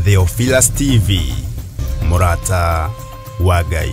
Theophilus TV, Murata wa Ngai.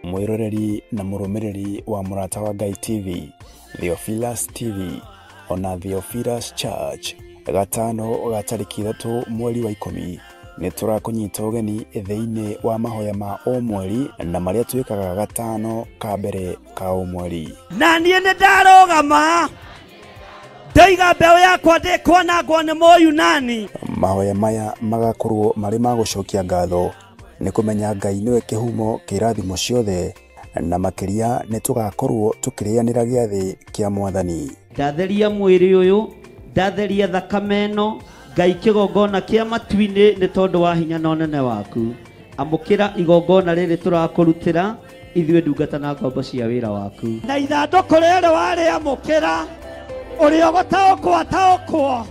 Mwiroreri na murumiriri wa Murata wa Ngai TV, Theophilus TV, ona Theophilus Church, gatano gatariki 3 mweri wa 10 ni turakunyita ugeni thĩinĩ wa mahoya ma o mweri na maria twikaga gatano ka mbere ka o mweri. Na niĩ nĩ ndarogama ndaiga mbeũ yakwa ndĩkwanangwo nĩ Mũyunani. Mahoya maya magakorwo marĩ ma gũcokia ngatho nĩ kũmenya Ngai nĩwe kĩhumo kĩa irathimo ciothe na makĩria nĩ tugakorwo tukĩrĩanĩra gĩathĩ kĩa Mwathani. Ndatheria mwĩrĩ ũyũ, ndatheria thakame ĩno, Ngai kĩgongona kĩa matu-inĩ nĩ tondũ wa hinya na ũnene waku. Amũkĩra igongona rĩrĩ tũrakũrutĩra ithuĩ ndungata na ngombo cia wĩra waku. Na ithandũkũ rĩrĩ warĩamũkĩra ũrĩa gũtaũkwo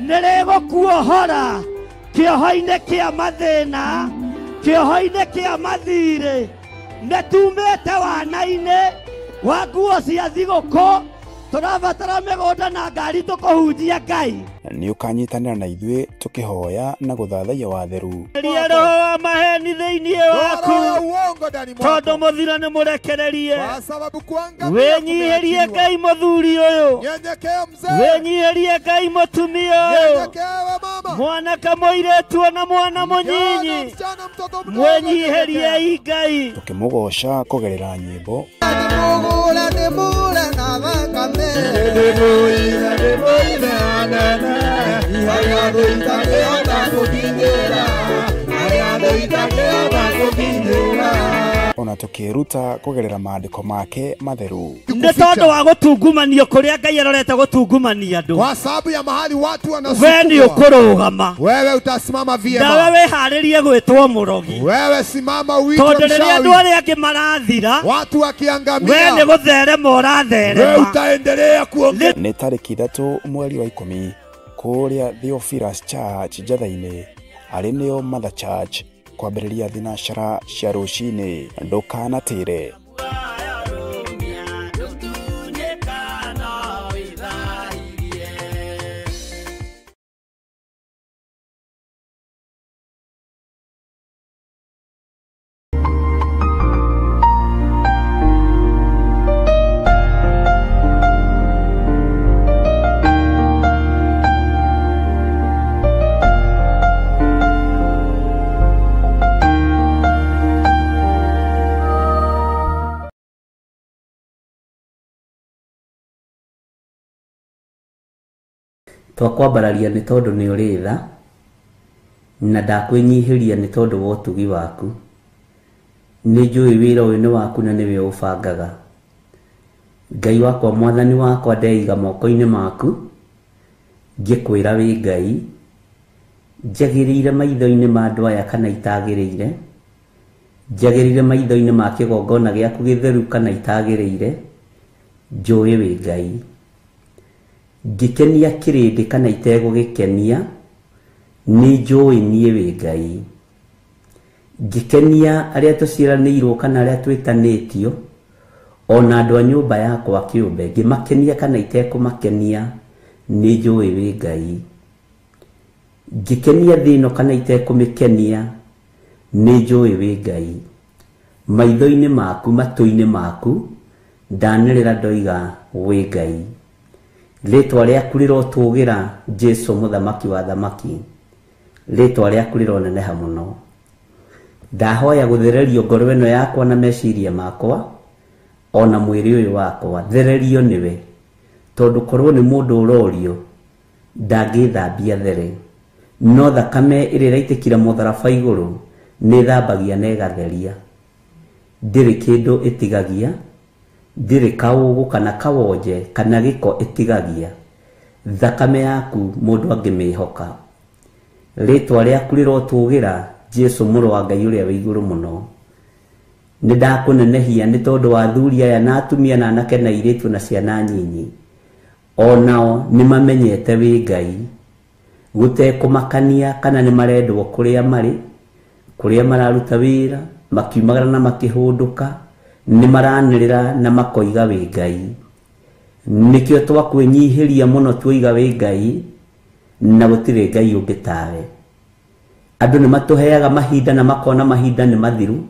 nĩrĩgũkuohora kĩoho-inĩ kĩa mathĩna, kĩoho-inĩ kĩa mathirĩ, nĩtumĩte wana-inĩ wa nguo cia thigũkũ. Turabatara mĩgũnda na ngari tũkũhunjia Ngai. Nĩ ũkanyitanĩra na ithuĩ tũkĩhoya na gũthathaiya watheru. Ria roho wa maheni thĩinĩ waku tondũ mũthiro nĩ mũrekererie. Wĩnyihĩrie Ngai mũthuri ũyũ, wĩnyihĩrie Ngai mũtumia ũyũ, mwanake mũirĩtu na mwana mũnyinyi, mwĩnyihĩrie Ngai. Tũkĩmũgoca kũgerera nyĩmbo ona tukĩruta kũgerera maandĩko make matheru. Nĩ tondũ wa gũtungumanio kũrĩa Ngai arorete gũtungumania andũ. Kwa sababu ya mahali watu wanasukuma, wewe nĩ ũkũrũgama. Wewe utasimama vyema. Na wewe harĩrie gwĩtwo mũrogi. Wewe simama uitwe mshauri. Tondũ rĩrĩa andũ arĩa angĩ marathira, watu wakiangamia, wewe nĩ gũtherema ũratherema. Wewe utaendelea kuongea. Nĩ tarĩki 3 mweri wa 10 kũrĩa Theophilus Church Njatha-inĩ arĩ nĩyo Mother Church kwambĩrĩria thinacara cia rũcinĩ. Ndũkanatĩre. Twakwambararia nĩ tondũ nĩ ũrĩ tha na ndakwĩnyihĩria nĩ tondũ wa ũtugi waku. Nĩ njũĩ wĩra ũyũ nĩ waku na nĩwe ũbangaga. Ngai wakwa, Mwathani wakwa, ndeiga moko-inĩ maku ngĩkwĩra wĩ Ngai, njagĩrĩire maitho-inĩ ma andũ aya kana itagĩrĩire, njagĩrĩire maitho-inĩ ma kĩgongona gĩaku gĩtheru kana itagĩrĩire, njũĩ wĩ Ngai. Ngĩkenia kĩrĩndĩ kana itegũgĩkenia, nĩ njũĩ niĩ wĩ Ngai. Ngĩkenia arĩa tũciaranĩirwo kana arĩa twĩtanĩtio, ona andũ a nyũmba yakwa kĩũmbe, ngĩmakenia kana itekũmakenia, nĩ njũĩ wĩ Ngai. Ngĩkenia thĩ ĩno kana itekũmĩkenia, nĩ njũĩ wĩ Ngai. Maitho-inĩ maku, matũ-inĩ maku, ndanĩrĩra ndoiga wĩ Ngai. Rĩtwa rĩaku rĩrotũgĩra Jesũ mũthamaki wa thamaki, rĩtwa rĩaku rĩroneneha mũno. Ndahoya gũthererio ngoro ĩno yakwa na meciria makwa, ona mwĩrĩ ũyũ wakwa, thererio nĩwe, tondũ korwo nĩ mũndũ ũrorio ndangĩthambia there, no thakame ĩrĩa ĩraitĩkira mũtharaba igũrũ nĩ thambagia na ĩgatheria. Ndĩrĩ kĩndũ ĩtigagia, ndĩrĩ kaũgũ kana kawonje kana gĩko ĩtigagia. Thakame yaku mũndũ angĩmĩhoka. Rĩtwa rĩaku rĩrotũgĩra Jesũ mũrũ wa Ngai ũrĩa wĩ igũrũ mũno. Nĩ ndakũnenehia nĩ tondũ wa athuri aya na atumia na anake na airĩtu na ciana nyinyi, onao nĩ mamenyete wĩ Ngai. gutekumakania kana ni marendwo kuria mararuta wira makiumagara na makihunduka ni maranirira na makoiga wi Ngai nikio twakwenyihiria muno twiga wi Ngai na gutire Ngai ungi tawe andu ni matuheaga mahinda na makona mahinda ni mathiru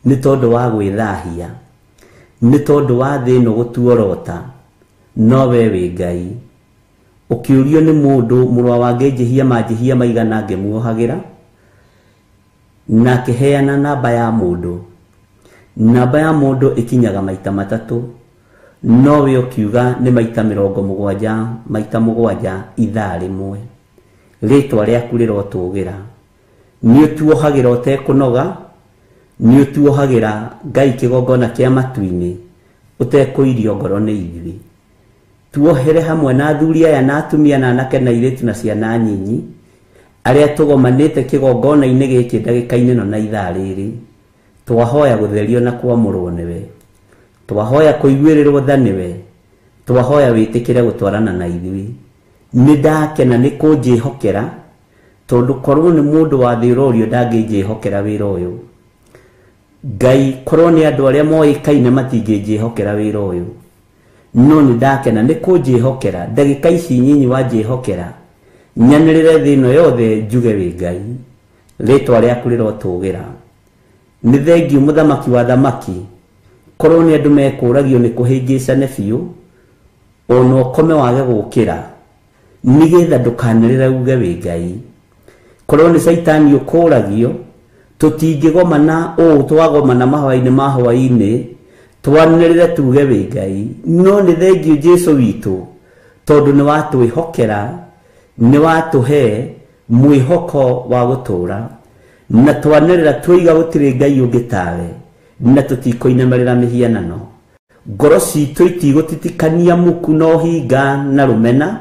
ni tondu wa gwithahia ni tondu wa thino gutuorota no we wi Ngai ukiurio ni mundu murwa wa ngejihia majihia maigana ngemuohagira na kiheana namba ya mundu ikinyaga maita matatu no we ukiuga ni maita 70 ithaa rimwe ritwa riaku rirotugira ni utuohagira utekunoga ni utuohagira Ngai kigongona kia matu-ini utekuirio ngoro ni ithui tuohere hamwe na athuri aya na atumia na anake na iritu na ciana nyinyi aria tugomanite kigongona-ini giki ndagika-ini no na ithaa riri twahoya gutherio na kwamurwo niwe twahoya kuiguirirwo tha niwe twahoya witikire gutwarana na ithui ni ndakena ni kunjihokera tondu korwo ni mundu wa thirorio ndangijihokera wira uyu Ngai korwo ni andu aria moikaine matingijihokera wira uyu no ni ndakena ni kunjihokera ndagika ici nyinyi wanjihokera nyanirire thino yothe njuge wi Ngai ritwa riaku rirotugira ni thengiu muthamaki wa thamaki korwo ni andu mekuragio ni kuhingicane biu ono kome wage gukira nigetha ndukanirire uge wi Ngai korwo ni saitani ukuragio tutingigomana twagomana mahwa-ini ma hwa-ini twanirire tuge wi Ngai no ni thengiu Jesu witu tondu ni watwihokera ni watuhe mwihoko wa gutura na twanirira twiga gutire Ngai ungi tawe na tutikoinemerera mihianano ngoro citu itigutitikania muku no hinga na rumena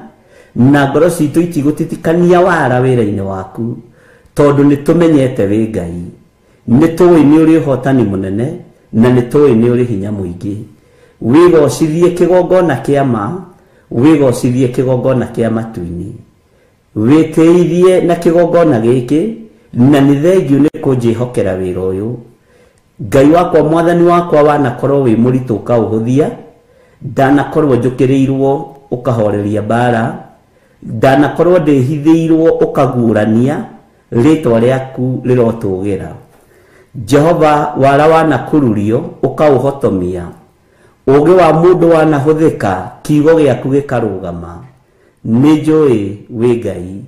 na ngoro citu itigutitikania wara wira-ini waku tondu ni tumenyete wi Ngai ni tuwi ni uri hotani munene na ni tuwi ni uri hinya muingi wigocithie kigongona kia ma wigocithie kigongona kia matu-ini witeithie na kigongona giki na ni thengiu ni kunjihokera wira uyu Ngai wakwa mwathani wakwa wanakorwo wi muritu ukauhuthia ndanakorwo njukirirwo ukahoreria bara ndanakorwo ndihithiirwo ukagurania ritwa riaku rirotugira Jehova wara wanakururio ukauhotomia ugi wa mundu wanahuthika kiugo giaku gikarugama ni njui wi Ngai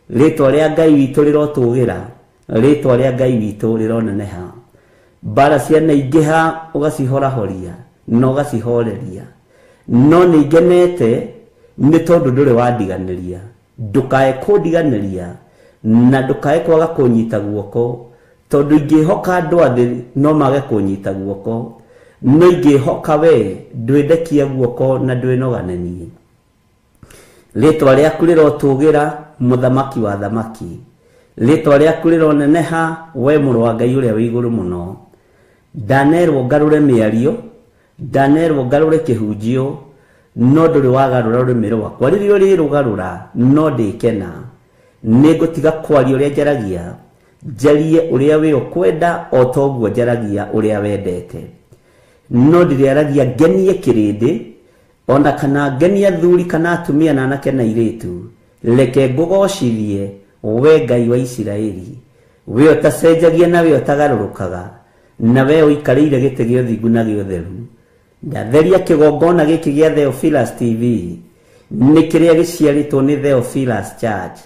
ritwa ria Ngai witu rirotugira ritwa ria Ngai witu rironeneha bara ciana ingiha ugacihorahoria no ugacihoreria no ni ngenete ni tondu nduri wandiganiria ndukae kundiganiria na ndukae kwaga kunyita guoko tondu ingihoka andu athi no mage kunyita guoko no ingihoka we ndwendekia guoko na ndwinoganenie ritwa riaku rirotugira muthamaki wa thamaki ritwa riaku rironeneha we muru wa Ngai uria wi iguru muno ndanerwo ngarure miario ndanerwo ngarure kihunjio no nduri wagarura rurimi rwakwa ririo rirugarura no ndikena ningutiga kwaria uria njaragia njarie uria we ukwenda o toguo njaragia uria wendete no ndiriaragia ngenie kirindi ona kana ngenia thuri kana atumia na anake na iritu reke ngugocithie we Ngai wa Isiraeli we utacenjagia na we utagarurukaga na we uikarire gite gio thingu na gio theru ndatheria kigongona giki gia Theophilus TV ni kiria giciaritwo ni Theophilus Church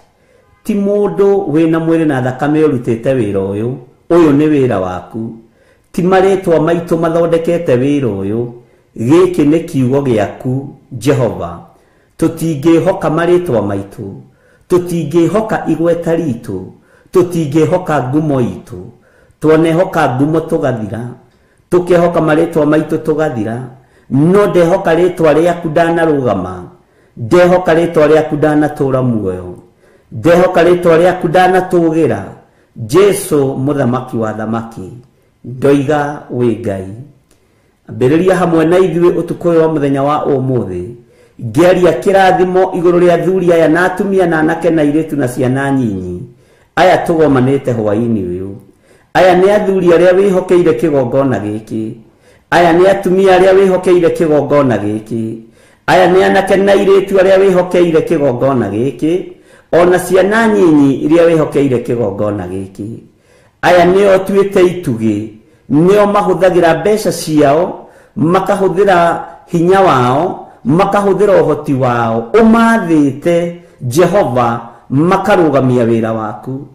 ti mundu wina mwiri na thakame urutite wira uyu ni wira waku ti maritwa maitu mathondekete wira uyu giki ni kiugo giaku Jehova tutingihoka maritwa maitu tutingihoka igweta ritu tutingihoka ngumo itu twonehoka ngumo tugathira tukihoka maritwa maitu tugathira no ndehoka ritwa riaku ndanarugama ndehoka ritwa riaku ndanatura muoyo ndehoka ritwa riaku ndanatugira Jesu muthamaki wa thamaki ndoiga wi Ngai ambiriria hamwe na ithuĩ utuko wa muthenya wa umuthi ngeria kirathimo iguru ria athuri aya na atumia na anake na iretu na ciana nyinyi aya tugomanite hwaini uyu. Aya ni athuri aria wihokeire kigongona giki, aya ni atumia aria wihokeire kigongona giki, aya ni anake na iretu aria wihokeire kigongona giki, ona ciana nyinyi iria wihokeire kigongona giki. Aya nio tuite itugi, nio mahuthagira mbeca ciao, makahuthira hinya wao, makahuthira uhoti wao, umathite Jehova makarugamia wira waku.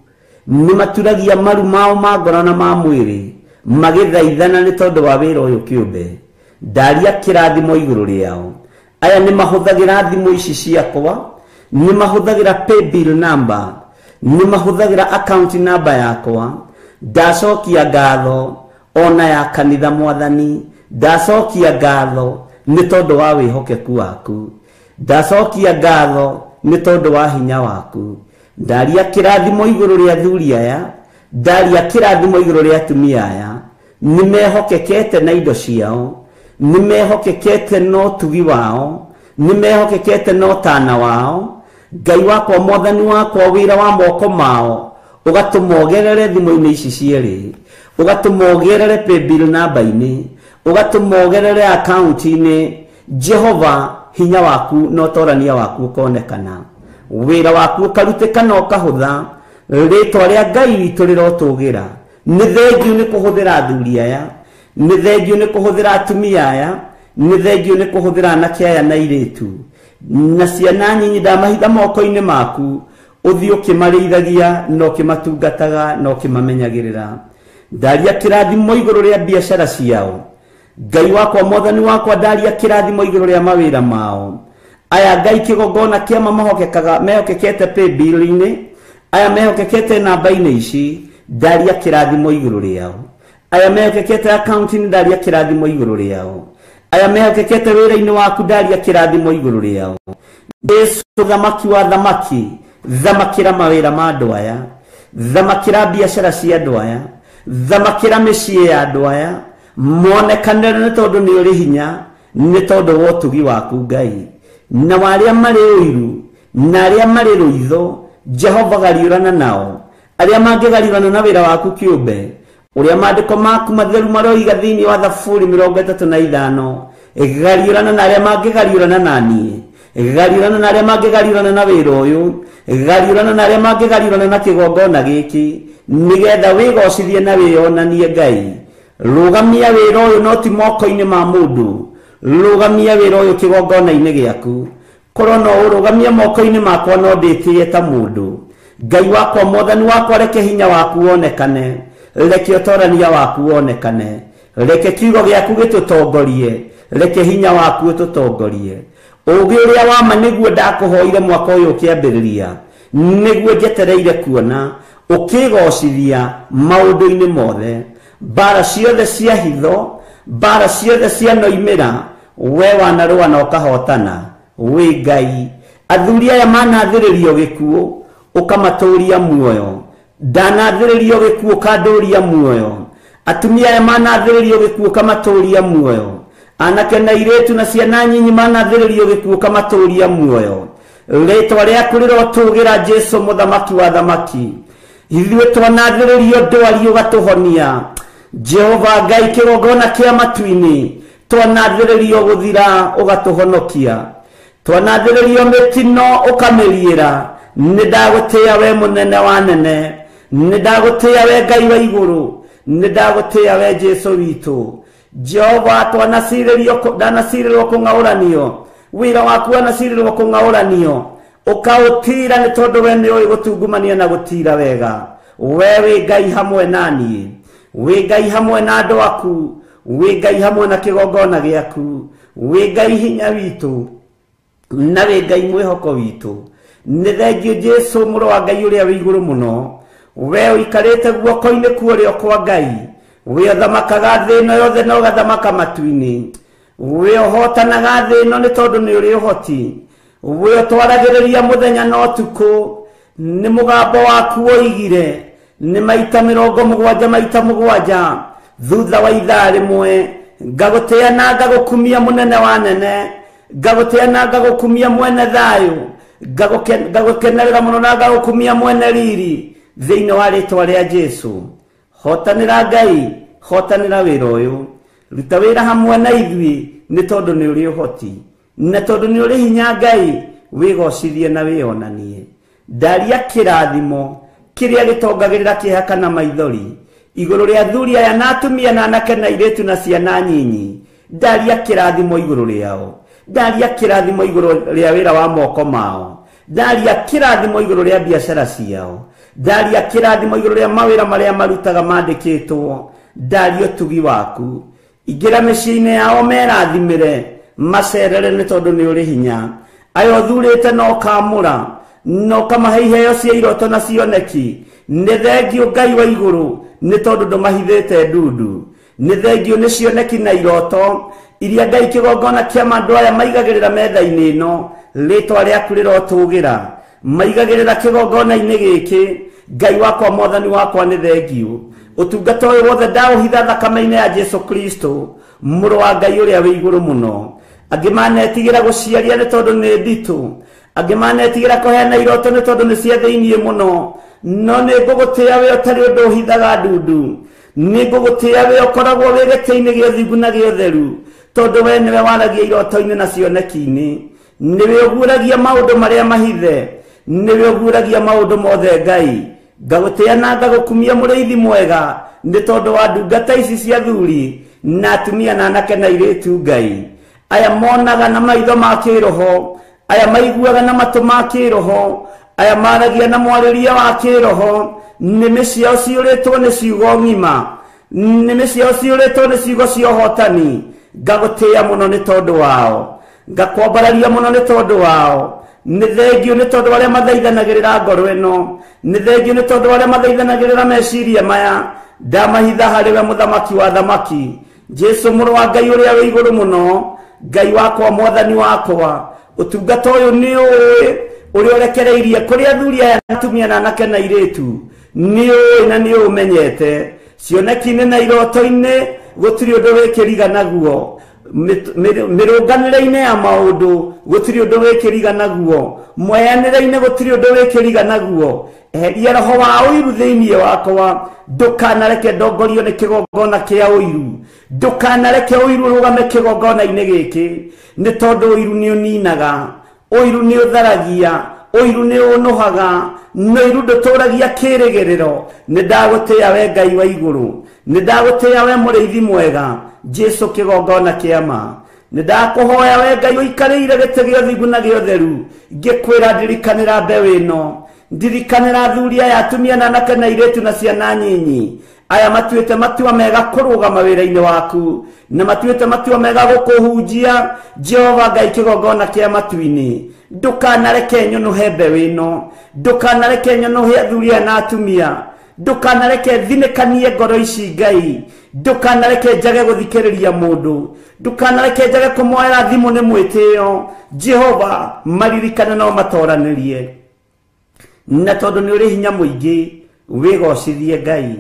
Ni maturagia maru mao ma ngoro na ma mwiri magithaithana ni tondu wa wira uyu kiumbe. Ndaria kirathimo iguru riao. Aya ni mahuthagira thimu ici ciakwa, ni mahuthagira pay bill number, ni mahuthagira account number yakwa. Ndacokia ngatho ona ya kanitha Mwathani, ndacokia ngatho ni tondu wa wihokeku waku, ndacokia ngatho ni tondu wa hinya waku. Ndaria kirathimo iguru ria athuri aya, ndaria kirathimo iguru ria atumia aya, ni mehokekete na indo ciao, ni mehokekete no tugi wao, ni mehokekete no tana wao. Ngai wakwa Mwathani wakwa wira wa moko mao ugatumogerere thimo-ini ici cieri, ugatumogerere pay bill number-ini, ugatumogerere account-ini. Jehova hinya waku no torania waku ukonekana, wira waku ukarutikana ukahutha, ritwa ria Ngai witu rirotugira. Ni thengiu ni kuhuthira athuri aya, ni thengiu ni kuhuthira atumia aya, ni thengiu ni kuhuthira anake aya na iretu na ciana nyinyi. Ndamahitha moko-ini maku, uthii ukimarithagia no kimatungataga no kimamenyagirira. Ndaria kirathimo iguru ria biashara ciao. Ngai wakwa Mwathani wakwa, ndaria kirathimo iguru ria mawira mao. Aya Ngai kigongona kia mahokekaga mehokekete pay bill-ini, aya mehokekete namba-ini ici, ndaria kirathimo iguru riao. Aya mehokekete account-ini, ndaria kirathimo iguru riao. Aya mehokekete wira-ini waku, ndaria kirathimo iguru riao. Yesu thamaki wa thamaki, thamakira mawira ma andu aya, thamakira biashara cia andu aya, thamakira micii ya andu aya, monekanire ni tondu ni uri hinya, ni tondu wa utugi waku Ngai. Na waria mari uiru na aria mari ruitho, Jehova gariurana nao. Aria mangigariurana na wira waku kiumbe, uria maandiko maku matheru maroiga thiini wa Thaburi 35, gariurana na aria mangigariurana nani, gariurana na aria mangigariurana na wira uyu, gariurana na aria mangigariurana na kigongona giki, nigetha wigocithie na wiyonanie Ngai. Rugamia wira uyu no ti moko-ini ma mundu, rugamia wira uyu kigongona-ini giaku. Korwo no urugamia moko-ini makwa no nditie ta mundu. Ngai wakwa Mwathani wakwa, reke hinya waku wonekane, reke utorania waku wonekane, reke kiugo giaku gitutongorie, reke hinya waku ututongorie. Ugi uria wama niguo ndakuhoire mwaka uyu ukiambiriria, niguo njetereire kuona ukigocithia maundu-ini mothe. Bara ciothe cia hitho, bara ciothe cia noimira, we wanarua na ukahotana. We Ngai, athuri aya manathiririo gikuo ukamaturia muoyo, ndanathiririo gikuo ukanduria muoyo. Atumia aya manathiririo gikuo ukamaturia muoyo, anake na iretu na ciana nyinyi manathiririo gikuo ukamaturia muoyo. Ritwa riaku rirotugira Jesu muthamaki wa thamaki, ithuĩ twanathiririo ndwari ugatuhonia. Jehova Ngai kigongona kia matu-ini, twanathiririo guthira ugatuhonokia, twanathiririo mitino ukamiriira. Nidagutia we munene wa nene, nidagutia we Ngai wa iguru, nidagutia we Jesu witu. Jehova ndanasirirwo kung'auranio, wira waku wanasirirwo kung'auranio, ukautira ni tondu we ni ui gutungumania na gutira wega. We wi Ngai hamwe nani, wi Ngai hamwe na andu aku, wi Ngai hamwe na kigongona giaku, wi Ngai hinya witu na wi Ngai mwihoko witu. Ni thengiu Jesu muru wa Ngai uria wi iguru muno, we uikarite guoko-ini kuorio kwa Ngai, we uthamakaga thi ino yothe na ugathamaka matu-ini, we uhotanaga thi ino ni tondu ni uri uhoti, we utwaragiriria muthenya na utuku. Ni mugambo waku woigire, ni maita 70 maita 7 thutha wa ithaa rimwe, ngagutia na ngagukumia munene wa nene, ngaguteana ngagukumia mwene thayo ngagukenerera muno na ngagukumia mwene riri thiini wa ritwa ria Jesu. Hotanira Ngai, hotanira wira uyu, ruta wira hamwe na ithui ni tondu ni uri uhoti na tondu ni uri hinya. Ngai wigocithie na wionanie. Ndaria kirathimo kiria gitongagirira kihaka na maithori iguru ria athuri aya na atumia na anake na airitu na ciana nyinyi. Ndaria kirathimo iguru riao, ndaria kirathimo iguru ria wira wa moko mao, ndaria kirathimo iguru ria biashara ciao, ndaria kirathimo iguru ria mawira maria marutaga mandikitwo. Ndaria utugi waku igira miciine yao merathimire macerere ni tondu ni uri hinya. Ayo thurite no kamura no kamahe iheo cia iroto na cioneki. Ni thengio Ngai wa iguru ni tondu ndumahithite ndundu. Ni thengio ni cioneki na iroto iria Ngai kigongona kia mandu aya maigagirira metha-ini ino ritwa riaku rirotugira maigagirira kigongona-ini giki. Ngai wakwa mwathani wakwa ni thengio. Utungata uyu wothe ndauhitha thakame-ini ya Jesu Kristo muru wa Ngai uria wi iguru muno. Angi manetigira guciaria ni tondu ni nditu, angi manetigira kuheana iroto ni tondu ni cia thiini muno. No ni ngugutia we utari undu uhithaga ndundu, ni ngugutia we ukoragwo wi giti-ini gia uthingu na gia utheru, tondu we niwe waragia iroto-ini na cioneki-ini. Niwe uguragia maundu maria mahithe, niwe uguragia maundu mothe. Ngai ngagutia na ngagukumia muriithi mwega ni tondu wa ndungata ici cia athuri na atumia na anake na airitu. Ngai aya monaga na maitho ma kiroho, aya maiguaga na matu ma kiroho, aya maragia na mwariria wa kiroho, nimi ciao ciuritwo ni ciugo ng'ima, nimi ciao ciuritwo ni ciugo cia uhotani. Ngagutia muno ni tondu wao, ngakwambararia muno ni tondu wao. Ni thengio ni tondu aria mathaithanagirira ngoro ino, ni thengio ni tondu aria mathaithanagirira meciria maya. Ndamahitha hariwe muthamaki wa thamaki, Jesu muru wa Ngai uria wi iguru muno. Ngai wakwa mwathani wakwa, utungata uyu ni uri urekereirie kuri athuri aya atumia na anake na airitu. Ni na ni umenyete cioneki-ini na iroto-ini gutiri undu wikiriga naguo. Mirunganire-ini ya maundu gutiri undu wikiriga naguo. Mweyanire-ini gutiri undu wikiriga naguo. Eheria roho wa uiru thiini wakwa, ndukanareke ndongorio ni kigongona kia uiru, ndukanareke uiru rugame kigongona-ini giki ni tondu uiru ni uninaga, uiru ni utharagia, uiru ni unuhaga, uiru nduturagia kirigiriro. Ni ndagutia we Ngai wa iguru, ni ndagutia we muriithi mwega, Jesu kigongona kia ma. Ni ndakuhoya we Ngai uikariire giti gia uthingu na gia utheru, ngikwira ndirikanira mbeũ ino, ndirikanira athuri aya atumia na anake na airitu na ciana nyinyi. Aya matuite matua mega kurugama wira-ini waku, na matuite matua mega gukuhunjia. Jehova Ngai kigongona kia matu-ini, ndukanareke nyonuhe mbeũ ino, ndukanareke nyonuhe athuri aya na atumia, ndukanareke thinikanie ngoro ici. Ngai ndukanareke njage guthikiriria mundu, ndukanareke njage kumwoera thimu ni mwitio. Jehova maririkane no matoranirie, na tondu ni uri hinya muingi wigocithie. Ngai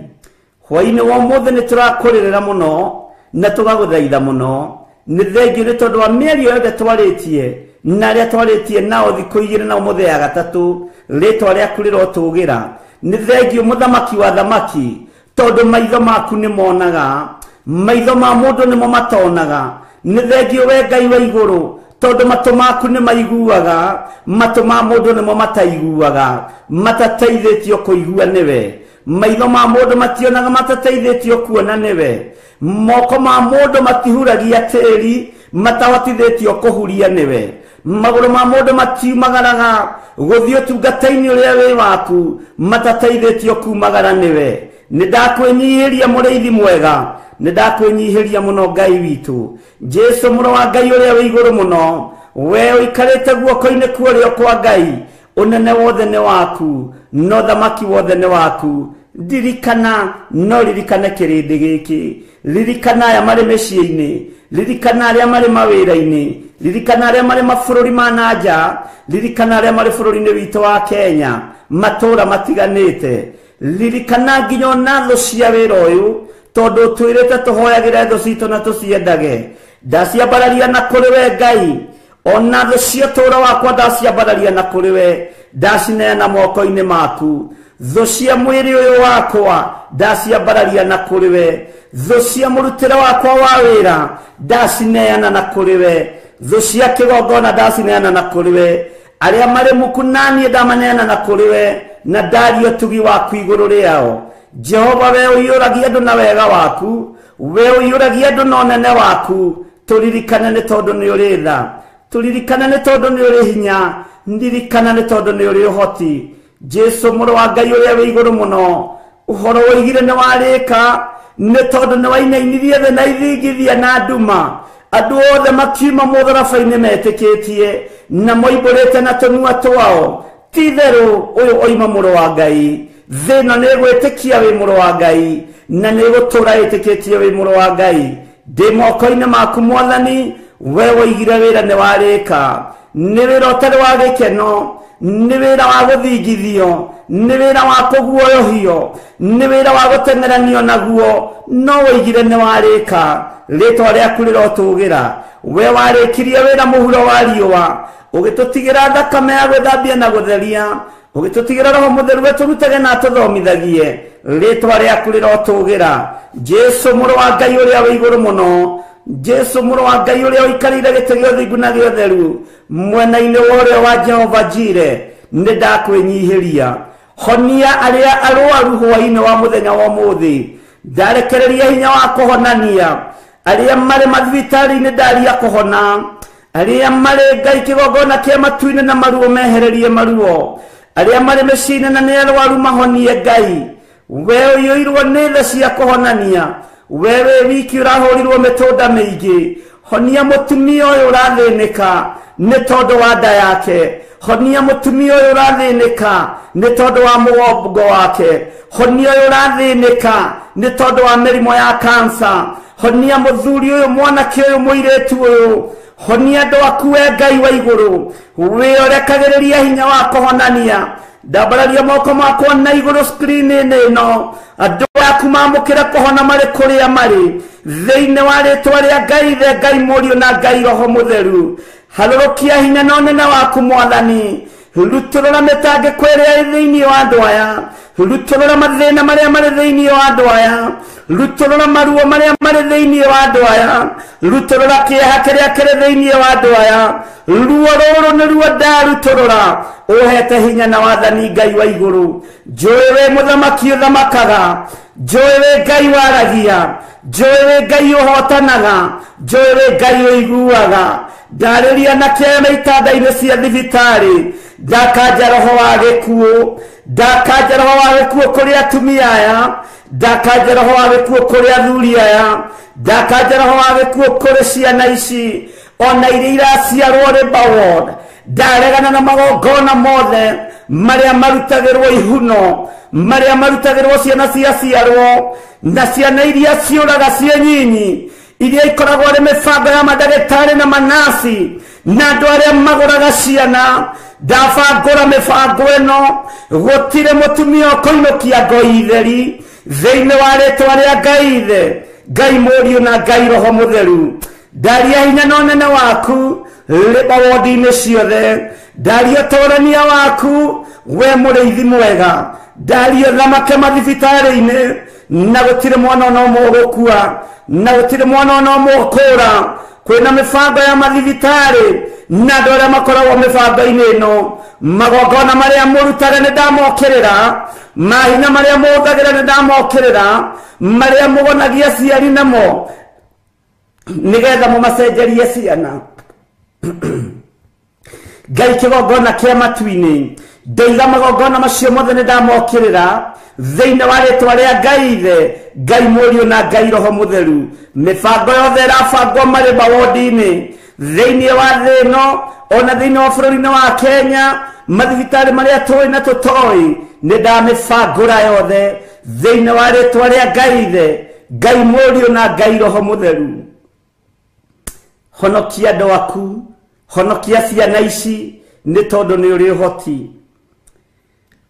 hwaini wa mothe ni turakuririra muno na tugaguthaitha muno. Ni thengio ni tondu wa mĩario yothe twaritie na aria twaritie nao thiku igiri na umuthi ya gatatu, ritwa riaku rirotugira. Ni thengio muthamaki wa thamaki, tondu maitho maku ni monaga, maitho ma mundu nimo matonaga. Ni thengio we Ngai wa iguru, tondu matu maku ni maiguaga, matu ma mundu nimo mataiguaga, matataithitio kuigua niwe. Maitho ma mundu mationaga, matataithitio kuona niwe. Moko ma mundu matihuragia tiri, matahotithitio kuhuria niwe. Maguru ma mundu matiumagaraga guthii utungata-ini uria wi waku, matataithitio kumagara niwe. Ni ndakwinyihiria muriithi mwega, ni ndakwinyihiria muno Ngai witu. Jesu muru wa Ngai uria wi iguru muno, we uikarite guoko-ini kuorio kwa Ngai. Unene wothe ni waku, no thamaki wothe ni waku. Ndirikana no ririkane kirindi giki, ririkana aya mari mĩciĩ-inĩ, ririkana aria mari mawĩra-inĩ, ririkana aria mari mabũrũri ma nanja, ririkana aria mari bũrũri-inĩ witũ wa Kenya, matũra matiganĩte. Ririkana nginya ona thũ cia wĩra ũyũ, tondu twirite tuhoyagire thũ citũ na tuciendage. Ndaciambararia na kũrĩ we Ngai ona thũ cia ũtũũro wakwa ndaciambararia na kũrĩ we, ndacineana moko-inĩ maku. Thũ cia mwĩrĩ ũyũ wakwa ndaciambararia na kũrĩ we, thũ cia mũrutĩre wakwa wa wĩra ndacineana na kũrĩ we, thũ cia kĩgongona ndacineana na kũrĩ we, arĩa marĩ muku naniĩ ndamaneana na kũrĩ we, na ndaria ũtugi waku igũrũ rĩao. Jehova, we ũiyũragia andũ na wega waku, we ũiyũragia andũ na ũnene waku. Tũririkane nĩ tondũ nĩ ũrĩ tha, tũririkane nĩ tondũ nĩ ũrĩ hinya, ndirikana nĩ tondũ nĩ ũrĩ ũhoti. Jesu mũrũ wa Ngai ũrĩa wĩ igũrũ mũno, ũhoro woigire nĩ warĩka, nĩ tondũ nĩ wainainirie thĩ na ithingithia na nduma. Andũ othe makiuma mũtharaba-inĩ metĩkĩtie na moimbũrĩte na tũnua twao. Ti-itherũ ũyũ oima mũrũ wa Ngai, thĩ ĩno nĩ ĩgwĩtĩkia wĩ mũrũ wa Ngai, na nĩ ĩgũtũũra ĩtĩkĩtie wĩ mũrũ wa Ngai. Ndĩ moko-inĩ maku Mwathani, we woigire wĩra nĩ warĩka. Nĩ wĩra ũtarĩ wa gĩkeno, nĩ wĩra wa gũthingithio, nĩ wĩra wa kũguoyohio, nĩ wĩra wa gũteng'eranio naguo, no woigire nĩ warĩka. Rĩĩtwa rĩaku rĩrotũũgĩra. We warĩkirie wĩra mũhuro wa riũa, ũgĩtũtigĩra thakame ya gwĩthambia na gũtheria, ũgĩtũtigĩra Roho Mũtheru wetũrutage na atũthomithagie. Rĩĩtwa rĩaku rĩrotũũgĩra. Jesu mũrũ wa Ngai ũrĩa wĩ igũrũ mũno, Jesu mũrũ wa Ngai ũrĩa ũikarĩire gĩtĩ gĩa ũthingu na gĩa ũtheru, mwena-inĩ wa ũrĩo wa Jehova Jire, nĩ ndakwĩnyihĩria. Honia arĩa arũaru hwaĩ-inĩ wa mũthenya wa ũmũthĩ, ndarekereria hinya wa kũhonania. Arĩa marĩ mathibitarĩ-inĩ ndaria kũhona, arĩa marĩ Ngai kĩgongona kĩa matu-inĩ na maruo mehererie maruo, arĩa marĩ mĩciĩ-inĩ na nĩ arũaru mahonie Ngai. We ũiyũirwo nĩ tha cia kũhonania, we wĩ wiki ũrahũrirwo mĩtũnda mĩingĩ. Honia mũtumia ũyũ ũrathĩnĩka nĩ tondũ wa nda yake, honia mũtumia ũyũ ũrathĩnĩka nĩ tondũ wa mũgongo wake, honia ũyũ ũrathĩnĩka nĩ tondũ wa mĩrimũ ya kansa, honia mũthuri ũyũ, mwanake ũyũ, mũirĩtu ũyũ, honia andũ aku we Ngai wa igũrũ, we ũrekagĩrĩria hinya wa kũhonania. Ndambararia moko makwa na igũrũ screen-inĩ ĩno, andũ aku mamũkĩre kũhona marĩ kũrĩa marĩ, thĩinĩ wa rĩĩtwa rĩa Ngai Ithe, Ngai Mũriũ na Ngai Roho Mũtheru. Harũrũkia hinya na ũnene waku Mwathani, rutũrũra mĩtangĩko ĩrĩa ĩ thĩinĩ wa andũ aya, rutũrũra mathĩna marĩa marĩ thĩinĩ wa andũ aya, rutũrũra maruo marĩa marĩ thĩinĩ wa andũ aya, rutũrũra kĩeha kĩrĩa kĩrĩ thĩinĩ wa andũ aya. Ruo rũrũ nĩruo ndarutũrũra, ũhete hinya na wathani Ngai wa igũrũ. Njũĩ wĩ mũthamaki ũthamakaga, njũĩ wĩ Ngai waragia, njũĩ wĩ Ngai ũhotanaga, njũĩ wĩ Ngai ũiguaga. Ndarĩria na kĩama itanda-inĩ cia thibitarĩ, ndakanja roho wa gĩkuũ, ndakanja roho wa gĩkuũ kũrĩ atumia aya, ndakanja roho wa gĩkuũ kũrĩ athuri aya, ndakanja roho wa gĩkuũ kũrĩ ciana ici ona iria iraciarwo Labour Ward. Ndaregana na magongona mothe marĩa marutagĩrwo ihuno, marĩa marutagĩrwo ciana ciaciarwo, na ciana iria ciũraga ciĩ nyinyi, iria ikoragwo arĩ mĩbango ya mandagĩtarĩ na manasi na andũ arĩa magũraga ciana. Ndabangũra mĩbango ĩno, gũtirĩ mũtumia ũkũinũkia ngoi theri thĩinĩ wa rĩĩtwa rĩa Ngai Ithe, Ngai Mũriũ na Ngai Roho Mũtheru. Ndaria hinya na ũnene waku Labour Ward-inĩ ciothe, ndaria ũtũũrania waku we mũrĩithi mwega, ndaria thamake mathibitarĩ-inĩ, na gũtirĩ mwana ona ũmwe ũgũkua, na gũtirĩ mwana ona ũmwe ũkũũra. Kwĩna mĩbango ya mathibitarĩ na andũ arĩa makoragwo mĩbango-inĩ ĩno, magongona marĩa mũrutaga nĩ ndamokĩrĩra, mahinya marĩa mũhũthagĩra nĩ ndamokĩrĩra, marĩa mũgonagia aciari namo nĩgetha mũmacenjerie ciana. Ngai kĩgongona kĩa matu-inĩ, ndoiga magongona macio mothe nĩ ndamokĩrĩra thĩinĩ wa rĩĩtwa rĩa Ngai Ithe, Ngai Mũriũ na Ngai Roho Mũtheru. Mĩbango yothe ĩrabangwo marĩ mawondi-inĩ thĩinĩ wa thĩ ĩno, ona thĩinĩ wa bũrũri-inĩ wa Kenya, mathibitarĩ marĩa tũĩ na tũtoĩ, nĩ ndamĩbangũra yothe thĩinĩ wa rĩĩtwa rĩa Ngai Ithe, Ngai Mũriũ na Ngai Roho Mũtheru. Honokia andũ aku, honokia ciana ici nĩ tondũ nĩ ũrĩ ũhoti.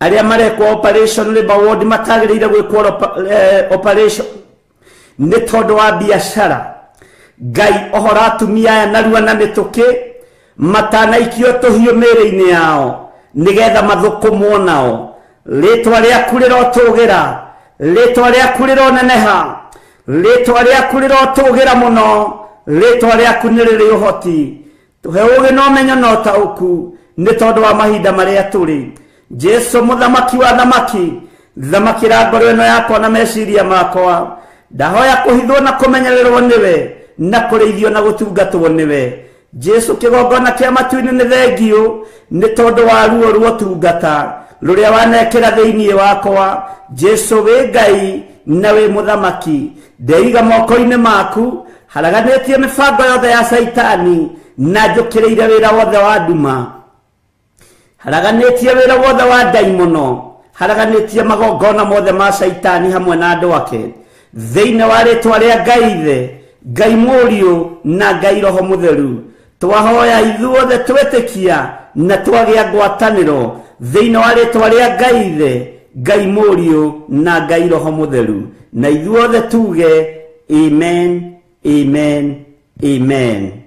Arĩa marekwo operation Labour Ward matagĩrĩire gwĩkwo operation nĩ tondũ wa biacara. Ngai ohora atumia aya narua na mĩtũkĩ, matanaikio tuhiũ mĩĩrĩ-inĩ yao nigetha mathũkũmwo nao. Rĩtwa rĩaku rĩrotũgĩra, rĩtwa rĩaku rĩroneneha, rĩtwa rĩaku rĩrotũgĩra mũno, rĩtwa rĩaku nĩ rĩrĩ ũhoti. Tũhe ũũgĩ na ũmenyo na ũtaũku nĩ tondũ wa mahinda marĩa tũrĩ. Jesu mũthamaki wa thamaki, thamakĩra ngoro ĩno yakwa na meciria makwa. Ndahoya kũhithwo na kũmenyererwo nĩwe, na kũrĩithio na gũtungatwo nĩwe. Jesu kĩgongona kĩa matu-inĩ nĩ thengio nĩ tondũ wa ruo rwa ũtungata rũrĩa wanekĩra thĩinĩ wakwa. Jesu wĩ Ngai na wĩ mũthamaki. Ndeiga moko-inĩ maku, haraganĩtie mĩbango yothe ya Saitani na njũkĩrĩire wĩra wothe wa nduma. Haraganĩtie wĩra wothe wa ndaimono, haraganĩtie magongona mothe ma Saitani hamwe na andũ ake. Thĩinĩ wa rĩtwa rĩa Ngai Ithe, Ngai Mũriũ na Ngai Roho Mũtheru, twahoya ithuothe twĩtĩkia na twagĩa ngwatanĩro thĩinĩ wa rĩtwa rĩa Ngai Ithe, Ngai Mũriũ na Ngai Roho Mũtheru, na ithuothe tuge amen, amen, amen.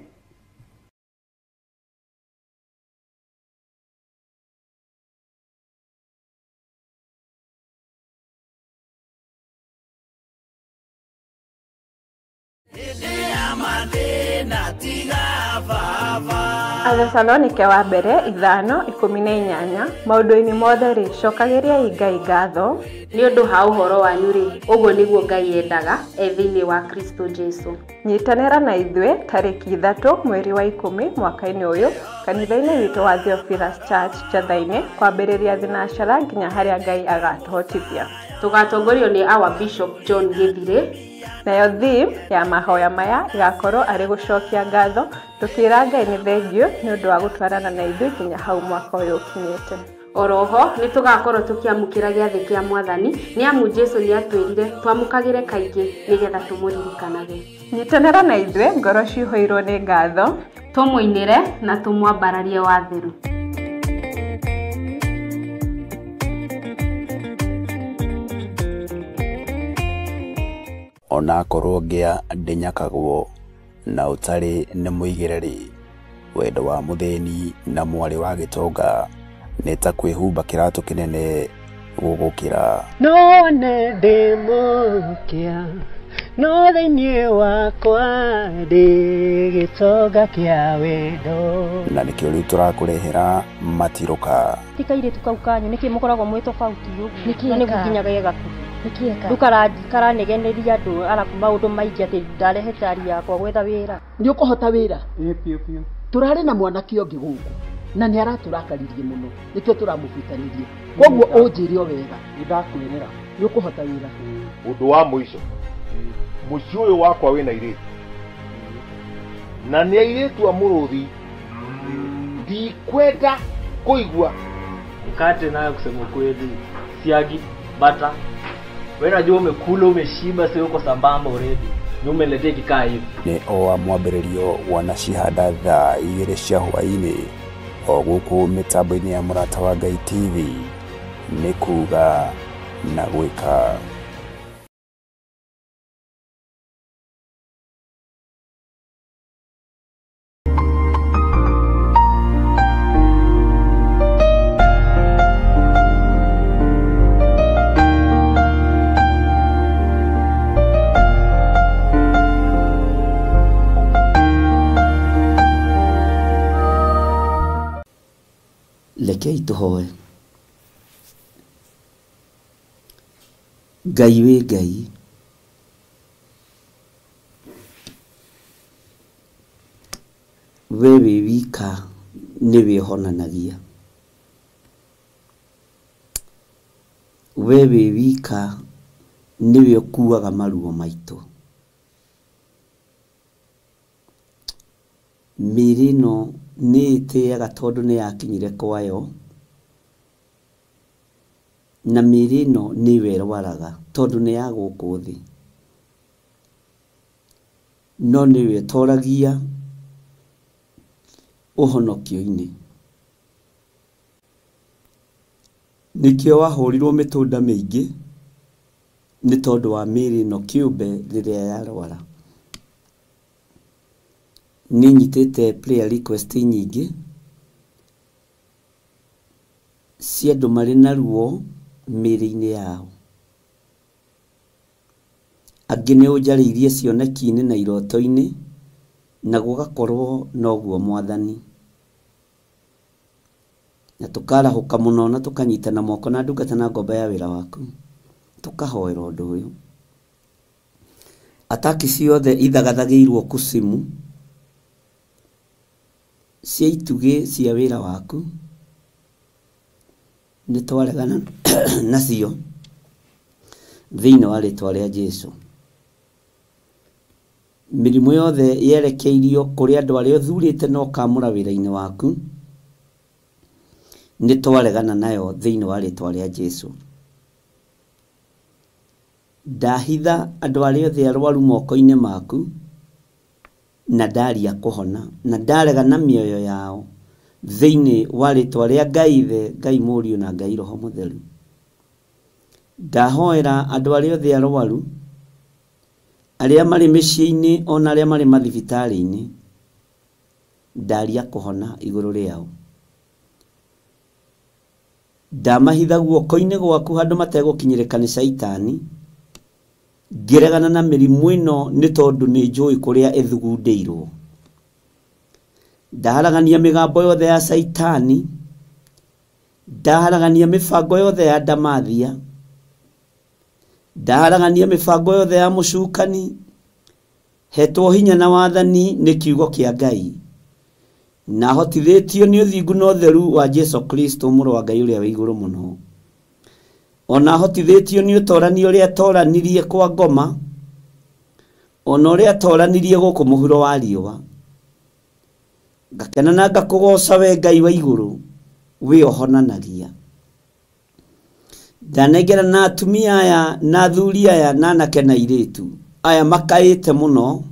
Athesalonike wa mbere 5:18 maũndũ-inĩ mothe rĩ cokagĩriai Ngai ngatho nĩ ũndũ ha ũhoro wanyu rĩ, ũguo nĩguo Ngai endaga thĩinĩ wa Kristo Jesu. Nyitanĩra na ithuĩ tarĩki 3 mweri wa 10 mwaka-inĩ ũyũ kanitha-inĩ witũ wa Theophilus Church Chathainĩ kwambĩrĩria thinacara nginya harĩa Ngai agatũhotithia. Tũgatongorio nĩ our Bishop John Githire. Nayo theme ya mahoya maya igakorwo arĩ gũcokia ngatho tũkĩra Ngai nĩ thengio nĩ ũndũ wa gũtwarana na ithuĩ nginya hau mwaka ũyũ ũkinyĩte. Oroho nĩ tũgakorwo tũkĩamũkĩra gĩathĩ kĩa Mwathani nĩ amu Jesu nĩ atwĩrire twamũkagĩre kaingĩ nĩgetha tũmũririkanage. Nyitanĩra na ithuĩ ngoro ciihũirwo nĩ ngatho, tũmũinĩre na tũmwambararie watheru. Ona korwo ngĩa ndĩnyakagwo na ũtarĩ nĩ mũigĩrĩri, wendo wa mũthĩni na mwarĩ wa gĩtonga nĩ ta kwĩhumba kĩratũ kĩnene gũgũkĩra. None ndĩmũkia no thĩinĩ wakwa ndĩ gĩtonga kĩa wendo. Na nĩkĩo rĩu tũrakũrehera matirũka. Tikairĩtu kau kanyu nĩkĩ mũkoragwo mwĩ tofauti ũguo, na nĩ gũkinyaga gaku ndukaranegeneria andũ arabu maũndũ maingĩ atĩ ndarehete ari yakwa gwetha wĩra. Nĩ ũkũhota wĩra? Tũrarĩ na mwanake ũngĩ gũkũ na nĩ aratũrakaririe mũno, nĩkĩo tũramũbutanirie. Koguo ũnjĩre o wega, nĩndakwĩrĩra nĩ ũkũhota wĩra. Ũndũ wa mũico, mũciĩ ũyũ wakwa wĩna airĩtu na nĩ airĩtu a mũrũthi, ndikwenda kũigua mkate nayo. Kusema kweli siagi bata, wewe unajua umekula umeshiba, sio uko sambamba already, ni umeletea kikaa hivi. Nĩ o mwambĩrĩrio wanacihanda thaa 2 cia hwaĩ-inĩ o gũkũ mĩtambo-inĩ ya Mũrata wa Ngai TV, nĩ kuga na gwĩka. Rekei tũhoe. Ngai wĩ Ngai, we wĩ wika nĩwe ũhonanagia, we wĩ wika nĩwe ũkuaga maruo maitũ. Mĩĩrĩ ĩno nĩ ĩtĩaga tondũ nĩ yakinyire kwayo, na mĩĩrĩ ĩno nĩwe ĩrwaraga tondũ nĩ ya gũkũ thĩ, no nĩwe ũtoragia ũhonokio-inĩ. Nĩkĩo wahũrirwo mĩtũnda mĩingĩ nĩ tondũ wa mĩĩrĩ ĩno kĩũmbe rĩrĩa yarwara. nĩ nyitĩte prayer request nyingĩ cia andũ marĩ na ruo mĩĩrĩ-inĩ yao. Angĩ nĩ ũnjarĩirie cioneki-inĩ na iroto-inĩ na gũgakorwo noguo Mwathani. Na tũkarahũka mũno na tũkanyitana moko na ndungata na ngombo ya wĩra waku, tũkahoera ũndũ ũyũ. Ataki ciothe ithagathagĩirwo kusimu cia itugĩ cia wĩra waku nĩ twaregana nacio thĩinĩ wa rĩtwa rĩa Jesũ. Mĩrimũ yothe yerekeirio kũrĩ andũ arĩa ũthurĩte na ũkamũra wĩra-inĩ waku nĩ twaregana nayo thĩinĩ wa rĩtwa rĩa Jesũ. Ndahitha andũ arĩa othe arwaru moko-inĩ maku na ndaria kũhona na ndaregana mĩoyo yao thĩinĩ wa rĩtwa rĩa Ngai Ithe, Ngai Mũriũ na Ngai Roho Mũtheru. Ndahoera andũ arĩa othe arwaru, arĩa marĩ mĩciĩ-inĩ ona arĩa marĩ mathibitarĩ-inĩ, ndaria kũhona igũrũ rĩao. Ndamahitha guoko-inĩ gwaku handũ mategũkinyĩrĩka nĩ Saitani, ngĩregana na mĩrimũ ĩno nĩ tondũ nĩ njũĩ kũrĩa ĩthugundĩirwo. Ndaharagania mĩgambo yothe ya Saitani, ndaharagania mĩbango yothe ya ndamathia, ndaharagania mĩbango yothe ya mũcukani, hetwo hinya na wathani nĩ kiugo kĩa Ngai, na hotithĩtio nĩ ũthingu na ũtheru wa Jesũ Kristo mũrũ wa Ngai ũrĩa wĩ igũrũ mũno. Ona hotithĩtio nĩ ũtorania ũrĩa atoranirie kwa ngoma, ona ũrĩa atoranirie gũkũ mũhuro wa riũa. Ngakena na ngakũgoca we Ngai wa igũrũ, we ũhonanagia. Ndanengera na atumia aya na athuri aya na anake na airĩtu aya makaĩte mũno,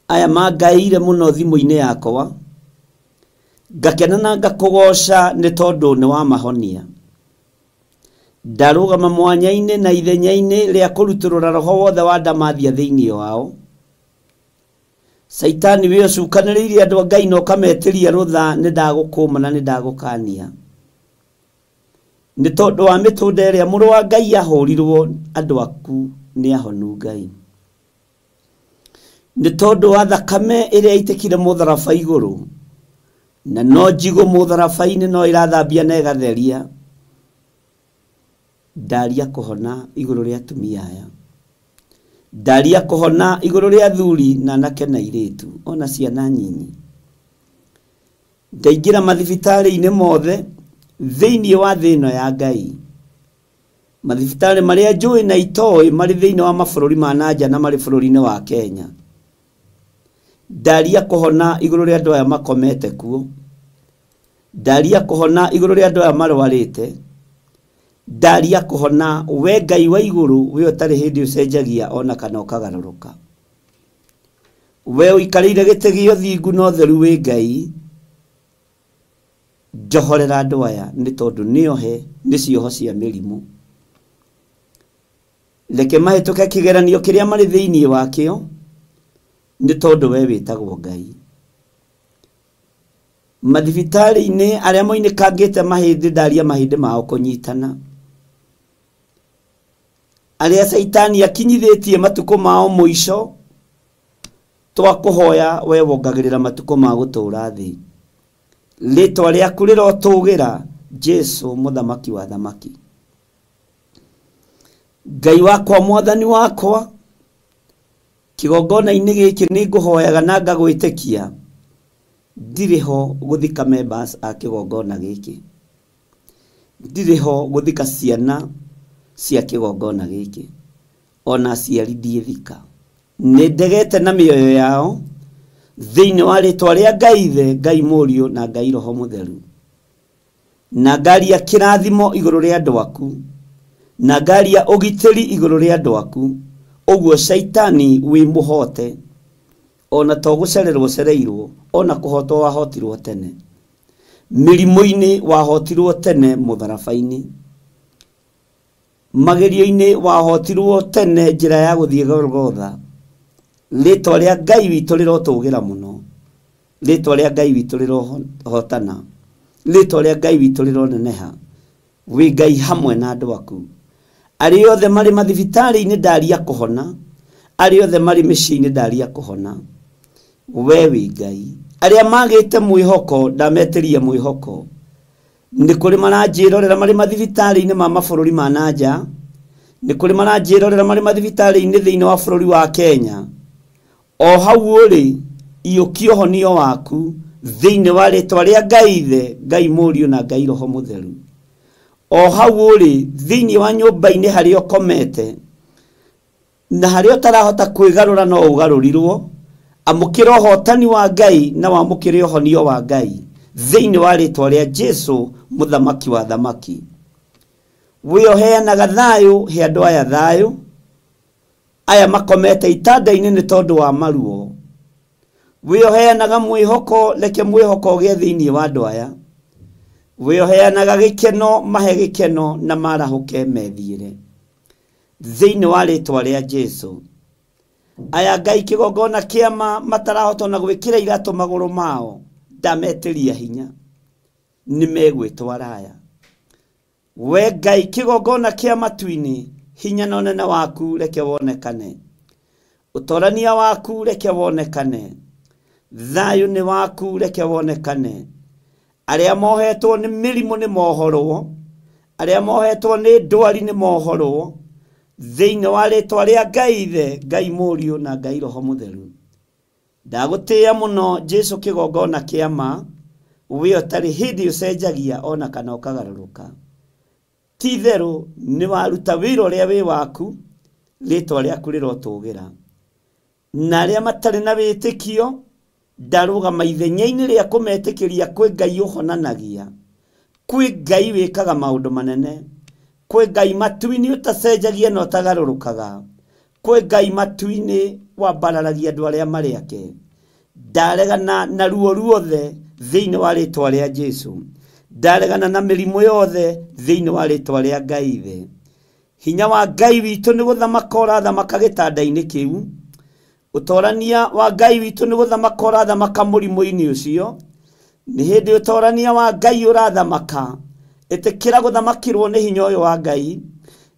aya mangaĩire mũno thimũ-inĩ yakwa, ngakena na ngakũgoca nĩ tondũ nĩ wamahonia. Ndarũgama mwanya-inĩ na ithenya-inĩ rĩa kũrutũrũra roho wothe wa ndamathia thĩinĩ wao. Saitani we ũcukanĩrĩirie andũ a Ngai na ũkametĩria rũtha, nĩ ndagũkũma na nĩ ndagũkania. Nĩ tondũ wa mĩtũnda ĩrĩa mũrũ wa Ngai ahũrirwo, andũ aku nĩ ahonu Ngai. Nĩ tondũ wa thakame ĩrĩa itĩkire mũtharaba igũrũ, na no njigũ mũtharaba-inĩ no irathambia na ĩgatheria. Ndaria kũhona igũrũ rĩa atumia aya, ndaria kũhona igũrũ rĩa athuri na anake na airĩtu ona ciana nyinyi. Ndaingĩra mathibitarĩ-inĩ mothe thĩinĩ wa thĩ ĩno ya Ngai, mathibitarĩ marĩa njũĩ na itoĩ marĩ thĩinĩ wa mabũrũri ma nanja na marĩ bũrũri-inĩ wa Kenya. Ndaria kũhona igũrũ rĩa andũ aya makomete kuo, ndaria kũhona igũrũ rĩa andũ aya marwarĩte, ndaria kũhona we Ngai wa igũrũ, we ũtarĩ hĩndĩ ũcenjagia ona kana ũkagarũrũka. We ũikarĩire gĩtĩ gĩa ũthingu na ũtheru wĩ Ngai, njohorera andũ aya nĩ tondũ nĩohe nĩ cioho cia mĩrimũ. Reke mahĩtũke kĩgeranio kĩrĩa marĩ thĩinĩ wakĩo nĩ tondũ we wĩtagwo Ngai. Mathibitarĩ-inĩ arĩa moinĩkangĩte mahĩndĩ, ndaria mahĩndĩ mao kũnyitana. Arĩa Saitani akinyithĩtie matukũ mao mũico, twakũhoya we wongagĩrĩra matukũ ma gũtũũra thĩ. Rĩtwa rĩaku rĩrotũgĩra Jesũ mũthamaki wa thamaki. Ngai wakwa, Mwathani wakwa, kĩgongona-inĩ gĩkĩ nĩ ngũhoyaga na ngagwĩtĩkia ndirĩ ho gũthika members a kĩgongona gĩkĩ, ndirĩ ho gũthika ciana cia kĩgongona gĩkĩ, ona aciari ndiĩthika. Nĩ ndegete na mĩoyo yao thĩinĩ wa rĩtwa rĩa Ngai Ithe, Ngai Mũriũ na Ngai Roho Mũtheru. Na ngaria kĩrathimo igũrũ rĩa andũ aku, na ngaria ũgitĩri igũrũ rĩa andũ aku. Ũguo Saitani wĩ mũhote, ona to gũcererwo cereirwo, ona kũhotwo wahotirwo tene. Mĩrimũ-inĩ wahotirwo tene mũtharaba-inĩ, magerio-inĩ wahotirwo tene njĩra ya gũthiĩ Golgotha. Rĩtwa rĩa Ngai witũ rĩrotũgĩra mũno. ritwa ria Ngai witu rirohotana ritwa ria Ngai witu rironeneha wi Ngai hamwe na andu aku ari othe mari mathibitari ini ndaria kuhona ari othe mari micini ndaria kuhona we wi Ngai aria magite mwihoko ndameteria mwihoko ni kuri maranjirorera mari mathibitari ini ma mabururi ma nanja ni kuri maranjirorera mari mathibitari ini thiini wa bururi wa Kenya o hau uri iyukio honio waku thiini wa ritwa ria Ngai Ithe Ngai Mũriũ na Ngai Roho Mũtheru o hau uri thiini wa nyumba-ini hari ukomete na hari utarahota kwigarura no ugarurirwo amukira uhotani wa Ngai na wamukire uhonio wa Ngai thiini wa ritwa ria Jesu muthamaki wa thamaki wioheanaga thayu he andu aya thayu aya makomete itanda-ini ni tondu wa maruo wioheanaga mwihoko leke mwihoko ugie thiini wa andu aya wioheanaga gikeno mahe gikeno na marahuke methiire thiini wa ritwa ria Jesu aya Ngai kigongona kiama matarahota na gwikira iratu maguru mao ndameteria hinya ni megwitwara aya we Ngai kigongona kia matu-ini hinya na unene waku reke wonekane utorania waku reke wonekane thayu ni waku reke wonekane aria mohetwo ni mirimu ni mohorwo aria mohetwo ni ndwari ni mohorwo thiini wa ritwa ria Ngai Ithe Ngai Mũriũ na Ngai Roho Mũtheru ndagutia muno Jesu kigongona kiama we utari hindi ucenjagia ona kana ukagaruruka ti theru ni waruta wira uria wi waku ritwa riaku rirotugira na aria matari na witikio ndarugama ithenya-ini ria kumetikiria kwi Ngai uhonanagia kwi Ngai wikaga maundu manene kwi Ngai matu-ini utacenjagia na utagarurukaga kwi Ngai matu-ini wambararagia andu aria mari ake ndaregana na ruo ruothe thiini wa ritwa ria Jesu ndaregana na mirimu yothe thiini wa ritwa ria Ngai Ithe hinya wa Ngai witu ni guthamaka urathamaka gitanda-ini kiu utorania wa Ngai witu ni guthamaka urathamaka murimu-ini ucio ni hindi utorania wa Ngai urathamaka itikira guthamakirwo ni hinya uyu wa Ngai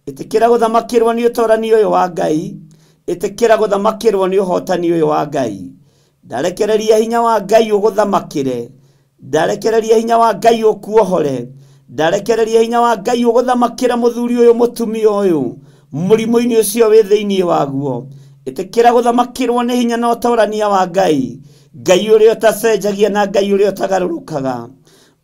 itikira guthamakirwo ni utorania uyu wa Ngai itikira guthamakirwo ni uhotani uyu wa Ngai ndarekereria hinya wa Ngai uguthamakire ndarekereria hinya wa Ngai ukuohore ndarekereria hinya wa Ngai uguthamakira muthuri uyu mutumia uyu murimu-ini ucio wi thiini waguo itikira guthamakirwo ni hinya na utorania wa Ngai Ngai uria utacenjagia na Ngai uria utagarurukaga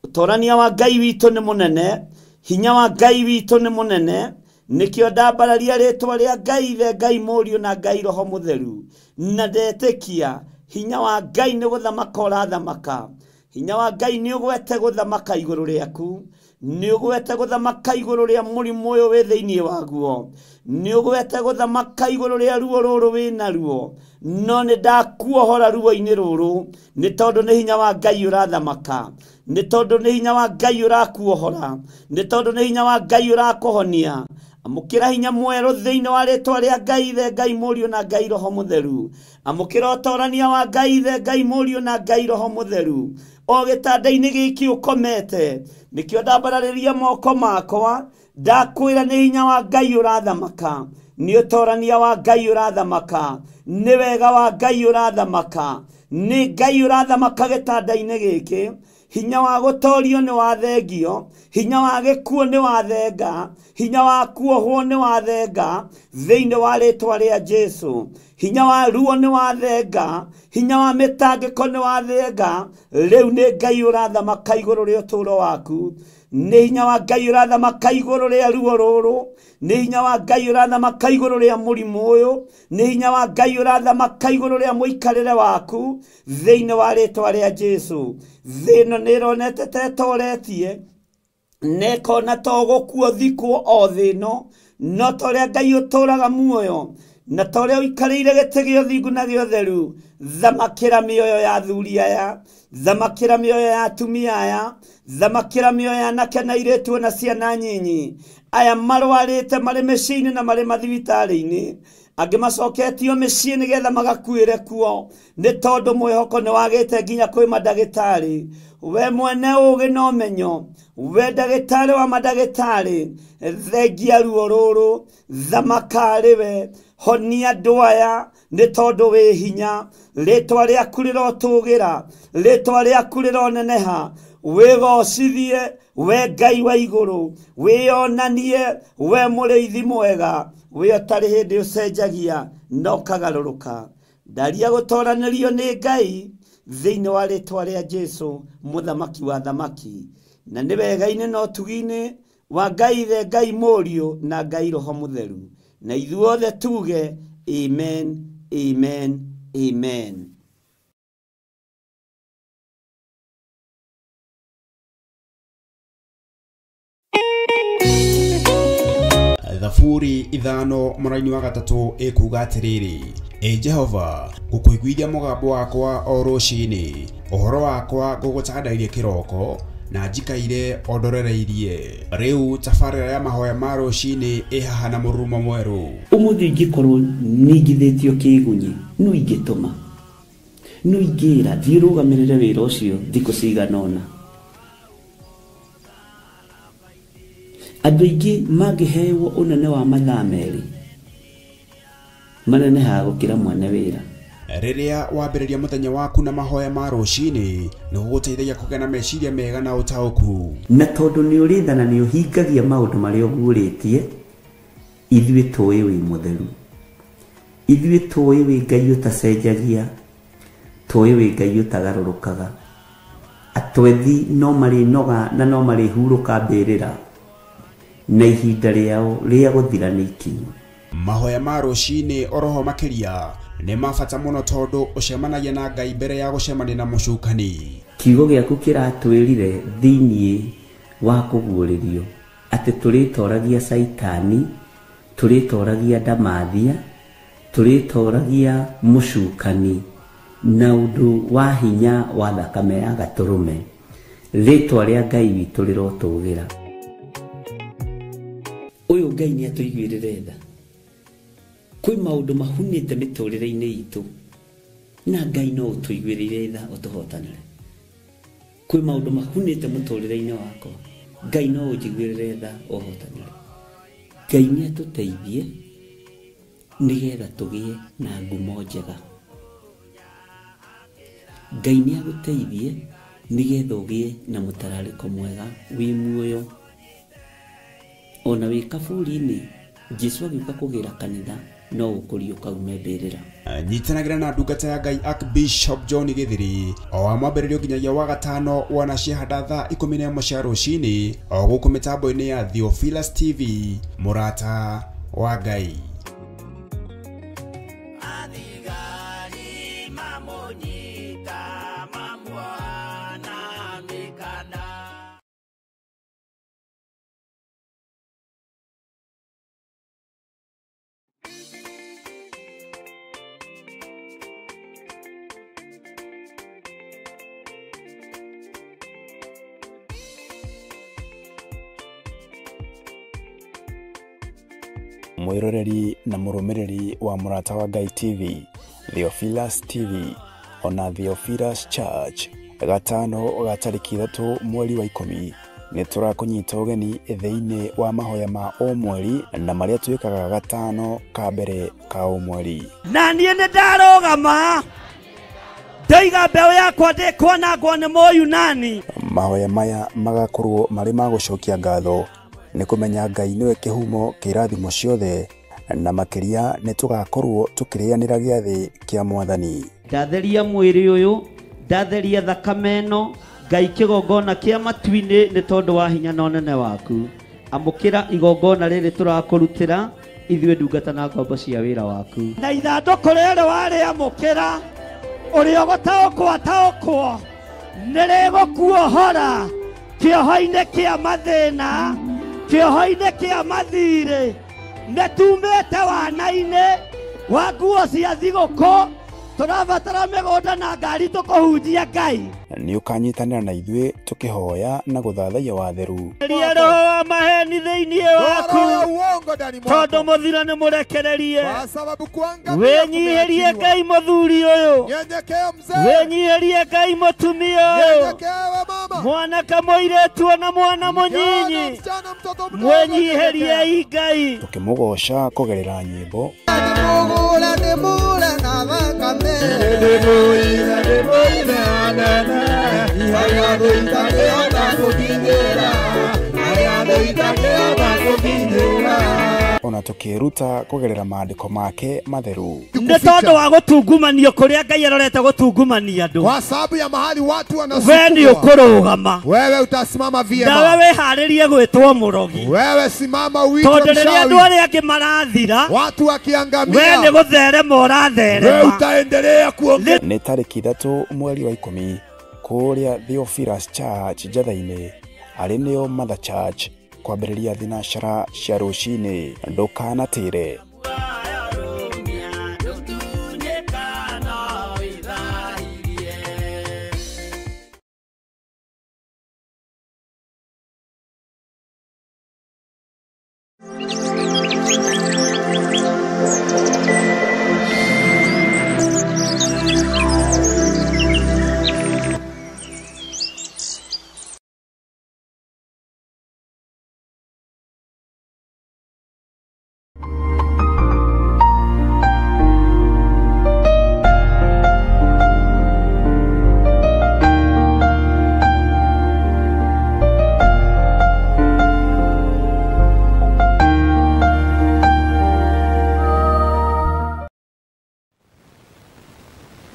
utorania wa Ngai witu ni munene hinya wa Ngai witu ni munene nikio ndambararia ritwa ria Ngai Ithe Ngai Mũriũ na Ngai Roho Mũtheru na ndetikia hinya wa Ngai ni guthamaka urathamaka hinya wa Ngai ni ugwete guthamaka iguru riaku ni ugwete guthamaka iguru ria murimu uyu wi thiini waguo ni ugwete guthamaka iguru ria ruo ruru wi naruo no ni ndakuohora ruo-ini ruru ni tondu ni hinya wa Ngai urathamaka ni tondu ni hinya wa Ngai urakuohora ni tondu ni hinya wa Ngai urakuhonia amukira hinya mweru thiini wa ritwa ria Ngai Ithe Ngai Mũriũ na Ngai Roho Mũtheru amukira utorania wa Ngai Ithe Ngai Mũriũ na Ngai Roho Mũtheru o gitanda-ini giki ukomete nikio ndambarariria moko makwa ndakwira ni hinya wa Ngai urathamaka ni utorania wa Ngai urathamaka ni wega wa Ngai urathamaka ni Ngai urathamaka gitanda-ini giki hinya wa gutorio ni wathengio hinya wa gikuo ni wathenga hinya wa kuohwo ni wathenga thiini wa ritwa ria Jesu hinya wa ruo ni wathenga hinya wa mitangiko ni wathenga riu ni Ngai urathamaka iguru ria uturo waku ni hinya wa Ngai urathamaka iguru ria ruo ruru ni hinya wa Ngai urathamaka iguru ria murimu uyu ni hinya wa Ngai urathamaka iguru ria muikarire waku thiini wa ritwa ria Jesu thino ni ronete tetoretie nekona togokuo thikwo o thino no toria Ngai uturaga muoyo na toria uikarire gite gio thingu na gio theru thamakira mioyo ya athuri aya thamakira mioyo ya atumia aya thamakira mioyo ya anake na airĩtu na ciana nyinyi aya marwarĩte marĩ mĩciĩ-inĩ na marĩ mathibitari-inĩ angĩ macoketio mĩciĩ nĩgetha magakuĩre kuo nĩ tondũ mwĩhoko nĩ wagĩte nginya kwĩ mandagĩtarĩ. We mwene ũgĩ na ũmenyo, we ndagĩtarĩ wa mandagĩtarĩ, thengia ruo rũrũ, thamaka arĩ we, honia andũ aya nĩ tondũ wĩ hinya. Rĩtwa rĩaku rĩrotũgĩra, rĩtwa rĩaku rĩroneneha. Wĩgocithie we Ngai wa igũrũ, wĩonanie we mũrĩithi mwega, we ũtarĩ hĩndĩ ũcenjagia na ũkagarũrũka. Ndaria gũtoranĩrio nĩ Ngai thĩinĩ wa rĩtwa rĩa Jesũ, mũthamaki wa thamaki, na nĩ wega-inĩ na ũtugi-inĩ wa Ngai Ithe, Ngai Mũriũ na Ngai Roho Mũtheru, na ithuothe tuge amen, amen, amen. Thaburi ithano mũraini wa gatatũ ĩkuga atĩrĩrĩ: Jehova, ngũkũiguithia mũgambo wakwa o rũciinĩ, ũhoro wakwa ngũgũcakandagĩria kĩroko, na njikaire ondorereirie. Rĩu tabarĩra ya mahoya ma rũciinĩ ĩhaha na mũrurumo mwerũ. Ũmũthĩ ingĩkorwo nĩingithĩtio kĩgunyi, no ingĩtũma, no ingĩra thiĩ rũgamĩrĩre wĩra ũcio thikũ cigana ũna. Andũ aingĩ mangĩheyo ũnene wa mathaa merĩ, manenehaga gũkĩra mwene wĩra. Rĩrĩa wambĩrĩria mũthenya waku na mahoya ma rũciinĩ, nĩ gũgũteithagia kũgĩa na meciria mega na ũtaũku. Na tondũ nĩ ũrĩtha na nĩ ũhingagia maũndũ marĩa ũguũrĩtie, ithuĩ tũĩ wĩ mũtheru, ithuĩ tũĩ wĩ Ngai ũtacenjagia, tũĩ wĩ Ngai ũtagarũrũkaga. Atwethi no marĩnoga na no marĩhurũka mbĩrĩra, na ihinda rĩao rĩa gũthira nĩ ikinyu. Mahoya ma rũciinĩ oroho makĩria nĩ mabata mũno tondũ ũcemanagia na Ngai mbere ya gũcemania na mũcukani. Kiugo gĩaku kĩratwĩrire thĩinĩ wa kũguũrĩrio atĩ tũrĩtoragia Saitani, tũrĩtoragia Ndamathia, tũrĩtoragia mũcukani na ũndũ wa hinya wa thakame ya gatũrũme. Rĩtwa rĩa Ngai witũ rĩrotũgĩra. Ũyũ Ngai nĩ atũiguĩrĩre tha. Kwĩ maũndũ mahunĩte mĩtũrĩre-inĩ itũ, na Ngai no ũtũiguĩrĩre tha ũtũhotanĩre. Kwĩ maũndũ mahunĩte mũtũrĩre-inĩ wakwa, Ngai no ũnjiguĩrĩre tha ũhotanĩre. Ngai nĩ atũteithie nĩgetha tũgĩe na ngumo njega. Ngai nĩ agũteithie nĩgetha ũgĩe na mũtararĩko mwega wĩ muoyo. Ona wĩ kaburi-inĩ, Jesũ agĩũka kũgĩra kanitha no ũkũrio kaume mbĩrĩra. Nyitanagĩra na ndungata ya Ngai Archbishop John Gĩthiri o wa mwambĩrĩrio nginyagia wa gatano wana ciahanda thaa 11 cia rũciinĩ o gũkũ mĩtambo-inĩ ya Theophilus TV, mũrata wa Ngai. Mwĩroreri na mũrũmĩrĩri wa mũrata wa Ngai TV, Theophilus TV, ona Theophilus Church, gatano ga tarĩki 3 mweri wa 10 nĩ tũrakũnyita ũgeni thĩinĩ wa mahoya ma o mweri na marĩa twĩkaga gatano ka mbere ka o mweri. Na niĩ nĩ ndarũgama ndoiga mbeũ yakwa ndĩkwanangwo nĩ Mũyunani. Mahoya maya magakorwo marĩ ma gũcokia ngatho nĩ kũmenya Ngai nĩwe kĩhumo kĩa irathimo ciothe, na makĩria nĩ tũgakorwo tũkĩrĩanĩra gĩathĩ kĩa Mwathani. Ndatheria mwĩrĩ ũyũ, ndatheria thakame ĩno, Ngai kĩgongona kĩa matu-inĩ nĩ tondũ wa hinya na ũnene waku. Amũkĩra igongona rĩrĩ tũrakũrutĩra ithuĩ ndungata na ngombo cia wĩra waku. Na ithandũkũ rĩrĩ warĩamũkĩra, ũrĩa ũgũtaũkwo nĩ rĩgũkuohora kĩoho-inĩ kĩa mathĩna, kĩoho-inĩ kĩa mathirĩ. Nĩ tumĩte wana-inĩ wa nguo cia thigũkũ, tũrabatara mĩgũnda na ngari tũkũhunjia Ngai. Nĩ ũkanyitanĩra na ithuĩ tũkĩhoya na gũthathaiya watheru. Ria roho wa maheni thĩinĩ waku, tondũ mũthiro nĩ mũrekererie. Wĩnyihĩrie Ngai mũthuri ũyũ, wĩnyihĩrie Ngai mũtumia ũyũ, mwanake mũirĩtu ona mwana mũnyinyi, mwĩnyihĩrie Ngai. Tũkĩmũgoca kũgerera nyĩmbo ona tũkĩruta kũgerera maandĩko make matheru. Nĩ tondũ wa gũtungumanio kũrĩa Ngai arorete gũtungumania andũ. Kwa sababu ya mahali watu wewe nĩ ũkũrũgama. Wewe utasimama vyema. Na wewe harĩrie gwĩtwo mũrogi. Wewe simama uitwe mshauri. Tondũ rĩrĩa andũ arĩa angĩ marathira, watu wakiangamia, wewe nĩ gũtherema ũratherema. Wewe utaendelea kuongea. Nĩ tarĩki 3 mweri wa 10 kũrĩa Theophilus Church Njatha-inĩ, arĩ nĩyo Mother Church, kwambĩrĩria thinacara cia rũcinĩ. Ndũkanatĩre.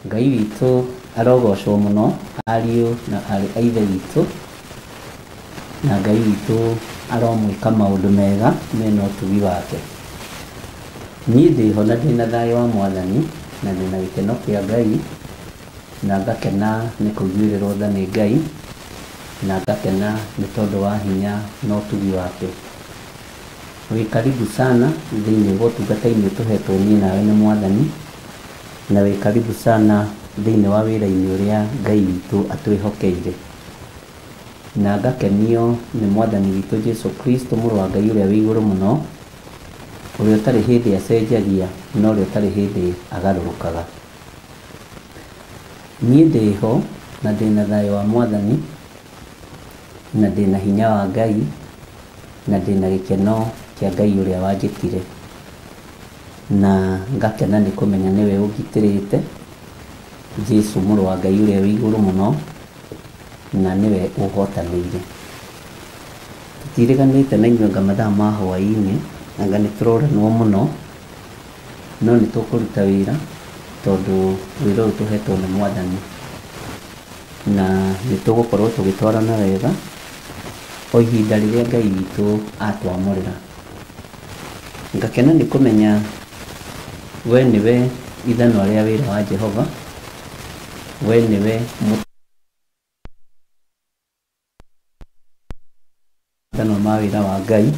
Ngai witũ arogocwo mũno, ariũ na arĩ a ithe witũ, na Ngai witũ aromwĩka maũndũ mega mena ũtugi wake. Niĩ ndĩho na ndĩna thayũ wa Mwathani na ndĩna gĩkeno kĩa Ngai, na ngakena nĩ kũiguĩrĩrwo tha nĩ Ngai, na ngakena nĩ tondũ wa hinya na ũtugi wake. Wĩ karibu sana thĩinĩ wa ũtungata-inĩ tũhetwo niĩ nawe nĩ Mwathani, na wĩ karibu sana thĩinĩ wa wĩra-inĩ ũrĩa Ngai witũ atwĩhokeire. Na ngakenio nĩ Mwathani witũ Jesu Kristo, mũrũ wa Ngai ũrĩa wĩ igũrũ mũno, ũrĩa ũtarĩ hĩndĩ acenjagia na ũrĩa ũtarĩ hĩndĩ agarũrũkaga. Niĩ ndĩho na ndĩna thayũ wa Mwathani, na ndĩna hinya wa Ngai, na ndĩna gĩkeno kĩa Ngai ũrĩa wanjĩtire. Na ngakena nĩ kũmenya nĩwe ũngitĩrĩte, Jesu mũrũ wa Ngai ũrĩa wĩ igũrũ mũno, na nĩwe ũhotanĩire. Tũtiĩrĩganĩte na inyuĩ mathaa ma hwaĩ-inĩ, anga nĩ tũroranwo mũno, no nĩ tũkũruta wĩra tondũ wĩra ũyũ tũhetwo nĩ Mwathani, na nĩ tũgũkorwo tũgĩtwarana wega o ihinda rĩrĩa Ngai witũ atwamũrĩra. Ngakena nĩ kũmenya we nĩwe ithanwa rĩa wĩra wa Jehova, we nĩwe ithanwa ma wĩra wa Ngai,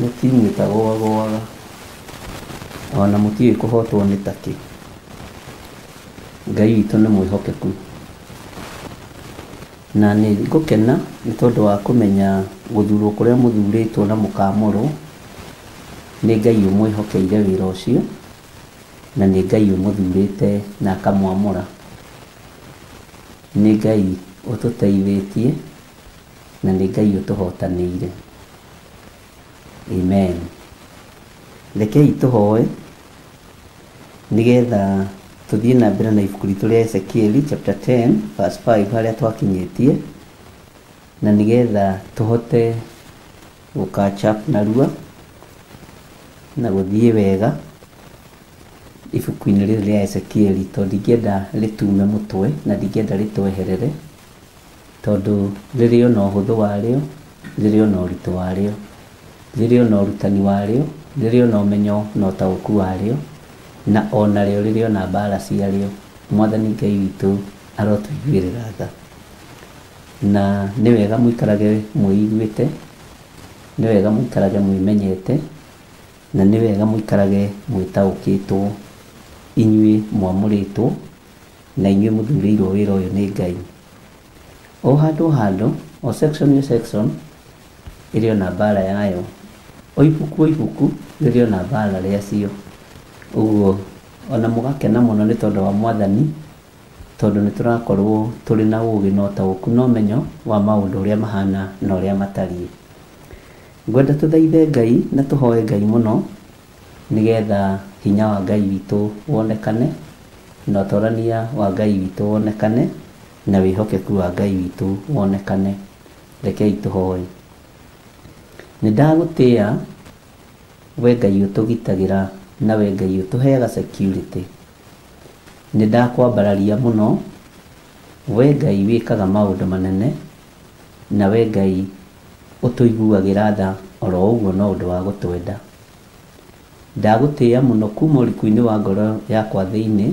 mũtimwĩta gwaga, ona mũtiũĩ kũhotwo nĩ takĩ. Ngai witũ nĩ mwĩhokeku, na nĩ ngũkena nĩ tondũ wa kũmenya gũthurwo kũrĩa mũthurĩtwo na mũkamũrwo nĩ Ngai ũmwĩhokeire wĩra ũcio, na nĩ Ngai ũmũthurĩte na akamwamũra. Nĩ Ngai ũtũteithĩtie na nĩ Ngai ũtũhotanĩire. Amen. Rekei tũhoe nĩgetha tũthiĩ na mbere na ibuku ritũ rĩa Ezekieli chapter 10 verse 5 harĩa twakinyĩtie, na nĩgetha tũhote gũcatch up narua na gũthiĩ wega ibuku-inĩ rĩrĩ rĩa Ezekieli, tondũ ndingĩenda rĩtume mũtwe na ndingĩenda rĩtweherere, tondũ rĩrĩ ona ũhũthũ warĩo, rĩrĩ ona ũritũ warĩo, rĩrĩ ona ũrutani warĩo, rĩrĩ ona ũmenyo na ũtaũku warĩo, na ona rĩo rĩrĩ ona mbara ciarĩo. Mwathani Ngai witũ arotũiguĩrĩra tha, na nĩ wega mũikarage mwĩiguĩte, nĩ wega mũikarage mwĩmenyete, na nĩ wega mũikarage mwĩtaũkĩtwo, inyuĩ mwamũrĩtwo na inyuĩ mũthurĩirwo wĩra ũyũ nĩ Ngai. O handũ o section ĩrĩ ona mbara yayo, o ibuku rĩrĩ ona mbara rĩacio. Ũguo ona mũgakena mũno nĩ tondũ wa Mwathani, tondũ nĩ tũrakorwo tũrĩ na ũũgĩ na ũtaũku na ũmenyo wa maũndũ ũrĩa mahana na ũrĩa matariĩ. Ngwenda tũthaithe Ngai na tũhoe Ngai mũno nĩgetha hinya wa Ngai witũ wonekane na ũtorania wa Ngai witũ wonekane na wĩhokeku wa Ngai witũ wonekane. Rekei tũhoe. Nĩ ndagũtĩĩa we Ngai ũtũgitagĩra na we Ngai ũtũheaga security. Nĩ ndakwambararia mũno we Ngai wĩkaga maũndũ manene na we Ngai ũtũiguagĩra tha oro ũguo no ũndũ wa gũtwenda. Ndagũtĩĩa mũno kuma ũriku-inĩ wa ngoro yakwa thĩinĩ,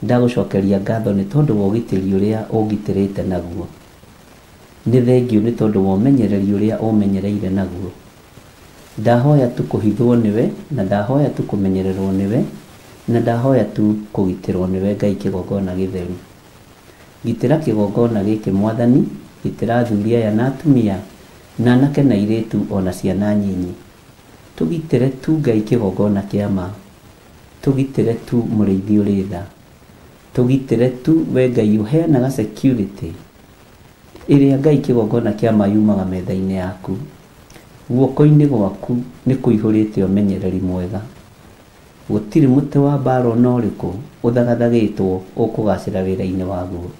ndagũcokeria ngatho nĩ tondũ wa ũgitĩri ũrĩa ũngitĩrĩte naguo. Nĩ thengiũ nĩ tondũ wa ũmenyereri ũrĩa ũmenyereire naguo. Ndahoya tu kũhithwo nĩwe na ndahoya tu kũmenyererwo nĩwe na ndahoya tu kũgitĩrwo nĩwe Ngai kĩgongona gĩtheru. Gitĩra kĩgongona gĩkĩ Mwathani, gitĩra athuri aya na atumia na anake na airĩtu ona ciana nyinyi. Tũgitĩre tu Ngai kĩgongona kĩa ma, tũgitĩre tu mũrĩithi ũrĩ tha, tũgitĩre tu we Ngai ũheanaga security ĩrĩa Ngai kĩgongona kĩa ma yumaga metha-inĩ yaku. Guoko-inĩ gwaku nĩ kũihũrĩte ũmenyereri mwega. Gũtirĩ mũtĩ wa mbara ona ũrĩkũ ũthagathagĩtwo ũkũgacĩra wĩra-inĩ waguo.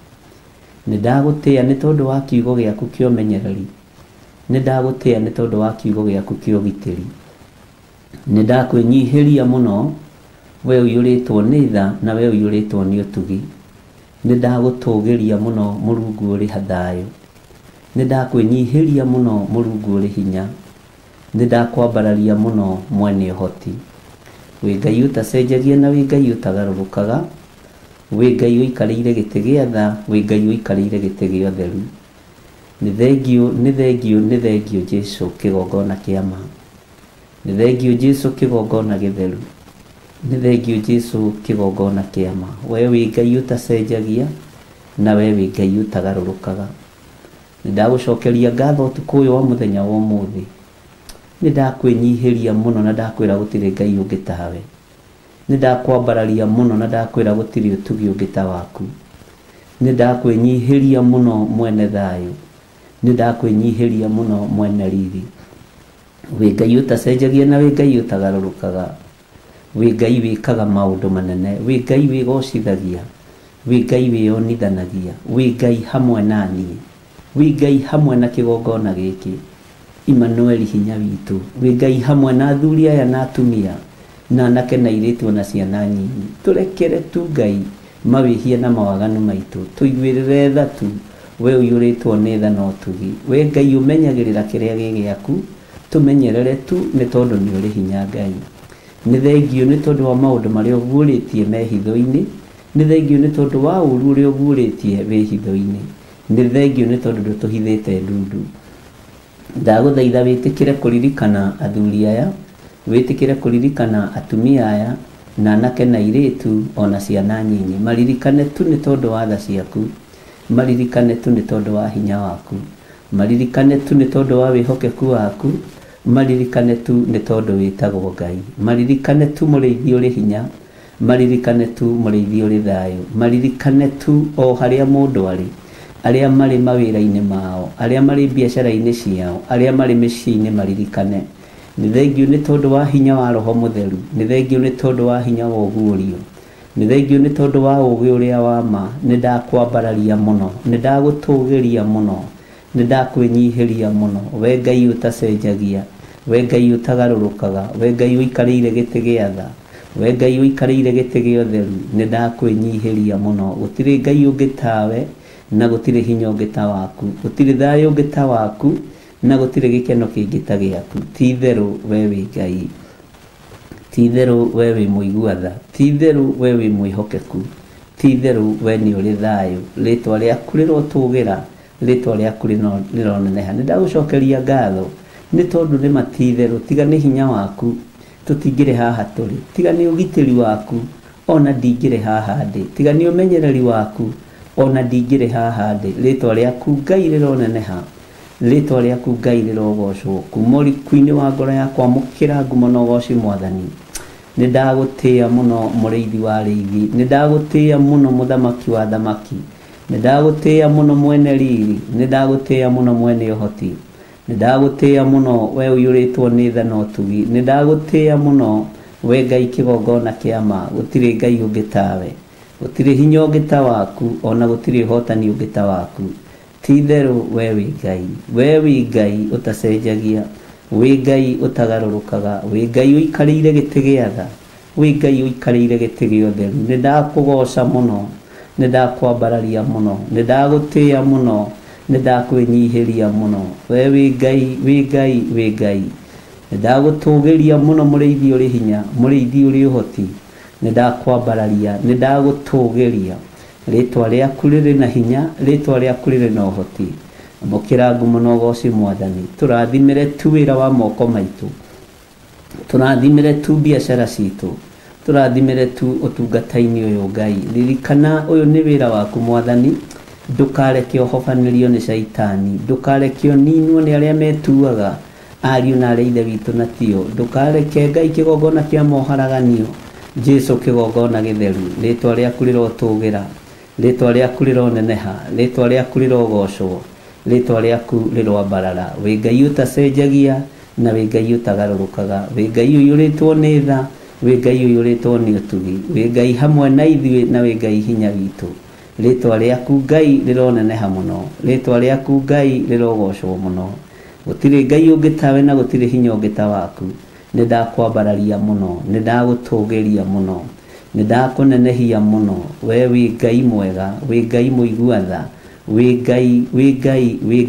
Nĩ ndagũtĩĩa nĩ tondũ wa kiugo gĩaku kĩa ũmenyereri. Nĩ ndagũtĩĩa nĩ tondũ wa kiugo gĩaku kĩa ũgitĩri. Nĩ ndakwĩnyihĩria mũno we ũiyũrĩtwo nĩ tha na we ũiyũrĩtwo nĩ ũtugi. Nĩ ndagũtũgĩria mũno Mũrungu ũrĩ thayũ. Nĩ ndakwĩnyihĩria mũno Mũrungu ũrĩ hinya. Nĩ ndakwambararia mũno mwene ũhoti. Wĩ Ngai ũtacenjagia na wĩ Ngai ũtagarũrũkaga. Wĩ Ngai ũikarĩire gĩtĩ gĩa tha, wĩ Ngai ũikarĩire gĩtĩ gĩa ũtheru. Nĩ thengiũ Jesũ kĩgongona kĩa ma. Nĩ thengiũ Jesũ kĩgongona gĩtheru. Nĩ thengiũ Jesũ kĩgongona kĩa ma. We wĩ Ngai ũtacenjagia na we wĩ Ngai ũtagarũrũkaga. Nĩ ndagũcokeria ngatho ũtukũ ũyũ wa mũthenya wa ũmũthĩ. Nĩ ndakwĩnyihĩria mũno na ndakwĩra gũtirĩ Ngai ũngĩ tawe. Nĩ ndakwambararia mũno na ndakwĩra gũtirĩ ũtugi ũngĩ ta waku. Nĩ ndakwĩnyihĩria mũno mwene thayũ. Nĩ ndakwĩnyihĩria mũno mwene riri. Wĩ Ngai ũtacenjagia na wĩ Ngai ũtagarũrũkaga. Wĩ Ngai wĩkaga maũndũ manene. Wĩ Ngai wĩgocithagia. Wĩ Ngai wĩonithanagia. Wĩ Ngai hamwe na niĩ. Wĩ Ngai hamwe na kĩgongona gĩkĩ. Emmanuel hinya witũ. Wĩ Ngai hamwe na athuri aya na atumia na anake na airĩtu na ciana nyinyi. Tũrekere tu Ngai mawĩhia na mawaganu maitũ. Tũiguĩrĩre tha tu we ũiyũrĩtwo nĩ tha na ũtugi. We Ngai ũmenyagĩrĩra kĩrĩa gĩ gĩaku. Tũmenyerere tu nĩ tondũ nĩ ũrĩ hinya Ngai. Nĩ thengiũ nĩ tondũ wa maũndũ marĩa ũguũrĩtie me hitho-inĩ. Nĩ thengiũ nĩ tondũ wa ũũru ũrĩa ũguũrĩtie wĩ hitho-inĩ. Nĩ thengiũ nĩ tondũ ndũtũhithĩte ndundu. Ndagũthaitha wĩtĩkĩre kũririkana athuri aya, wĩtĩkĩre kũririkana atumia aya na anake na airĩtu ona ciana nyinyi. Maririkane tu nĩ tondũ wa tha ciaku. Maririkane tu nĩ tondũ wa hinya waku. Maririkane tu nĩ tondũ wa wĩhokeku waku. Maririkane tu nĩ tondũ wĩtagwo Ngai. Maririkane tu mũrĩithi ũrĩ hinya. Maririkane tu mũrĩithi ũrĩ thayũ. Maririkane tu o harĩa mũndũ arĩ. Arĩa marĩ mawĩra-inĩ mao, arĩa marĩ biacara-inĩ ciao, arĩa marĩ mĩciĩ-inĩ maririkane. Nĩ thengiũ nĩ tondũ wa hinya wa Roho Mũtheru. Nĩ thengiũ nĩ tondũ wa hinya wa ũguũrio. Nĩ thengiũ nĩ tondũ wa ũũgĩ ũrĩa wa ma. Nĩ ndakwambararia mũno. Nĩ ndagũtũgĩria mũno. Nĩ ndakwĩnyihĩria mũno. We Ngai ũtacenjagia. We Ngai ũtagarũrũkaga. We Ngai ũikarĩire gĩtĩ gĩa tha. We Ngai ũikarĩire gĩtĩ gĩa ũtheru. Nĩ ndakwĩnyihĩria mũno. Gũtirĩ Ngai ũngĩ tawe na gũtirĩ hinya ũngĩ ta waku. Gũtirĩ thayũ ũngĩ ta waku na gũtirĩ gĩkeno kĩngĩ ta gĩaku. Ti-itherũ we wĩ Ngai. Ti-itherũ we wĩ mũigua tha. Ti-itherũ we wĩ mwĩhokeku. Ti-itherũ we nĩ ũrĩ thayũ. Rĩĩtwa rĩaku rĩrotũgĩra. Rĩĩtwa rĩaku rĩroneneha. Nĩ ndagũcokeria ngatho nĩ tondũ nĩ ti-itherũ tiga nĩ hinya waku tũtingĩrĩ haha tũrĩ. Tiga nĩ ũgitĩri waku ona ndingire haha ndi tiga ni umenyereri waku ona ndingire haha ndi ritwa riaku Ngai rironeneha ritwa riaku Ngai rirogocwo kumori kuini wa ngoro yakwa mukira ngumo no goci Mwathani ni ndagutia muno muriithi wa riithi ni ndagutia muno muthamaki wa thamaki ni ndagutia muno mwene riri ni ndagutia muno mwene uhoti ni ndagutia muno we uyuritwo ni tha no tugi ni ndagutia muno we Ngai kigongona kiama gutire Ngai ungi tawe gutire hinya ungi ta waku ona gutire hotani ungi ta waku titheru we wi Ngai utacenjagia wi Ngai utagarurukaga wi Ngai uikarire giti gia tha wi Ngai uikarire giti gia utheru ni ndakugoca muno ni ndakwambararia muno ni ndagutia muno ni ndakwinyihiria muno we wi Ngai ndagutugiria muno muriithi uri hinya muriithi uri uhoti ni ndakwambararia ni ndagutugiria ritwa riaku riri na hinya ritwa riaku riri na uhoti mukira ngumo no goci Mwathani turathimire tu wira wa moko maitu turathimire tu biacara citu turathimire tu utungata-ini uyu Ngai ririkana uyu ni wira waku Mwathani ndukareke ohofanirio ni shaitani ndukareke ninwo ni aria metuaga ariu na aria ithe witu na tio ndukareke Ngai kigongona kia moharaganio Jesu kigongona githeru ritwa riaku rirotugira ritwa riaku rironeneha ritwa riaku rirogocwo ritwa riaku rirwambarara wi Ngai utacenjagia na wi Ngai utagarurukaga wi Ngai uyuritwo ni tha wi Ngai uyuritwo ni utugi wi Ngai hamwe na ithuĩ na wi Ngai hinya witu ritwa riaku Ngai rironeneha muno ritwa riaku Ngai rirogocwo muno gutire Ngai ungi tawe na gutire hinya ungi ta waku ni ndakwambararia muno ni ndagutugiria muno ni ndakunenehia muno we wi Ngai mwega wi Ngai muigua tha wi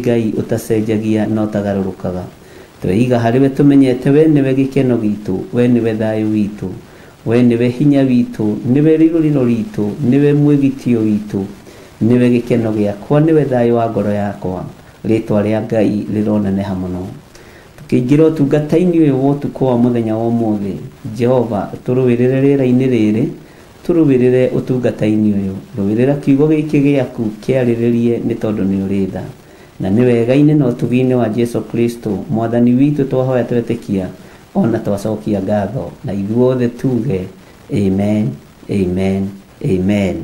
Ngai utacenjagia no tagarurukaga tweiga hariwe tumenyete we niwe gikeno gitu we niwe thayu witu we niwe hinya witu niwe riruriro ritu niwe mwigitio witu niwe gikeno giakwa niwe thayu wa ngoro yakwa ritwa ria Ngai rironeneha muno tukiingira utungata-ini uyu wotuko wa muthenya wa umuthi Jehova turuwirire rira-ini riri turuwirire utungata-ini uyu ruwirira kiugo giki giaku kiariririe ni tondu ni uri tha na ni wega-ini na utugi-ini wa Jesu Kristo Mwathani witu twahoya twetikia ona twacokia ngatho na ithuothe tuge amen amen amen.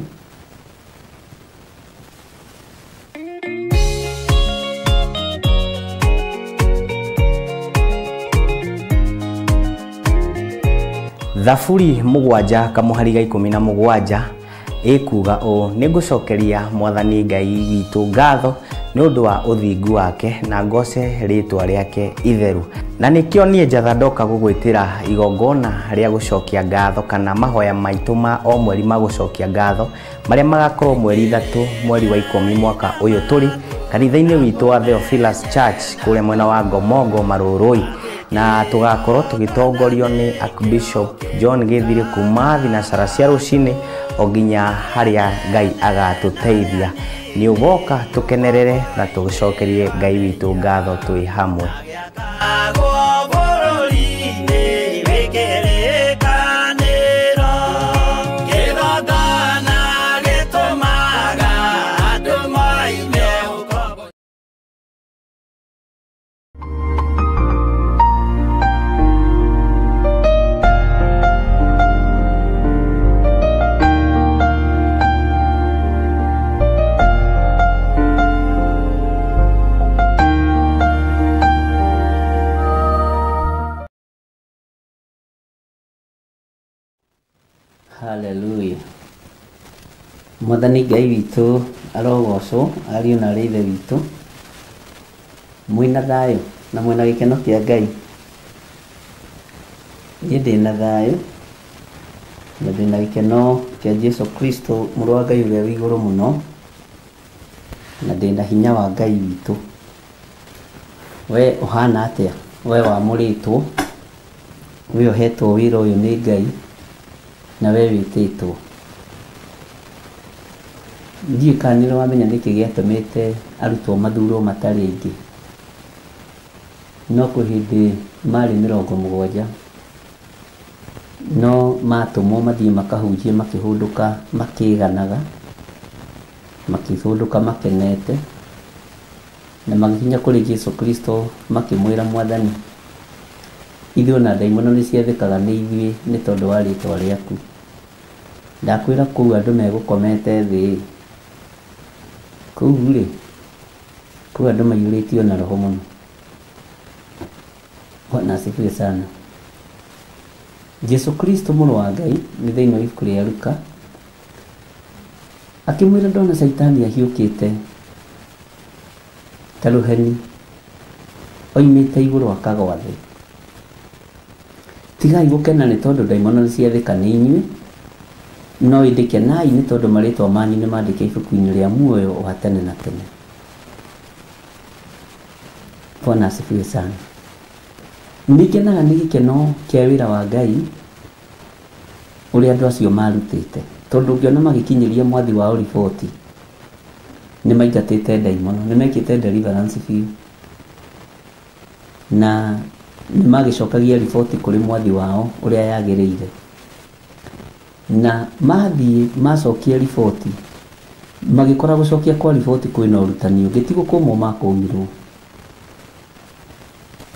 Thaburi mugwanja kamuhari ga 17 ikuga o nigucokeria Mwathani Ngai witu ngatho ni undu wa uthingu wake na ngoce ritwa riake itheru na nikio nie njatha ndoka gugwitira igongona ria gucokia ngatho kana mahoya maitu ma o mweri magucokia ngatho maria magakorwo mweri 3 mweri wa 10 mwaka uyu turi kanitha-ini witu wa Theophilus Church kuria mwena wa Ngomongo Marurui na tugakorwo tugitongorio ni Archbishop John Githiri kuma thinacara cia rucini oginya haria Ngai agatuteithia ni ugoka tukenerere na tugicokerie Ngai witu ngatho twi hamwe. Hallelujah. Mwathani Ngai witu arogocwo ariu na rithe witu mwina thayo na mwina gikeno kia Ngai ni ndina thayo na ndina gikeno kia Jesu Kristo muru wa Ngai uria wiguru muno na ndina hinya wa Ngai witu we uhana atia we wamuritwo we uhetwo wira uyu ni Ngai na we wititwo ndiye kanira wamenya niki giatumite arutwo mathuro matari ingi no kuhindi mari 70 no matumwo mathiĩ makahunjie makĩhũndũka makĩganaga makĩhũndũka makenete na magĩkinya kũrĩ Jesu Kristo makĩmwĩra Mwathani, ithuĩ ona ndaimono nĩ ciathĩkaga nĩ ithuĩ nĩ tondũ wa rĩĩtwa rĩaku. Ndakwĩra kũu andũ megũkomete thĩ, kũu rĩ, kũu andũ maiyũrĩtio na roho mũno. Bwana asifiwe sana. Jesu Kristo mũrũ wa Ngai nĩ thĩinĩ wa ibuku rĩa Luka akĩmwĩra, ndona Saitani ahiũkĩte ta rũheni oimĩte igũrũ akagwa thĩ. Tigai gũkena nĩ tondũ ndaimono nĩ ciathĩka nĩ inyuĩ, no ĩndĩ kenai nĩ tondũ marĩĩtwa manyu nĩ mandĩke ibuku-inĩ rĩa muoyo wa tene na tene. Bwana asifiwe sana. Nĩkenaga nĩ gĩkeno kĩa wĩra wa Ngai ũrĩa andũ acio marutĩte, tondũ ũngĩona magĩkinyĩria mwathi wao riboti, nĩ maingatĩte ndaimono, nĩ mekĩte deliverance biũ, na nĩ magĩcokagia riboti kũrĩ mwathi wao ũrĩa yagĩrĩire, na mathiĩ macokia riboti magĩkora gũcokia kwa riboti kwĩna ũrutani ũngĩ ti gũkũmwo makũmirwo.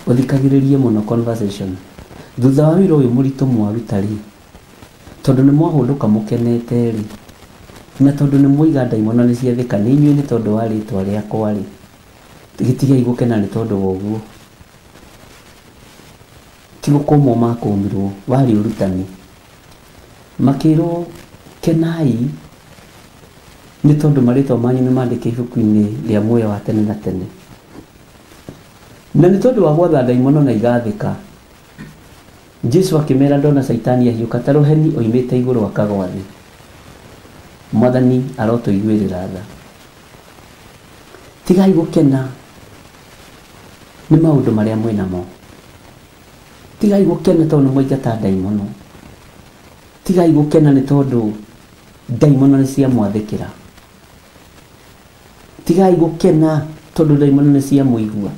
Ũthikagĩrĩrie mũno conversation thutha wa wĩra ũyũ mũritũ mwaruta rĩ, tondũ nĩ mwahũndũka mũkenete rĩ, na tondũ nĩ mwoiga ndaimono nĩ ciathĩka nĩ inyuĩ nĩ tondũ wa rĩĩtwa rĩakwa rĩ, gĩtigai gũkena nĩ tondũ wa ũguo, ti gũkũmwo makũmirwo, warĩ ũrutani. Makĩrwo kenai nĩ tondũ marĩĩtwa manyu nĩ mandĩke ibuku-inĩ rĩa muoyo wa tene na tene. Na nĩ tondũ wa gwatha ndaimono na igathĩka, Jesu akĩmera, ndona Saitani ahiũka ta rũheni oimĩte igũrũ akagwa thĩ. Mwathani arotũiguĩrĩra tha. Tigai gũkena nĩ maũndũ marĩa mwĩnamo. Tigai gũkena tondũ nĩ mwaingata ndaimono. Tigai gũkena nĩ tondũ ndaimono nĩ ciamwathĩkĩra. Tigai gũkena tondũ ndaimono nĩ ciamũigua.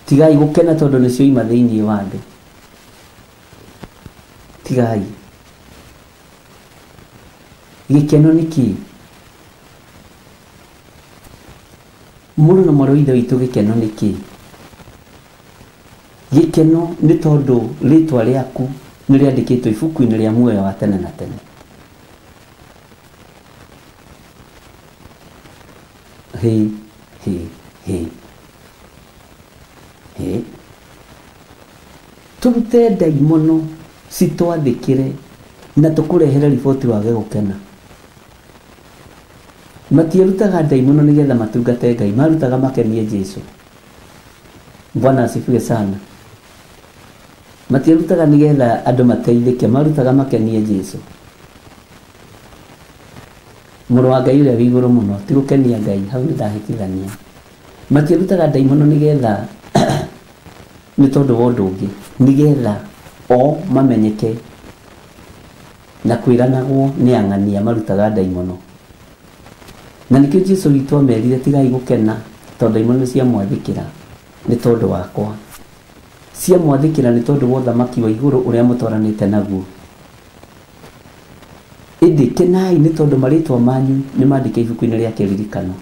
Tigai gũkena tondũ nĩ cioima thĩinĩ wa andũ. Tigai. Gĩkeno nĩ kĩĩ? Mũrũ na mwarĩ wa ithe witũ, gĩkeno nĩ kĩĩ? Gĩkeno nĩ tondũ rĩĩtwa rĩaku nĩ rĩandĩkĩtwo ibuku-inĩ rĩa muoyo wa tene na tene. Hĩ hĩ hĩ hĩ, tũrute ndaimono citwathĩkĩre na tũkũrehere riboti wage gũkena. Matiarutaga ndaimono nĩgetha matungate Ngai, marutaga makenie Jesu. Bwana asifiwe sana. Matiarutaga nĩgetha andũ mateithĩke, marutaga makenie Jesu. Mũrũ wa Ngai ũrĩa wĩ igũrũ mũno, ti gũkenia Ngai, hau nĩ ndahĩtithania. Matiarutaga ndaimono nĩgetha nĩ tondũ wa ũndũ ũngĩ, nĩgetha o mamenyeke na kwĩranagwo nĩ ang'ania marutaga ndaimono. Na nĩkĩo Jesu witũ amerire, tigai gũkena tondũ ndaimono nĩ ciamwathĩkĩra nĩ tondũ wakwa. Ciamwathĩkĩra nĩ tondũ wa ũthamaki wa igũrũ ũrĩa mũtwaranĩte naguo. Ĩndĩ kenai nĩ tondũ marĩĩtwa manyu nĩ mandĩke ibuku-inĩ rĩa kĩririkano.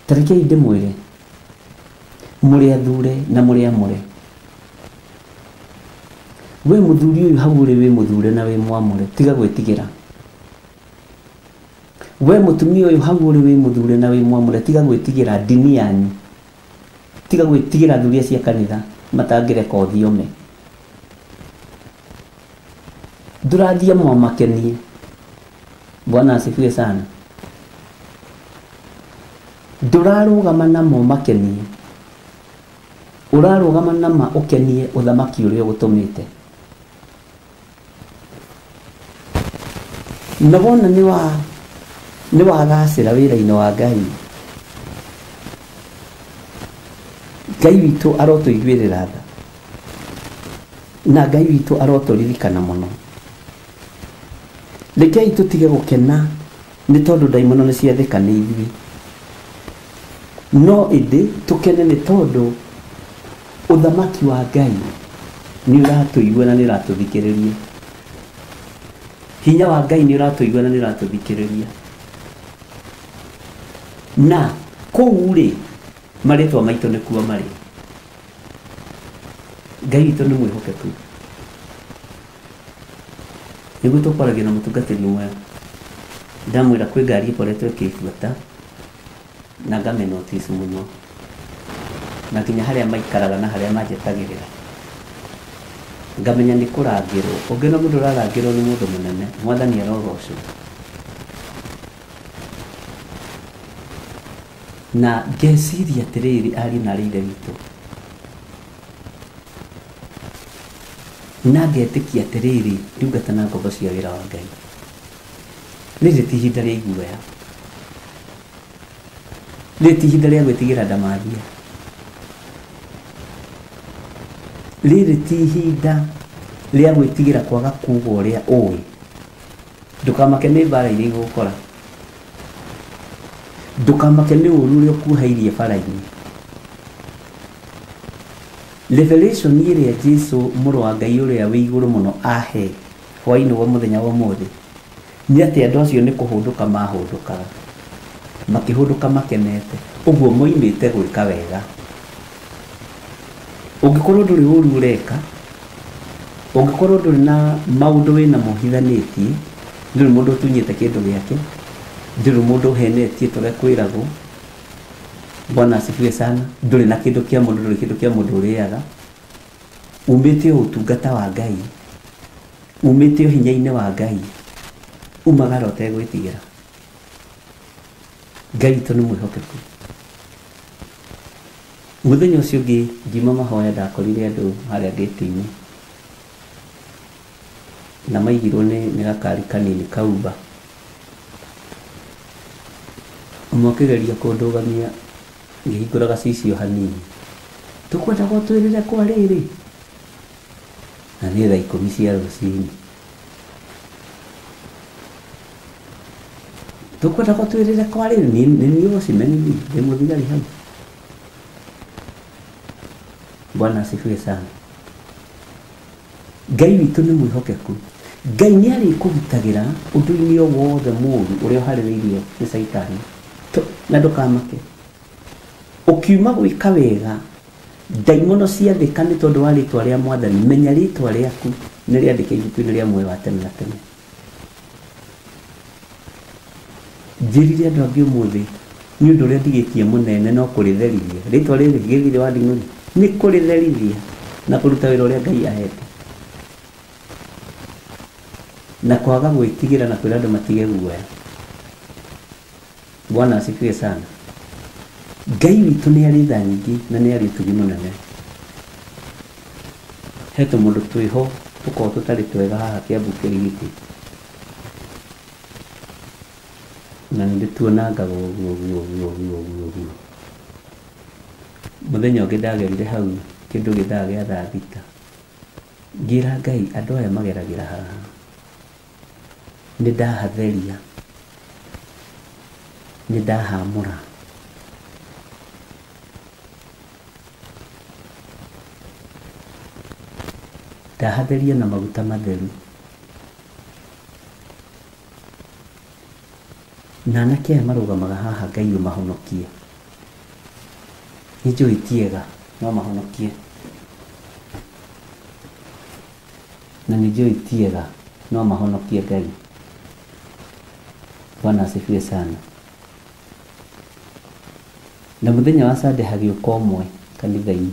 Tarekei ndĩmwĩre, mũrĩ athure na mũrĩ amũre. We mũthuri ũyũ hau ũrĩ wĩ mũthure na wĩ mwamũre, tiga gwĩtigĩra. We mũtumia ũyũ hau ũrĩ wĩ mũthure na wĩ mwamũre, tiga gwĩtigĩra ndini yanyu, tiga gwĩtigĩra thuria cia kanitha matangĩreka ũthiome. Ndũrathia makenie. Bwana asifiwe sana. Ndũrarũgama namo makenie, ũrarũgama nama ũkenie ũthamaki ũrĩa ũgũtũmĩte. Na wona nĩ wagacĩra wĩra-inĩ wa Ngai, Ngai witũ arotũiguĩrĩra tha, na Ngai witũ arotũririkana mũno. Rekei tũtige gũkena nĩ tondũ ndaimono nĩ ciathĩka nĩ ithuĩ, no ĩndĩ tũkene nĩ tondũ ũthamaki wa Ngai nĩ ũratũigua na nĩ ũratũthikĩrĩria. Hinya wa Ngai nĩ ũratũigua na nĩ ũratũthikĩrĩria. Na kũu rĩ, marĩtwa maitũ nĩ kuo marĩ. Ngai witũ nĩ mwĩhokeku. Nĩguo tũkwaragia na mũtungatĩri mwega. Ndamwĩra kwĩ ngari ĩkoretwo ĩkĩbuata na ngamenotice mũno, na nginya harĩa maikaraga na harĩa manjetagĩrĩra ngamenya nĩ kũrangĩrwo. Ũngĩona mũndũ ũrarangĩrwo nĩ mũndũ mũnene, Mwathani arogocwo. Na ngeciria atĩrĩrĩ, ariũ na ithe witũ, na ngetĩkia atĩrĩrĩ, ndungata na ngombo cia wĩra wa Ngai, rĩrĩ ti ihinda rĩa iguoya, rĩrĩ ti ihinda rĩa gwĩtigĩra ndamathia, rĩrĩ ti ihinda rĩa gwĩtigĩra kwaga kuga ũrĩa ũĩ. Ndũkamake nĩ mbara iria igũkora, ndũkamake nĩ ũru ũrĩa ũkuhairie bara-inĩ. Revelation ĩrĩa Jesũ mũrũ wa Ngai ũrĩa wĩ igũrũ mũno ahe hwaĩ-inĩ wa mũthenya wa ũmũthĩ nĩ atĩ andũ acio nĩ kũhũndũka mahũndũkaga, makĩhũndũka makenete, ũguo moimĩte gwĩka wega. Ũngĩkorwo ndũrĩ ũru ũreka, ũngĩkorwo ndũrĩ na maũndũ wĩna mohithanĩtie, ndũrĩ mũndũ ũtunyĩte kĩndũ gĩake, ndũrĩ mũndũ ũhenetie tũrĩa kwĩragwo, Bwana asifiwe sana, ndũrĩ na kĩndũ kĩa mũndũ, ndũrĩ kĩndũ kĩa mũndũ ũrĩaga, umĩte o ũtungata wa Ngai, umĩte o hinya-inĩ wa Ngai, umagara ũtegwĩtigĩra. Ngai witũ nĩ mwĩhokeku. Mũthenya ũcio ũngĩ ngiuma mahoya, ndakorire andũ harĩa gĩtĩ-inĩ na maigirwo nĩ gakari kanini kaumba, makĩgeria kũndũgamia, ngĩhingũra gacicio hanini, tũkwenda gwatwĩrĩre kwa rĩrĩ, na nĩ thaa 10 cia rũcinĩ, tũkwenda gwatwĩrĩre kwa rĩrĩ, nĩ niĩ ũcimeni ndĩ mũthigari hau. Bwana asifiwe sana. Ngai witũ nĩ mwĩhokeku. Ngai nĩ arĩkũgitagĩra ũndũ-inĩ o wothe mũũru ũrĩa ũharĩrĩirio nĩ Saitani, na ndũkamake. Ũkiuma gwĩka wega, ndaimono ciathĩka nĩ tondũ wa rĩtwa rĩa Mwathani, menya rĩtwa rĩaku nĩ rĩandĩke ibuku-inĩ rĩa muoyo wa tene na tene. Njĩrire andũ angĩ ũmũthĩ nĩ ũndũ ũrĩa ndigĩtie mũnene no kũrĩtherithia rĩtwa rĩrĩ gĩthire wa nding'ũri, nĩ kũrĩtherithia na kũruta wĩra ũrĩa Ngai ahete, na kwaga gwĩtigĩra na kwĩra andũ matige guoya. Bwana asifiwe sana. Ngai witũ nĩ arĩ tha nyingĩ na nĩ arĩ ũtugi mũnene. He tũmũndũ twĩho tũkorwo tũtarĩ twega haha Kĩambu Kĩrigiti, na nĩ tuonaga ũguo. Mũthenya ũngĩ ndagerire hau kĩndũ gĩthaa gĩa thaa thita, ngĩra Ngai, andũ aya mageragĩra haha, nĩ ndahatheria, nĩ ndahamũra, ndahatheria na maguta matheru, na anake aya marũgamaga haha, Ngai ũmahonokie. Nĩ njũĩ tiega no mahonokie, na nĩ njũĩ tiega no mahonokie Ngai. Bwana asifiwe sana. Na mũthenya wa Sunday hagĩũka ũmwe kanitha-inĩ,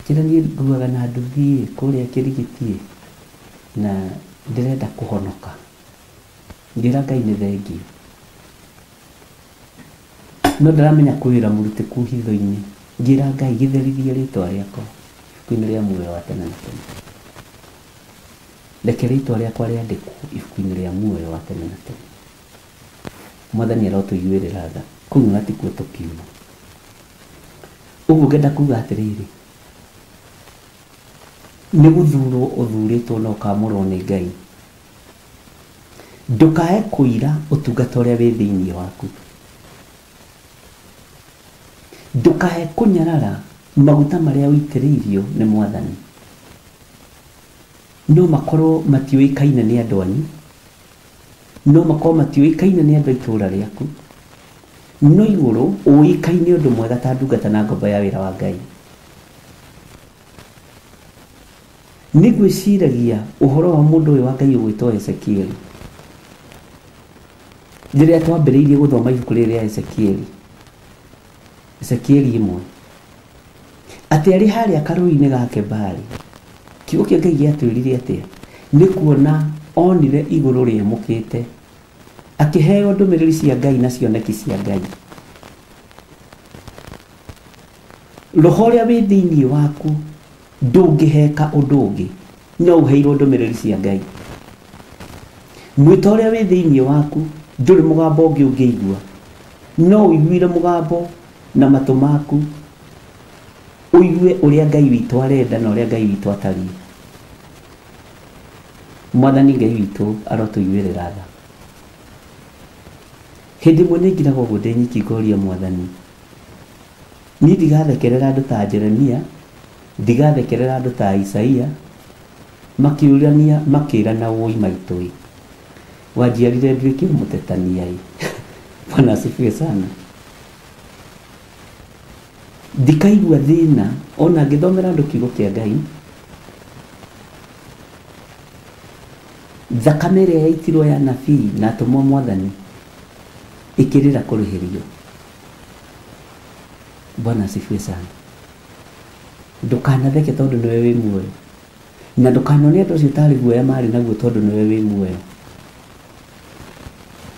kĩrĩa niĩ nguaga na nduthi kũrĩa Kĩrigiti, na ndĩrenda kũhonoka, ngĩra Ngai nĩ thengiũ, no ndaramenya kwĩra mũrutĩku hitho-inĩ, ngĩra Ngai gĩtherithie rĩtwa rĩakwa ibuku-inĩ rĩa muoyo wa tene na tene, reke rĩtwa rĩakwa rĩandĩkwo ibuku-inĩ rĩa muoyo wa tene na tene. Mwathani arotũiguĩrĩra tha, kũu natikuo tũkiuma. Ũguo ngenda kuga atĩrĩrĩ, nĩ gũthurwo ũthurĩtwo na ũkamũrwo nĩ Ngai. Ndũkae kũira ũtungata ũrĩa wĩ thĩinĩ waku, ndũkae kũnyarara maguta marĩa ũitĩrĩirio nĩ Mwathani. no makorwo matiũĩkaine nĩ andũ anyu, no makorwo matiũĩkaine nĩ andũ a itũũra rĩaku, no igũrũ ũĩkaine ũndũ mwega ta ndungata na ngombo ya wĩra wa Ngai. Nĩ ngwĩciragia ũhoro wa mũndũ ũyũ wa Ngai ũgwĩtwo Ezekieli. Rĩrĩa twambĩrĩirie gũthoma ibuku rĩrĩ rĩa Ezekieli, Ezekieli 1, atĩ arĩ harĩa karũĩ-inĩ ga Kebari, kiugo kĩa Ngai gĩatwĩrire atĩa? Nĩ kuona onire igũrũ rĩamũkĩte, akĩheo ndũmĩrĩri cia Ngai na cioneki cia Ngai. Roho ũrĩa wĩ thĩinĩ waku ndũngĩheka ũndũ ũngĩ, no ũheirwo ndũmĩrĩri cia Ngai. Mwĩto ũrĩa wĩ thĩinĩ waku ndũrĩ mũgambo ũngĩ ũngĩigua, no ũiguire mũgambo na matũ maku ũigue ũrĩa Ngai witũ arenda na ũrĩa Ngai witũ atariĩ. Mwathani Ngai witũ arotũiguĩrĩra tha. Hĩndĩ ĩmwe nĩ ngiraga ũguo ndĩ nyiki ngoria Mwathani, niĩ ndigathekerera andũ ta Jeremia, ndigathekerera andũ ta Isaia makĩũrania makĩrana woi maitũ, wanjiarire nduĩke mũtetania ĩ. Bwana asifiwe sana. Ndikaigua thĩna ona ngĩthomera andũ kiugo kĩa Ngai. Thakame ĩrĩa yaitirwo ya nabii na atũmwo Mwathani ĩkĩrĩra kũrĩhĩrio. Bwana asifiwe sana. Ndũkanatheke tondũ nĩwe wĩ muoyo, na ndũkanone andũ acio tarĩ guoya marĩ naguo tondũ nĩwe wĩ muoyo.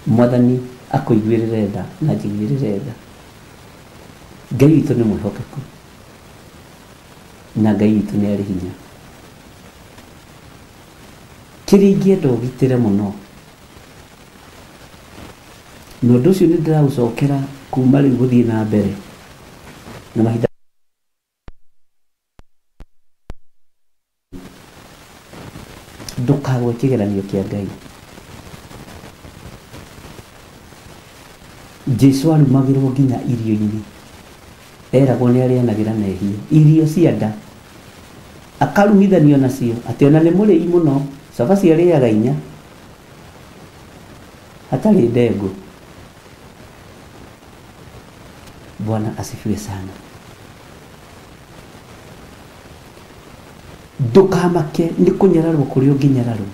Mwathani akũiguĩrĩre tha na njiguĩrĩre tha. Ngai witũ nĩ mwĩhokeku na Ngai witũ nĩ arĩ hinya. Kĩrĩa ingĩenda ũgitĩre mũno, na ũndũ ũcio nĩ ndĩraũcokera kuma rĩu gũthiĩ na mbere na mahinda ndũkagwe kĩgeranio kĩa Ngai. Jesũ arumagĩrwo nginya irio-inĩ, eragwo nĩ arĩanagĩra na ehia, irio cia nda akarumithanio nacio, atĩ ona nĩ mũrĩi mũno, cabaci arĩaga 4 hatarĩ ndengũ. Bwana asifiwe sana. Ndũkamake nĩ kũnyararwo kũrĩa ũngĩnyararwo,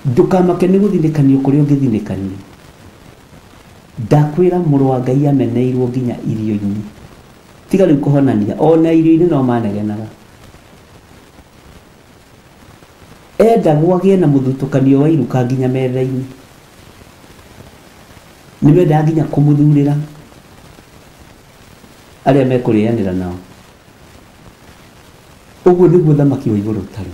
ndũkamake nĩ gũthinĩkanio kũrĩa ũngĩthinĩkanio. Ndakwĩra mũrũ wa Ngai ameneirwo nginya irio-inĩ, tiga rĩu kũhonania, ona irio-inĩ no manegenaga. Endagwo agĩe na mũthutũkanio wa iruka nginya metha-inĩ, nĩ mendaga nginya kũmũthurĩra arĩa mekũrĩanĩra nao. Ũguo nĩguo thamaki wa igũrũ ũtarĩ.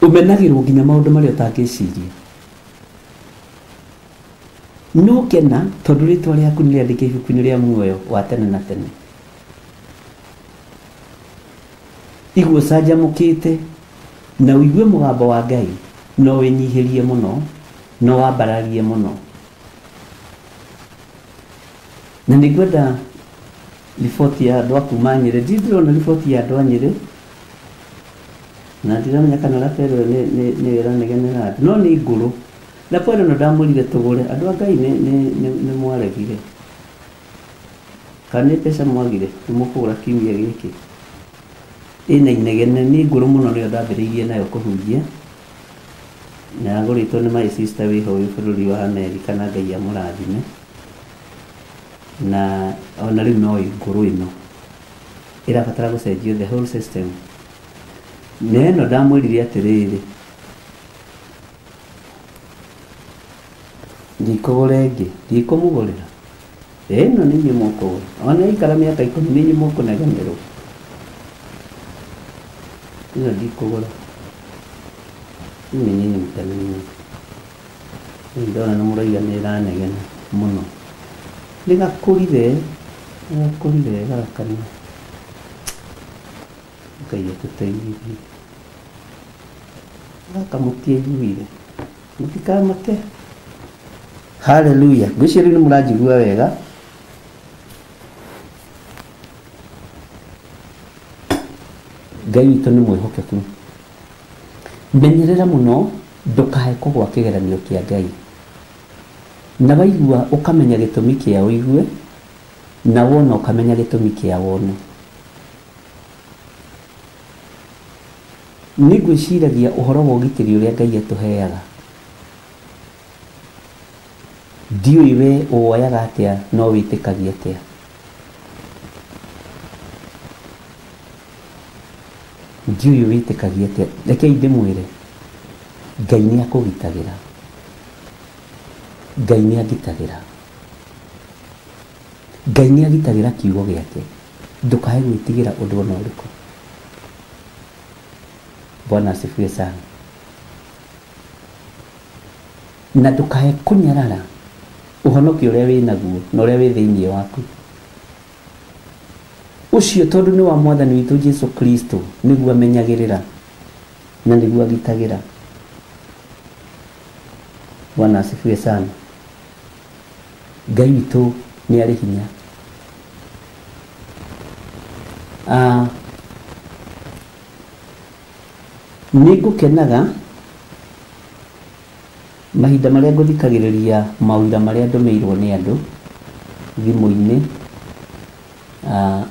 Ũmenagĩrwo nginya maũndũ marĩa ũtangĩciria. No kena tondũ rĩtwa rĩaku nĩ rĩandĩke ibuku-inĩ rĩa muoyo wa tene na tene. Igua canjamũkĩte na ũigue mũgambo wa Ngai, no wĩnyihĩrie mũno, no wambararie mũno. Na nĩ ngwenda riboti ya andũ a kuma Nyĩrĩ, ndĩrona riboti ya andũ a Nyĩrĩ, na ndiramenya kana rapero nĩ ĩranegenera andũ, no nĩ ngũrũ. Na pwere no ndamũrire tũgũre, andũ a Ngai nĩ mwaregire. Kana nĩ mbeca mwagire nĩmũkũgũra kiumia gĩkĩ. Ĩna inegene, nĩ ngũrũ mũno, nĩyo ndambĩrĩirie nayo kũhunjia, na yagũrĩtwo nĩ my sister wĩho wĩ bũrũri wa Amerika, na Ngai amũrathime. Na ona rĩu no ngũrũ ĩno ĩrabatara gũcenjio the whole system. Na ĩno ndamwĩrire atĩrĩrĩ, ndikũgũre ĩngĩ, ndikũmũgũrĩra. Ĩno nĩ inyuĩ mũkũgũra, ona ikara mĩaka 10 nĩ inyuĩ mũkũnegenerwo. Ĩno ndikũgũra, nĩ nyinyi mũtanini. Ndona nĩ mũraiga nĩ ĩranegena mũno. Nĩgakũrire gagakania. Ngai atũteithie. Gaka mũtiaiguire, mũtikamate. Hallelujah. Ngwĩciria rĩu nĩ mũranjigua wega. Ngai witũ nĩ mwĩhokeku. Menyerera mũno ndũkahe kũgwa kĩgeranio kĩa Ngai. Na waigua ũkamenya gĩtũmi kĩa ũigue, na wona ũkamenya gĩtũmi kĩa wone. Nĩ ngwĩciragia ũhoro wa ũgitĩri ũrĩa Ngai atũheaga. Ndiũĩ we woyaga atĩa no wĩtĩkagia atĩa. Ndiũĩ wĩtĩkagia atĩa. Rekei ndĩmwĩre, Ngai nĩ akũgitagĩra. Ngai nĩ agitagĩra. Ngai nĩ agitagĩra kiugo gĩake. Ndũkahe gwĩtigĩra ũndũ ona ũrĩkũ. Bwana asifiwe sana. Na ndũkahe kũnyarara ũhonokio ũrĩa wĩ naguo na ũrĩa wĩ thĩinĩ waku. Ũcio tondũ nĩ wa Mwathani witũ Jesu Kristo nĩguo amenyagĩrĩra na nĩguo agitagĩra. Bwana asifiwe sana. Ngai witũ nĩ arĩ hinya. Nĩ ngũkenaga mahinda marĩa ngũthikagĩrĩria mawĩra marĩa ndũmĩirwo nĩ andũ thimũ-inĩ,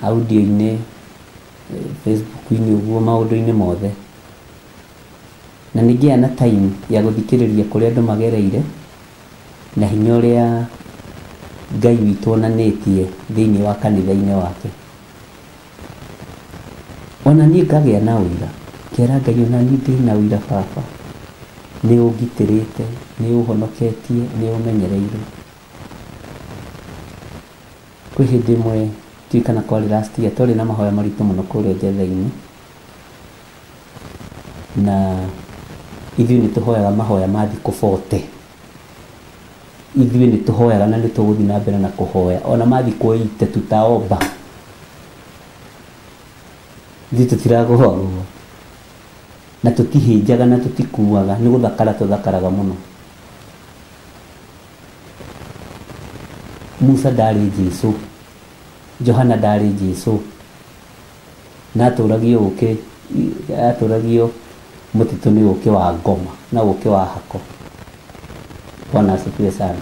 audio-inĩ, Facebook-inĩ, ũguo maũndũ-inĩ mothe. Na nĩngĩya na time ya gũthikĩrĩria kũrĩa andũ magereire na hinya ũrĩa Ngai witũ onanĩtie thĩinĩ wa kanitha-inĩ wake. Ona niĩ ngagĩa na ũira, kera Ngai ona niĩ ndĩ na ũira Baba, nĩ ũngitĩrĩte, nĩ ũhonoketie, nĩ ũmenyereire. Kwĩ hĩndĩ ĩmwe tiũĩ kana kwarĩ last year, twarĩ na mahoya maritũ mũno kũrĩa Njetha-inĩ, na ithuĩ nĩ tũhoyaga mahoya ma thikũ 40. Ithuĩ nĩ tũhoyaga na nĩ tũgũthiĩ na mbere na kũhoya ona ma thikũ 80 tutaomba. Ithuĩ tũtiragũagũa na tũtihĩnjaga na tũtikuaga, nĩ gũthakara tũthakaraga mũno. Musa ndarĩ Jesũ, Johana ndarĩ Jesũ, na atũragio mũtitũ nĩ ũkĩ wa ngoma na ũkĩ wa hako. Bwana asifiwe sana.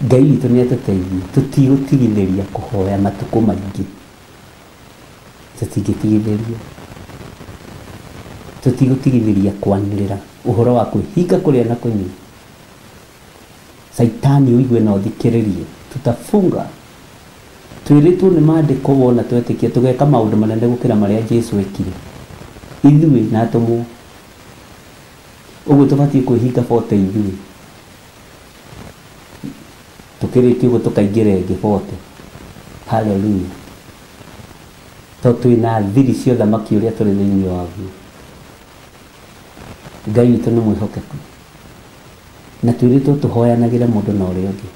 Ngai witũ nĩ atũteithie, tũtigũtigithĩria kũhoya matukũ maingĩ, tũtingĩtigithĩria, tũtigũtigithĩria kwanĩrĩra ũhoro wa kwĩhinga kũrĩa na kũnyua. Saitani ũigue na ũthikĩrĩrie, tutafunga. Twĩrĩtwo nĩ maandĩko wona twetĩkia tũgeka maũndũ manene gũkĩra marĩa Jesũ ekire, ithuĩ na atũmwo. Ũguo tũbatiĩ kwĩhinga 40 ithuĩ, tũkĩrĩtio ũguo tũkaingĩra ĩngĩ 40. Hallelujah. Tondũ twĩna thiri cia ũthamaki ũrĩa tũrĩ thĩinĩ waguo. Ngai witũ nĩ mwĩhokeku, na twĩrĩtwo tũhoyanagĩre mũndũ na ũrĩa ũngĩ.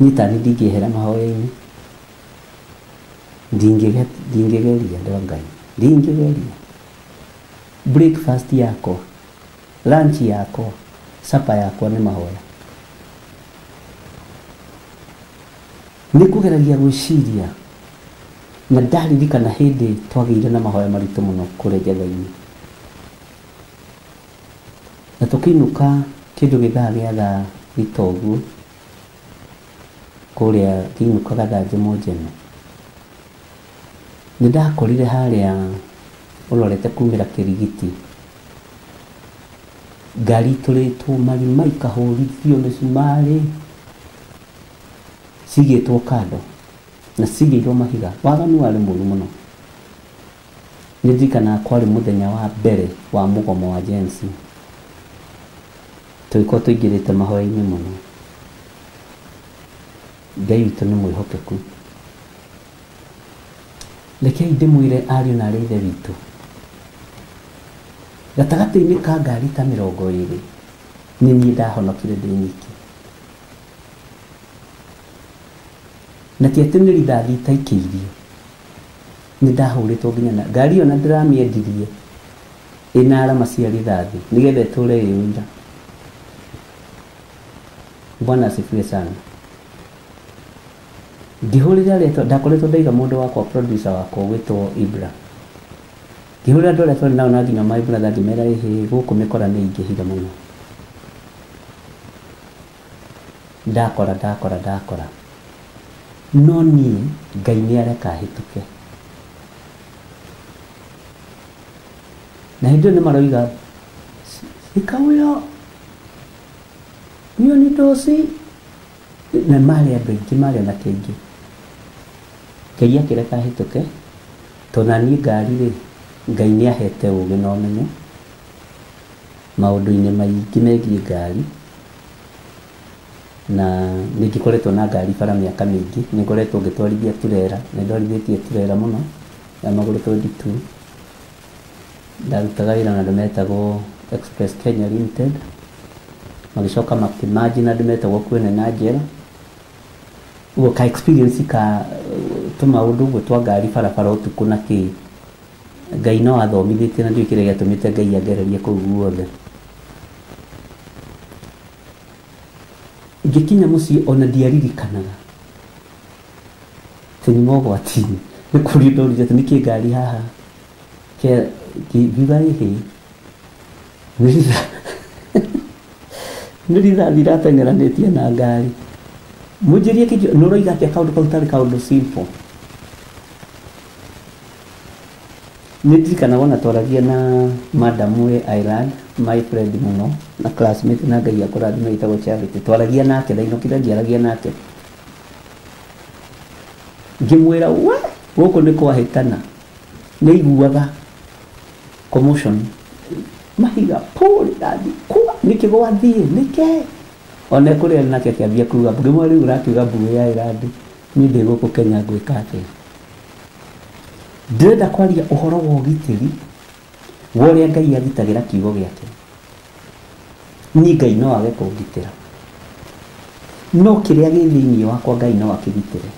Niĩ tani ndingĩehera mahoya-inĩ, ndingĩgeria andũ a Ngai, ndingĩgeria. Breakfast yakwa, lunch yakwa, supper yakwa nĩ mahoya. Nĩ kũgeragia gwĩciria na ndaririkana hĩndĩ twagĩire na mahoya maritũ mũno kũrĩa Njetha-inĩ, na tũkĩinũka kĩndũ gĩthaa gĩa thaa thita ũguo kũrĩa kĩinũkaga thaa njĩmwe njene. Nĩ ndakorire harĩa ũrorete kumĩra Kĩrigiti, ngari tũrĩtwo marima ikahũrithio mĩcumarĩ, cigĩtwo kando na cigĩirwo mahiga. Waganu warĩ mũru mũno. Nĩ ndirikanaga kwarĩ mũthenya wa mbere wa mũgomo wa Gen Z. Tũgĩkorwo tũingĩrĩte mahoya-inĩ mũno. Ngai witũ nĩ mwĩhokeku. Rekei ndĩmwĩre ariũ na aarĩ a Ithe witũ, gatagatĩ-inĩ ka ngari ta 20 nĩ niĩ ndahonokire ndĩ nyiki. Na ti atĩ nĩ rithathi itaikĩirio, nĩ ndahũrĩtwo nginya na ngari ĩyo, na ndĩramĩendirie ĩna arama cia rithathi nĩgetha ĩtũre ĩ ũira. Bwana asifiwe sana. Ngĩhũrĩra rĩtwa, ndakoretwo ndaiga mũndũ wakwa, producer wakwa gwĩtwo Ibra. ngĩhũrĩra andũ arĩa twarĩ nao na nginya my brother ngĩmera gũkũ mĩkora nĩ ingĩhire mũno. Ndakora no niĩ Ngai nĩ areka hĩtũke. Na hĩndĩ ĩyo nĩ maroiga ikawĩyo niyo nĩ dosi na marĩ andũ aingĩ marĩ na kĩngĩ. Ngai akĩreka hĩtũke tondũ na niĩ ngari rĩ Ngai nĩ ahete ũgĩ na ũmenyo maũndũ-inĩ maingĩ megiĩ ngari, na nĩ ngĩkoretwo na ngari bara mĩaka mĩingĩ. Nĩ ngoretwo ngĩtwarithia turera, nĩ ndwarithĩtie turera mũno ya magũrũ 22. Ndarutaga wĩra na andũ metagwo Express Kenya Limited, magĩcoka makĩmanji na andũ metagwo Kwene na Njera. Ũguo ka experience ka tũmaũndũ ũguo twa ngari barabara ũtukũ na kĩ Ngai no athomithĩtie na ndiũĩ kĩrĩa gĩatũmĩte Ngai agererie kũu guothe. Ngĩkinya mũciĩ ona ndiaririkanaga atĩ nĩ mogwati-inĩ. Nĩ kũrio ndorire atĩ nĩkĩ ngari haha ngiuga ĩhĩ nĩ rithathi iratengeranĩtie na ngari. Mũnjĩrie kĩnjũ nĩ ũroiga atĩa kaũndũ kau tarĩ kaũndũ simple. Nĩ ndirikana wona twaragia na madam we Ireland, my friend mũno na classmate na Ngai akũrathima ĩtagwo Charity. Twaragia nake na inokire ngiaragia nake ngĩmwĩra we gũkũ nĩ kwahĩtana. Nĩ iguaga commotion mahiga pole dadi kwa nĩkĩ gwathiĩ nĩkĩ ona kũrĩa nake akĩambia kuuga ngĩmwĩra rĩu ũrakiuga mbuĩ ya Ireland niĩ ndĩ gũkũ Kenya ngwĩka atĩa. Ndĩrenda kwaria ũhoro wa ũgitĩri wa ũrĩa Ngai agitagĩra kiugo gĩake. Niĩ Ngai no age kũngitĩra, no kĩrĩa gĩ thĩinĩ wakwa Ngai no akĩgitĩre.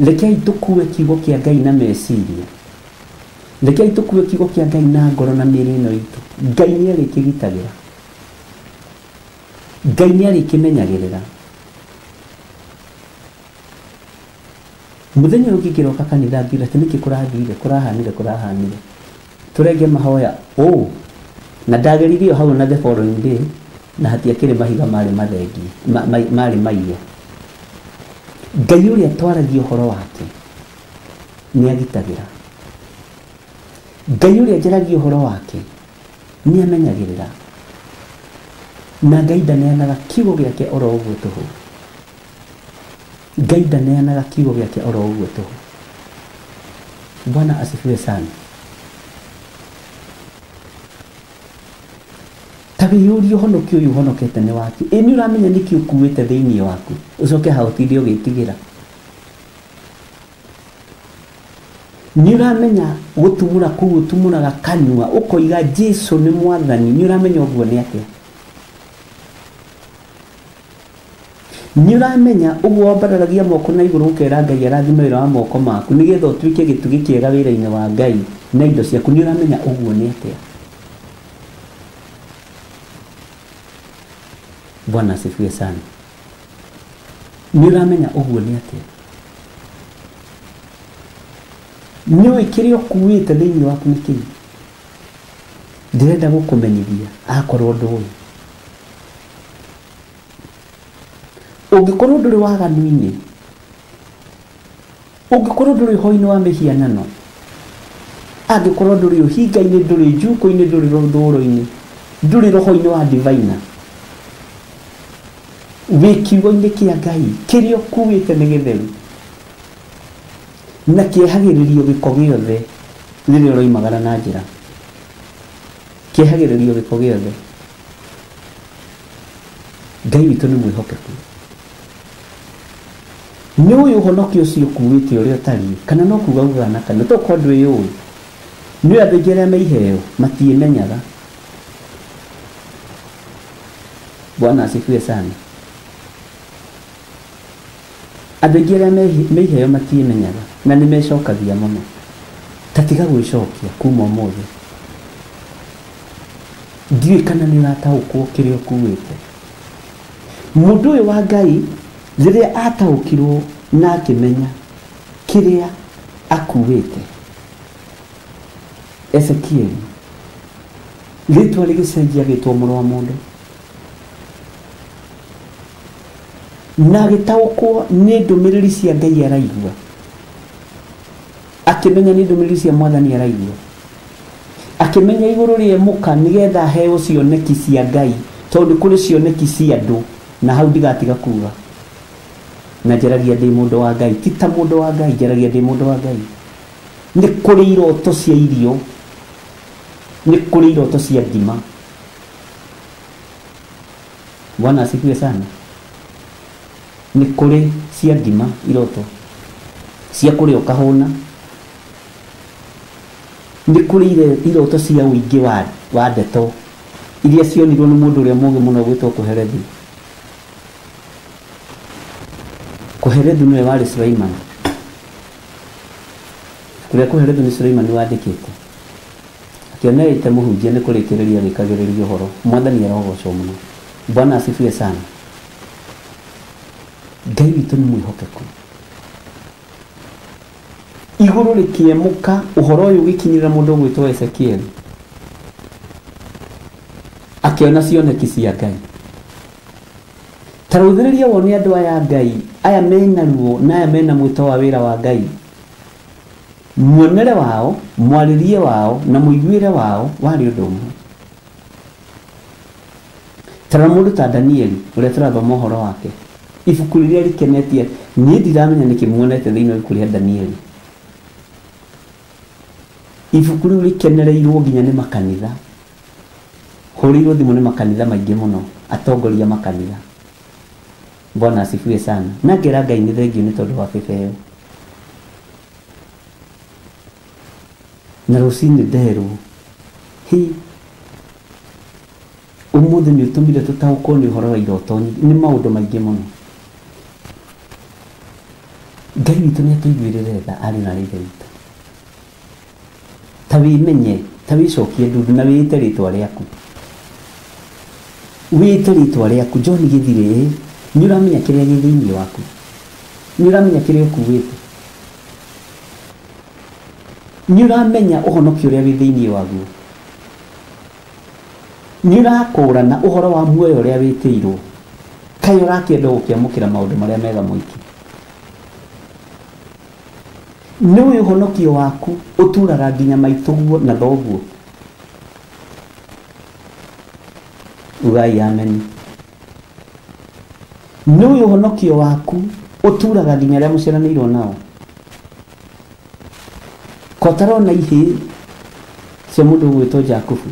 Rekei tũkue kiugo kĩa Ngai na meciria, rekei tũkue kiugo kĩa Ngai na ngoro na mĩĩrĩ ĩno itũ. Ngai nĩ arĩkĩgitagĩra, Ngai nĩ arĩkĩmenyagĩrĩra. Mũthenya ũyũ ngĩkĩroka kanitha ngiuga atĩ nĩkĩ kũrahanire tũrenge mahoya na ndageririo hau na the following day na hatiakĩrĩ mahiga marĩ mathengi marĩ maiye. Ngai ũrĩa twaragia ũhoro wake nĩ agitagĩra. Ngai ũrĩa njaragia ũhoro wake nĩ amenyagĩrĩra, na Ngai ndaneanaga kiugo gĩake oro ũguo tũhũ. Ngai ndaneanaga kiugo gĩake oro ũguo tũhũ. Bwana asifiwe sana. Ta wĩyũrie ũhonokio ũyũ ũhonokete nĩ waku. Ĩ nĩ ũramenya nĩkĩ ũkuĩte thĩinĩ waku ũcoke hau ũtinde ũgĩtigĩra. Nĩ ũramenya gũtumũra kũu ũtumũraga kanua ũkoiga Jesũ nĩ mwathani. Nĩ ũramenya ũguo nĩ atĩa. Nĩ ũramenya ũguo wambararagia moko na igũrũ ũkera Ngai arathime wĩra wa moko maku nĩgetha ũtuĩke gĩtugĩ kĩega wĩra-inĩ wa Ngai na indo ciaku. Nĩ ũramenya ũguo nĩ atĩa. Bwana asifiwe sana. Nĩ ũramenya ũguo nĩ atĩa. Nĩũĩ kĩrĩa ũkuĩte thĩinĩ waku nĩ kĩĩ. Ndĩrenda gũkũmenyithia akorwo ndũĩ. Ũngĩkorwo ndũrĩ waganu-inĩ, ũngĩkorwo ndũrĩ ũhoro-inĩ wa mĩhianano, angĩkorwo ndũrĩ ũhinga-inĩ, ndũrĩ njuko-inĩ, ndũrĩ rũthũũro-inĩ, ndũrĩ roho-inĩ wa divina, wĩ kiugo-inĩ kĩa Ngai kĩrĩa ũkuĩte nĩ gĩtheru na kĩehagĩrĩrio gĩko gĩothe rĩrĩa ũroimagara na njĩra. Kĩehagĩrĩrio gĩko gĩothe. Ngai witũ nĩ mwĩhokeku. Nĩ ũyũ ũhonokio ũcio ũkuĩte ũrĩa ũtariĩ kana no kuuga ugana kana tũkorwo ndwĩyũĩ. Nĩ andũ aingĩ arĩa me iheo matiĩmenyaga. Bwana asifiwe sana. Andũ aingĩ arĩa me iheo matiĩmenyaga na nĩ mecokagia mũno. Tatiga gwĩcokia kuma ũmũthĩ. Ndiũĩ kana nĩ ũrataũkwo kĩrĩa ũkuĩte. Mũndũ ũyũ wa Ngai rĩrĩa ataũkirwo na akĩmenya kĩrĩa akuwĩte Ezekieli rĩtwa rĩgĩcenjia gĩtwo mũrũ wa mũndũ na gĩtaũkwo nĩ ndũmĩrĩri cia Ngai araigua akĩmenya nĩ ndũmĩrĩri cia Mwathani araigua akĩmenya igũrũ rĩa mũka nĩgetha heo cioneki cia Ngai tondũ kũrĩ cioneki cia andũ na hau ndigatiga kuga na njaragia ndĩ mũndũ wa Ngai ti ta mũndũ wa Ngai njaragia ndĩ mũndũ wa Ngai nĩ kũrĩ iroto cia irio nĩ kũrĩ iroto cia ngima Bwana asifiwe sana nĩ kũrĩ cia ngima iroto cia kũrĩa ũkahũna nĩ kũrĩ iroto cia ũingĩ wa ndeto iria cionirwo nĩ mũndũ ũrĩa mũũgĩ mũno gwĩtwo Kũherethu Kũherethu nĩwe warĩ Suleiman kũrĩa Kũherethu nĩ Suleiman wandĩkĩte akĩonereire mũhunjia nĩ kũrĩkĩrĩria gĩkagĩrĩria ũhoro Mwathani arogocwo mũno Bwana asifiwe sana Ngai witũ nĩ mwĩhokeku igũrũ rĩkĩemũka ũhoro ũyũ ũgĩkinyĩra mũndũ gwĩtwo Ezekieli akĩona cioneki cia Ngai tarũthĩrĩria wone andũ aya Ngai aya mena ruo na aya mena mwĩto wa wĩra wa Ngai muonere wao mwarĩrie wao na mũiguĩre wao warĩ ũndũ ũmwe tara mũndũ ta Danieli ũrĩa tũrathoma ũhoro wake ibuku rĩrĩa rĩkenetie niĩ ndiramenya nĩkĩ muonete thĩinĩ wa ibuku rĩa Danieli ibuku rĩu rĩkenereirwo nginya nĩ makanitha hũrĩirwo thimũ nĩ makanitha maingĩ mũno atongoria makanitha Bwana asifiwe sana na ngera Ngai nĩ thengio nĩ tondũ wa bebe ĩyo na rũcinĩ nderwo ũmũthĩ nĩ ũtũmire tũtaũkwo nĩ ũhoro wa iroto nĩ maũndũ maingĩ mũno Ngai witũ nĩ atũiguĩrĩre tha arĩ na rĩthe witũ ta wĩmenye ta wĩcokie ndundu na wĩĩte rĩtwa rĩaku wĩĩte rĩtwa rĩaku John Gĩthirĩ nĩ ũramenya kĩrĩa gĩ thĩinĩ waku nĩ ũramenya kĩrĩa ũkuĩte nĩ ũramenya ũhonokio ũrĩa wĩ thĩinĩ waguo nĩ ũrakũrana ũhoro wa muoyo ũrĩa wĩtĩirwo kaĩ ũrakĩenda gũkĩamũkĩra maũndũ marĩa mega mũingĩ nĩ ũhonokio waku ũtũraga nginya maitũguo na thoguo ugai amen nĩ ũhonokio waku ũtũraga nginya arĩa mũciaranĩirwo nao kotarona ihĩ cia mũndũ gwĩtwo Jakubu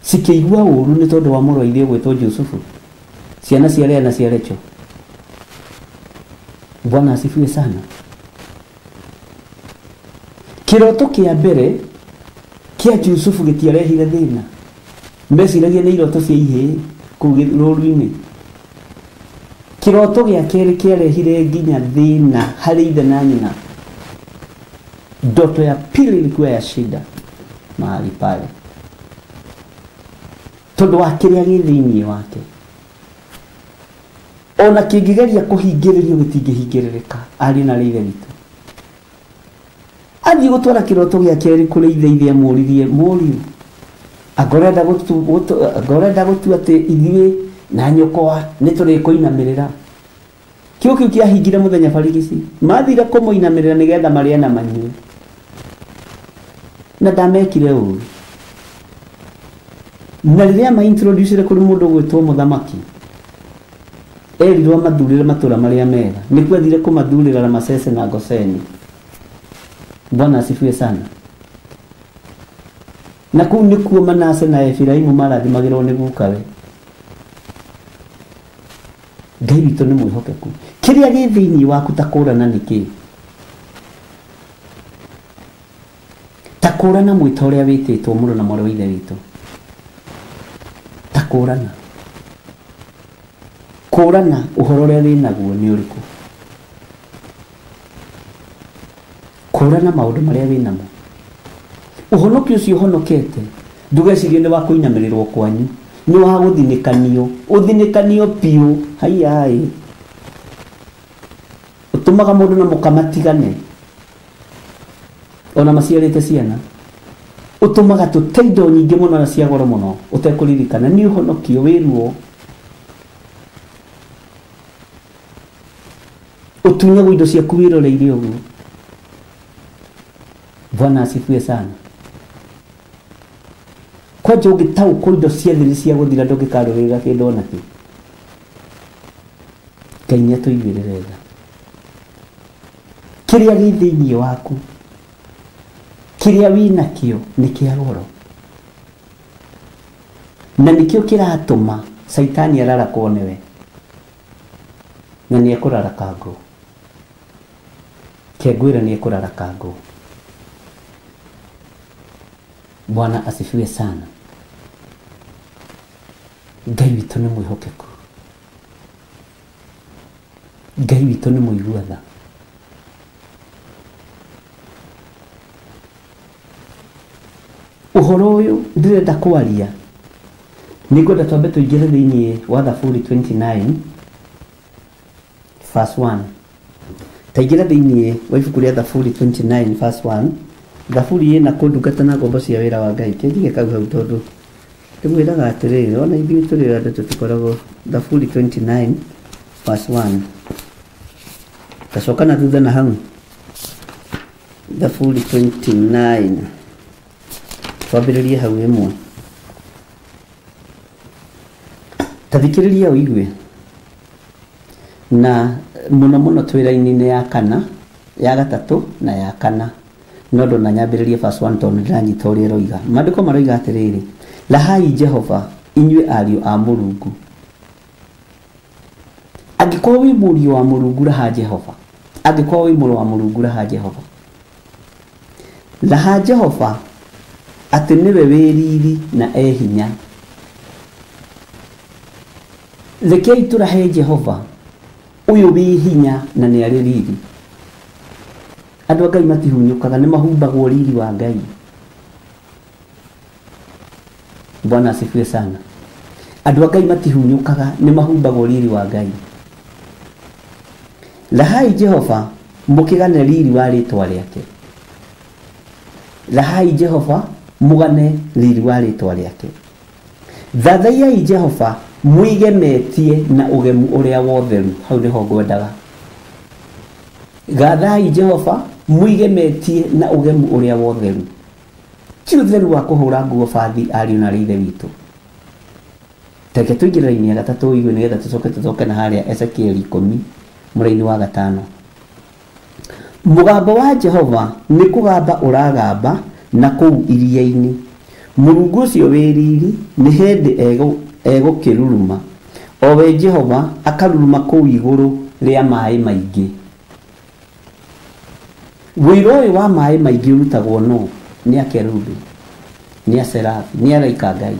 cikĩigua ũũru nĩ tondũ wa mũrũ wa ithe gwĩtwo Jusufu ciana cia Lea na cia Recho Bwana asifiwe sana kĩroto kĩa mbere kĩa Jusufu gĩtiarehire thĩna meciragia nĩ iroto cia ihĩ kũu rũũru-inĩ kĩroto gĩa kerĩ kĩarehire nginya thĩna harĩ ithe na nyina ndoto ya pili ilikuwa ya shida mahali pale tondũ wa kĩrĩa gĩ thĩinĩ wake ona kĩngĩgeria kũhingĩrĩrio gĩtingĩhingĩrĩrĩka arĩ na ithe witũ athiĩ gũtwara kĩroto gĩa kerĩ kũrĩ ithe amũririe mũriũ agorenda gũtua atĩ ithuĩ na nyũkwa nĩ tũrĩkũinamĩrĩra kĩo kĩu kĩahingire mũthenya barigici mathire kũmũinamĩrĩra nĩgetha marĩe na manyue na ndamekire ũũru na rĩrĩa maintroducire kũrĩ mũndũ gwĩtwo mũthamaki erirwo mathurĩre matũra marĩa mega nĩkuo athire kũmathurĩra Ramasese na Goseni Bwana asifiwe sana na kũu nĩkuo Manase na Efiraimu marathimagĩrwo nĩ gukawe Ngai witũ nĩ mwĩhokeku kĩrĩa gĩ thĩinĩ waku ta kũrana nĩkĩ ta kũrana mwĩta ũrĩa wĩtĩtwo mũrũ na mwarĩ wa ithe witũ ta kũrana ũhoro ũrĩa wĩnaguo nĩ ũrĩkũ kũrana maũndũ marĩa wĩnamo ũhonokio ũcio ũhonokete ndũgecirie nĩ wa kũinamĩrĩrwo kwanyu nĩ wa gũthinĩkanio ũthinĩkanio piũ haiai tumaga mundu na mukamatigane ona maciarite ciana utumaga tuteindo nyingi muno na cia goro muno utekuririkana ni uhonokio wiruo utunyago indo cia kuwiroreire uguo. Bwana asifiwe sana. Kwa jogi tau ko indo cia thiri cia guthira ndungikarurira kindu ona ki Kenya tuigirerega kiria gi thiini waku kiria wina kio ni kia goro na nikio kiratuma saitani arara kuonewe na ni ekurara kango kegwira ni ekurara kango. Bwana asifiwe sana. Ngai witu ni mwihokeku, Ngai witu ni muiguatha. Uhoro uyu ndirenda kwaria nigwenda twambe tuingire thiini wa Thaburi 29 verse 1. Taingira thiini wa ibuku ria Thaburi 29 verse 1. Thaburi ina kundungata na ngombo cia wira wa Ngai kindige kau hau tondu ndimwiraga atiriri ona ithuĩ tũrĩ andũ tũtikoragwo. Thaburi 29 verse 1 tacoka na thutha na hau. Thaburi 29 twambĩrĩrie hau ĩmwe. Tathikĩrĩria ũigue na muno muno twĩra-inĩ ya kana ya gatatũ na ya kana no ndo na nyambĩrĩrie verse 1 tondu ndĩranyita ũrĩa roiga. Maandĩko maroiga atĩrĩrĩ, lahai Jehova inyuĩ ariũ a Mũrungu. Angĩkorwo wĩ mũriũ wa Mũrungu raha Jehova, angĩkorwo wĩ mũrũ wa Mũrungu raha Jehova. Laha Jehova atĩ nĩwe wĩ riri na hinya. Rekei tũrahe Jehova ũyũ wĩ hinya na nĩ arĩ riri. Andũ a Ngai matihunyũkaga, nĩ mahumbagwo riri wa Ngai. Bwana asifiwe sana. Andũ a Ngai matihunyũkaga, nĩ mahumbagwo riri wa Ngai. Lahai Jehova mũkĩgane riri wa rĩtwa rĩake. Lahai Jehova mũgane riri wa rĩtwa rĩake. Thathaiai Jehova mũigemetie na ũgemu ũrĩa wotheru. Hau nĩho ngwendaga. Gathai Jehova mũigemetie na ũgemu ũrĩa wotheru. Ti ũtheru wa kũhũra nguo bathi ariũ na ithe witũ. Teke tũingĩrĩra-inĩ ya gatatũ igue nĩgetha tũcoke na harĩa Ezekieli 10 mũraini wa 5. Mũgambo wa Jehova nĩ kũgamba ũragamba na kũu iria-inĩ. Mũrungu ũcio wĩ riri nĩ hĩndĩ egũkĩruruma. O we Jehova akaruruma kũu igũrũ rĩa maaĩ maingĩ. Wĩra ũyũ wa maaĩ maingĩ ũrutagwo no nĩ akerubi, nĩ aserafi, nĩ araika Ngai.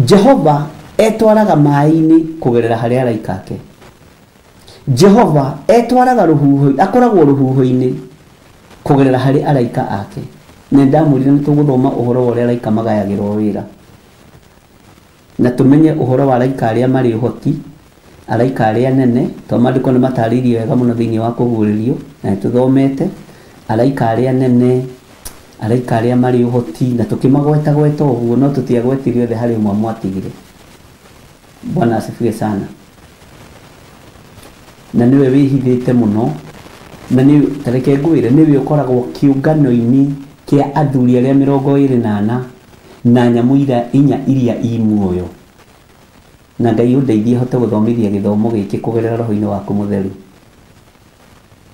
Jehova etwaraga maaĩ-inĩ kũgerera harĩ araika ake. Jehova etwaraga rũhuho, akoragwo rũhuho-inĩ kũgerera harĩ araika ake. Nĩ ndamwĩrire nĩ tũgũthoma ũhoro wa ũrĩa araika magayagĩrwo wĩra na tũmenye ũhoro wa araika arĩa marĩ ũhoti, araika arĩa nene, tondũ maandĩko nĩ matarĩirie wega mũno thĩinĩ wa kũguũrĩrio na nĩ tũthomete araika arĩa nene, araika arĩa marĩ ũhoti, na tũkĩmagweta ũguo no tũtiagwetire othe harĩ ũmwe mwatigire. Bwana asifiwe sana. Na niwe wĩhithĩte mũno na nĩ tareke ngwĩre nĩwe ũkoragwo kĩũngano-inĩ kĩa athuri arĩa 24 na nyamũ inya iria i muoyo. Na Ngai ũndeithie hote gũthomithia gĩthomo gĩkĩ kũgerera roho-inĩ waku mũtheru.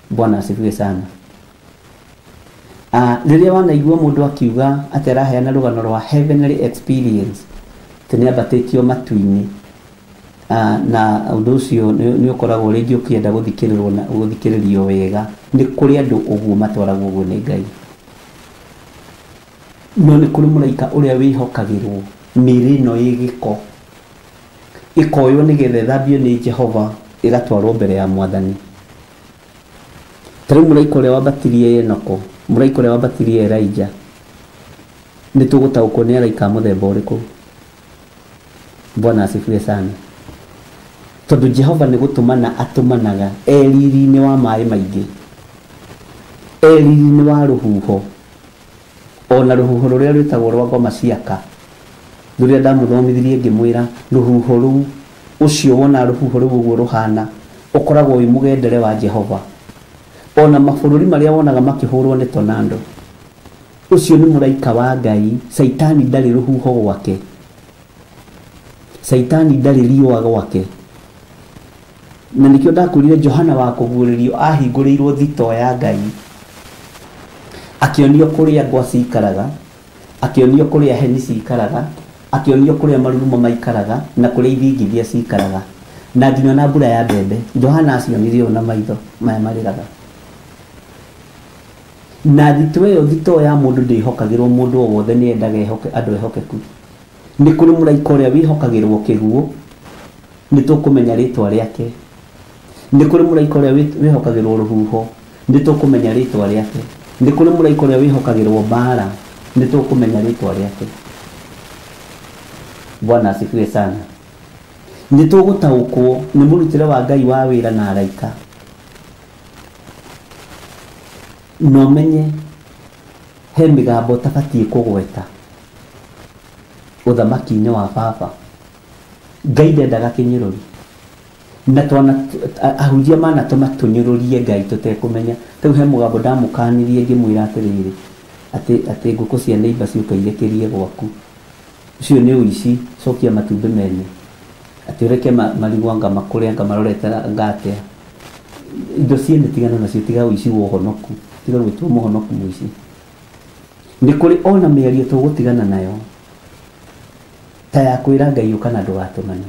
Bwana asifiwe sana. Rĩrĩa wanaigua mũndũ akiuga atĩ araheana rũgano rwa heavenly experience tene abatĩtio matu-inĩ, na ũndũ ũcio nĩ ũkoragwo rĩngĩ ũkĩenda gũthikĩrĩrwo na gũthikĩrĩrio wega. Nĩ kũrĩ andũ ũguo matwaragwo ũguo nĩ Ngai. No nĩ kũrĩ mũraika ũrĩa wĩhokagĩrwo mĩĩrĩ ĩno ĩ gĩko, ĩkoywo nĩgetha ĩthambio nĩ Jehova ĩgatwarwo mbere ya Mwathani. Tarĩu mũraika ũrĩa wambatirie Enoko, mũraika ũrĩa wambatirie Elijah, nĩ tũgũtaũkwo nĩ araika mũthemba ũrĩkũ. Bwana asifiwe sana. tondu Jehova ni gutumana atumanaga eriri-ini wa maĩ maingĩ, eriri-ini wa rũhuho, ona rũhuho rũrĩa rwĩtagwo rwa ngoma ciaka, rũrĩa ndamũthomithirie ngĩmwĩra rũhuho rũu, ũcio wona rũhuho rũu ũguo rũhana ũkoragwo wĩ mũgendere wa Jehova. Ona mabũrũri marĩa wonaga makĩhũrwo nĩ tornado, ũcio nĩ mũraika wa Ngai. Saitani ndarĩ rũhuho gwake, Saitani ndarĩ riũa gwake. Na nĩkĩo ndakwĩrire Johana wa kũguũrĩrio ahingũrĩirwo thito ya Ngai, akĩonio kũrĩa ngwa cikaraga, akĩonio kũrĩa heni cikaraga, akĩonio kũrĩa maruruma maikaraga na kũrĩa ithingithia cikaraga, na nginya na mbura ya mbembe. Johana acionirio na maitho maya marĩraga. Na thito ĩyo, thito ya mũndũ ndĩhokagĩrwo mũndũ o wothe, nĩ endaga andũ ehokeku. Nĩ kũrĩ mũraika ũrĩa wĩhokagĩrwo kĩguũ, nĩ tũkũmenya rĩtwa rĩake. Nĩ kũrĩ mũraika ũrĩa wĩhokagĩrwo rũhuho, nĩ tũkũmenya rĩtwa rĩake. Nĩ kũrĩ mũraika ũrĩa wĩhokagĩrwo mbara, nĩ tũkũmenya rĩtwa rĩake. Bwana asifiwe sana. Nĩ tũgũtaũkwo nĩ mũrutĩre wa Ngai wa wĩra na araika, no menye he mĩgambo tabatiĩ kũgweta ũthamaki-inĩ wa Baba. Ngai ndendaga kĩnyũrũri, na twana ahunjia manatũma tũnyũrũrie Ngai tũtekũmenya. Rĩu he mũgambo ndamũkanirie ngĩmwĩra atĩrĩrĩ, atĩ ngũkũ cia neighbor ciũka irekerie gwaku, ũcio nĩ ũici, cokia matumbĩ mene. Atĩ ũreke marigũ ngamakũrĩa ngamarorete ngatea. Indo ciene tigana nacio, tiga ũici wa ũhonoku, tiga gwĩtwo mũhonoku mũici. Nĩ kũrĩ ona mĩario tũgũtigana nayo, ta ya kwĩra Ngai ũka na ndũgatũmane.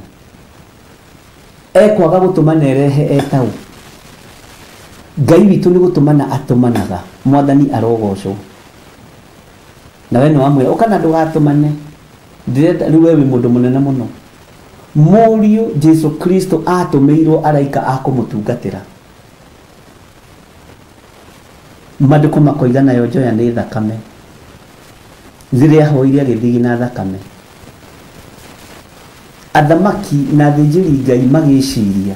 Ekwaga gũtũmana erehe etau. Ngai witũ nĩ gũtũmana atũmanaga. Mwathani arogocwo. Na we nĩ wamwĩra ũka na ndũgatũmane. Ndĩrenda rĩu we wĩ mũndũ mũnene mũno. Mũriũ Jesu Kristo atũmĩirwo araika a kũmũtungatĩra. Maandĩko makoiga nayo njoya nĩ thakame, rĩrĩa ahoire agĩthigina thakame. Athamaki na athĩnjĩri Ngai magĩciria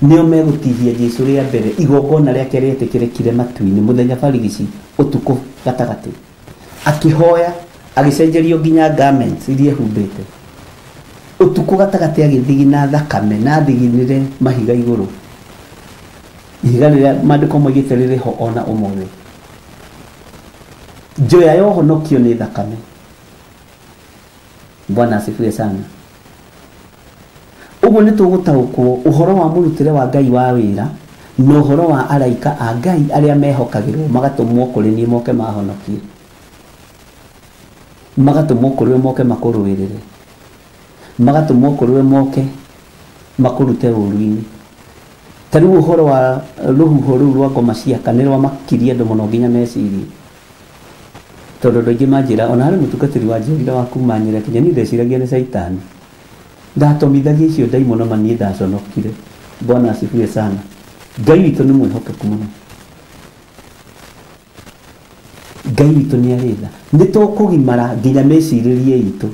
nĩo megũtihia Jesu rĩa mbere, igongona rĩake rĩetĩkĩrĩkire matu-inĩ mũthenya barigici ũtukũ gatagatĩ, akĩhoya agĩcenjerio nginya garments iria ehumbĩte. Ũtukũ gatagatĩ agĩthigina thakame na athiginire mahiga igũrũ, ihiga rĩrĩa maandĩko moigĩte rĩrĩ ho ona ũmũthĩ. Njoya ya ũhonokio nĩ thakame. Bwana asifiwe sana. Ũguo nĩ tũgũtaũkwo ũhoro wa mũrutĩre wa Ngai wa wĩra na ũhoro wa araika a Ngai arĩa mehokagĩrwo magatũmwo kũrĩ niĩ moke mahonokie, magatũmwo kũrĩ we moke makũrũĩrĩre, magatũmwo kũrĩ we moke makũrute ũũru-inĩ. Ta rĩu ũhoro wa rũhuho rũu rwa ngoma ciaka nĩ rwamakirie andũ mũno nginya mecirie, tondũ andũ aingĩ manjĩra ona harĩ mũtungatĩri wa njĩrĩra wa kuma Nyĩrĩ nginya niĩ ndeciragia nĩ Saitani. Ndatomithagia icio ndaimono ma niĩ ndaconokire. Bwana asifiwe sana. Ngai witũ nĩ mwĩhokeku mũno. Ngai witũ nĩ arĩ tha. Nĩ tũkũgimara nginya mecirĩrie itũ,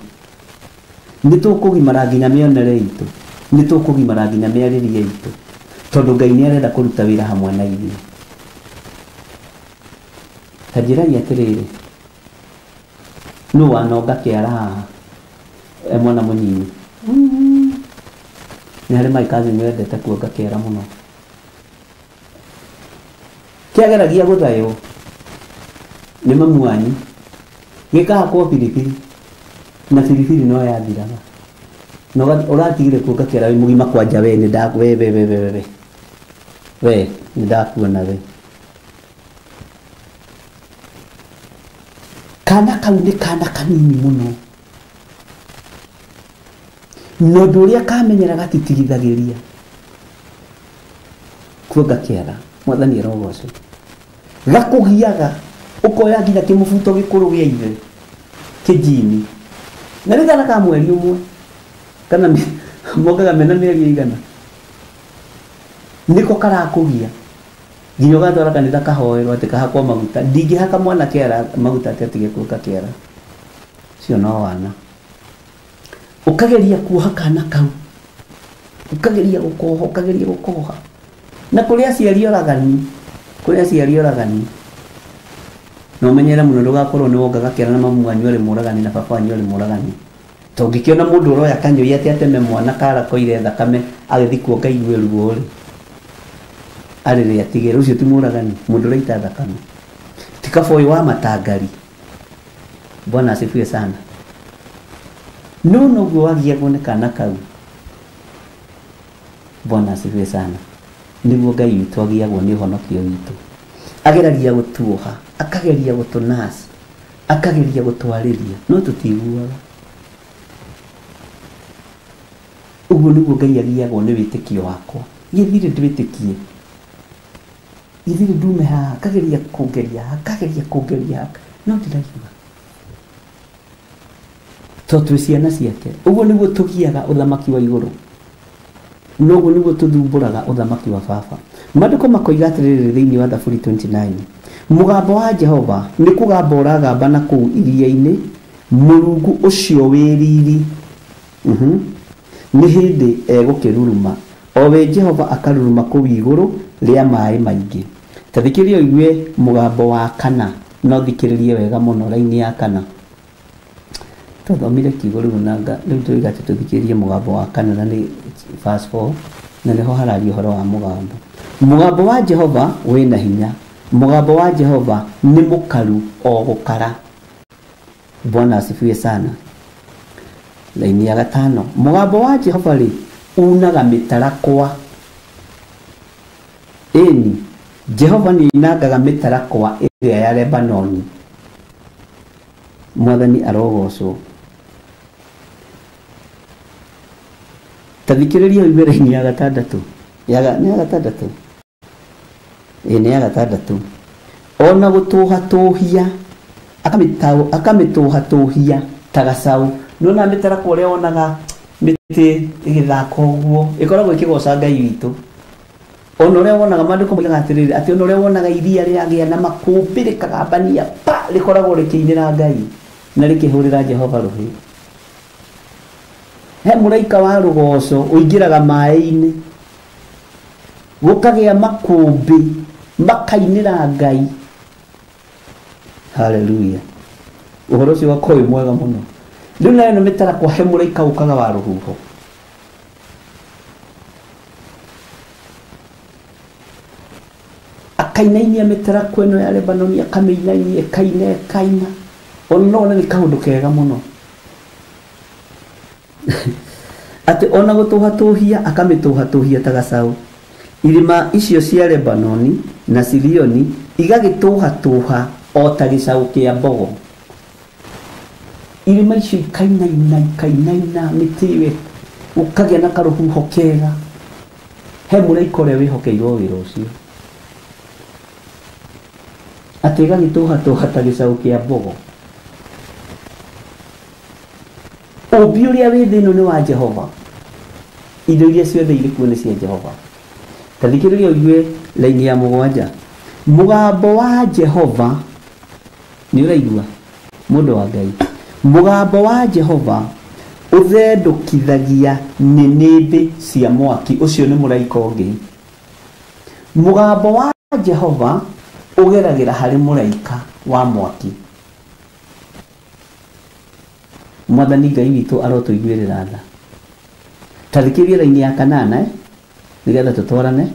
nĩ tũkũgimara nginya mĩonere itũ, nĩ tũkũgimara nginya mĩarĩrie itũ, tondũ Ngai nĩ arenda kũruta wĩra hamwe na ithuĩ. Ta njĩrai atĩrĩrĩ, nũ wanonga kĩara haha mwana mũnyinyi? Nĩ harĩ maikazi nĩwendete kuonga kĩara mũno. Kĩageragia gũthaywo nĩ mamu wanyu, gĩkahakwo biribiri, na biribiri no yathiraga, na ũratigire kuonga kĩara wĩ mũgima kwanja. We nĩ ndakuona we. Kana kau nĩ kana kanini mũno, no ũndũ ũrĩa kamenyera gatitigithagĩria kuonga kĩara. Mwathani arogocwo. Gakũgiaga ũkoya nginya kĩmũbuto gĩkũrũ gĩa ithe kĩnjini, na nĩ kana ka mweri ũmwe kana mongaga mena mĩeri ĩigana, nĩko karakũgia nginya ũgatwara kanitha kahoerwo atĩ kahakwo maguta. Ndingĩhaka mwana kĩara maguta atĩ atige kuonga kĩara, cio no wana. Ũkageria kuoha kana kau ukageria gukoha na kuri aciari oragani no menyera muno ndugakorwo ni wonga gakera na mamu wanyu ari muragani na papa wanyu ari muragani tongikiona mundu uroya kanyo ati ateme mwana kara koire thakame agithikwo ngaigwe ruo ri arire atigere ucio ti muragani mundu reita thakame tikafoi wa matangari. Bwana asifiwe sana. No gwo wagia kuonekana kau. Bwana asifiwe sana. Niguo Ngai witũ agiagwo nĩ ũhonokio witũ. Ageragia gũtuoha, akageria gũtũnasa, akageria gũtwarĩria, no tũtiguaga. Ũguo nĩguo Ngai agiagwo nĩ wĩtĩkio wakwa. Gĩthire ndwĩtĩkie. Gĩthire ndume haha, akageria kũngeria, no ndiraigua. Totwe ciana ciake. Ũguo nĩguo tũgiaga ũthamaki wa igũrũ. Noguo nĩguo tũthumbũraga ũthamaki wa baba. Maandĩko makoiga atĩrĩrĩ thĩinĩ wa Thaburi 29. Mũgambo wa Jehova nĩ kũgamba ũragamba na kũu iria-inĩ, Mũrungu ũcio wĩ riri. Nĩ hĩndĩ egũkĩruruma. O we Jehova akaruruma kũu igũrũ rĩa maaĩ maingĩ. Ta thikĩrĩria ũigue mũgambo wa kana, no thikĩrĩrie wega mũno raini ya kana. Tũthomire kiugo rĩu nanga rĩu tũiga tũthikĩrĩrie mũgambo wa kana na nĩ verse 4 na nĩho hararia ũhoro wa mũgambo. Mũgambo wa Jehova wĩna hinya. Mũgambo wa Jehova nĩ mũkaru o gũkara. Bwana asifiwe sana. Laini ya 5. Mũgambo wa Jehova rĩ unaga mĩtarakwa. Ĩni Jehova nĩ inangaga mĩtarakwa ĩrĩa ya Lebanoni. Mwathani arogocwo. Tathikĩrĩria ibere-inĩ ya 6. Nĩ ya 6. Nĩ ya 6. Ona gũtũhatũhia akamĩtũhatũhia ta gacaũ. Nona mĩtarakwa ũrĩa wonaga mĩtĩ ĩgĩthaka ũguo ĩkoragwo ĩkĩgoca Ngai witũ. Ona ũrĩa wonaga maandĩko moigaga atĩrĩrĩ atĩ ona ũrĩa wonaga iria rĩagĩa na makũmbĩ rĩkagambania rĩkoragwo rĩkĩinĩra Ngai na rĩkĩhũrĩra Jehova rũhĩ. He mũraika wa rũgoco ũingĩraga maaĩ-inĩ gũkagĩa makũmbĩ makainĩra Ngai. Haleluya. Ũhoro ũcio wakorwo mwega mũno. Rĩu nayo nĩ mĩtarakwa he mũraika ũkaga wa rũhuho. Akainainia mĩtarakwa ĩno ya Lebanoni, akamĩinainia ĩkaina. Ona nĩ kaũndũ kega mũno. Atĩ ona gũtũhatũhia akamĩtũhatũhia ta gacaũ. Irima icio cia Lebanoni na Sirioni igagĩtũhatũha o ta gĩcaũ kĩa mbogo. Irima icio ikainaina mĩtĩ ĩyo ũkagĩa na karũhuho kega. He mũraika ũrĩa wĩhokeirwo wĩra ũcio. Atĩ igagĩtũhatũha ta gĩcaũ kĩa mbogo. Ũmbi ũrĩa wĩ thĩ ĩno nĩ wa Jehova. Indo iria ciothe irĩ kuo nĩ cia Jehova. Tathikĩrĩria ũigue laini ya 7. Mũgambo wa Jehova nĩ ũraigua mũndũ wa Ngai. Mũgambo wa Jehova ũthendũkithagia nĩnĩmbĩ cia mwaki. Ũcio nĩ mũraika ũngĩ. Mũgambo wa Jehova ũgeragĩra harĩ mũraika wa mwaki. Mwathani Ngai witũ arotũiguĩrĩra tha. Tathikĩrĩria laini ya 8 nĩgetha tũtwarane,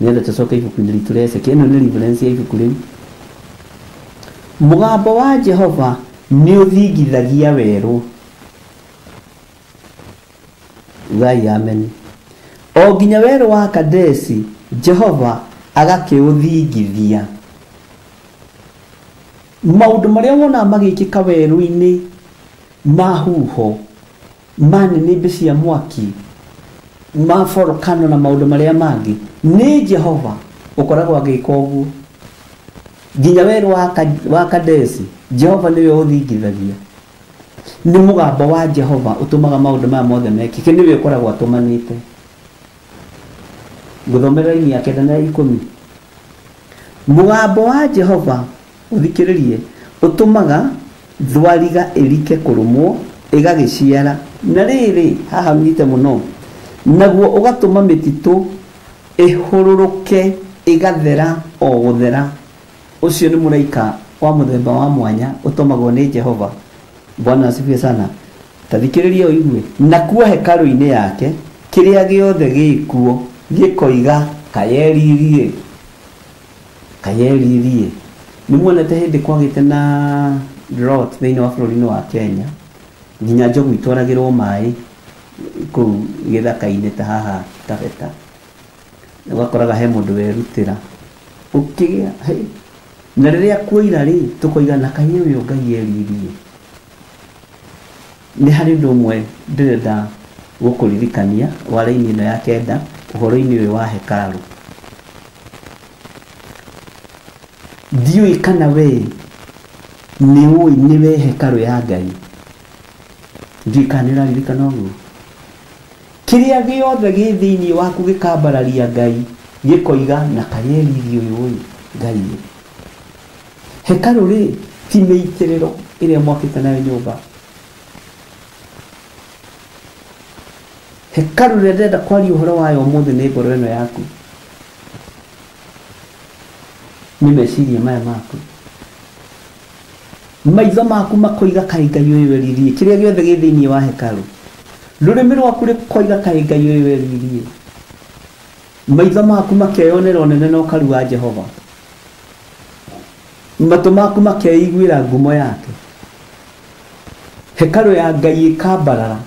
nĩgetha tũcoke ibuku-inĩ ritũ rĩa Ezekiel. Ĩno nĩ reference ya ibuku rĩu. Mũgambo wa Jehova nĩ ũthingithagia werũ. Ngai amen. O nginya werũ wa Kadesi Jehova agakĩũthingithia. Maũndũ marĩa wona magĩkĩka werũ-inĩ mahuho manĩnĩmbĩ cia mwaki ma volcano na maũndũ marĩa mangĩ nĩ Jehova ũkoragwo agĩka ũguo. Nginya werũ wa Kadesi Jehova nĩwe ũthingithagia. Nĩ mũgambo wa Jehova ũtũmaga maũndũ maya mothe mekĩke. Nĩwe ũkoragwo atũmanĩte. Ngũthomera laini ya 9 na 10. Mũgambo wa Jehova ũthikĩrĩrie ũtũmaga thwariga ĩrike kũrũmwo ĩgagĩciara. Na rĩrĩ haha nyite mũno naguo ugatuma mititu ihururuke igathera o guthera. Ucio ni muraika wa muthemba wa mwanya utomagwo ni Jehova. Bwana asifiwe sana. Tathikiriria uigue na kuwa hekalu-ini yake kiria giothe gikuo gikoiga kayeririe ni muonete hindi kwagite na drought thiini wa bururi-ini wa Kenya nginya njogu itwaragirwo mai ku githaka-ini ta haha Taveta ugakoraga he mundu werutira ukigia na riria kuira ri tukoiga na kaye uyu Ngai eririe. Ni hari ndu mwe ndirenda gukuririkania wara-ini ino ya kenda uhoro-ini uyu wa hekalu. Ndiui kana we niwe hekalu ya Ngai. Ndikanira ririkana uguo kiria giothe gi thiini waku gikambararia Ngai gikoiga na kayeririe uyu Ngai. Hekalu ri ti meitiriro iria mwakite nayo nyumba. Hekalu ria ndenda kwaria uhoro wayo umuthi ni ngoro ino yaku, ni meciria maya maku, maitho maku makoiga kaĩ Ngai uyu eririe kiria giothe gi thiini wa hekalu. Rurimi rwaku rikoiga kaĩ Ngai uyu eririe, maitho maku makeyonera unene na ukaru wa Jehova, matu maku makeiguira ngumo yake. Hekalu ya Ngai ikambarara.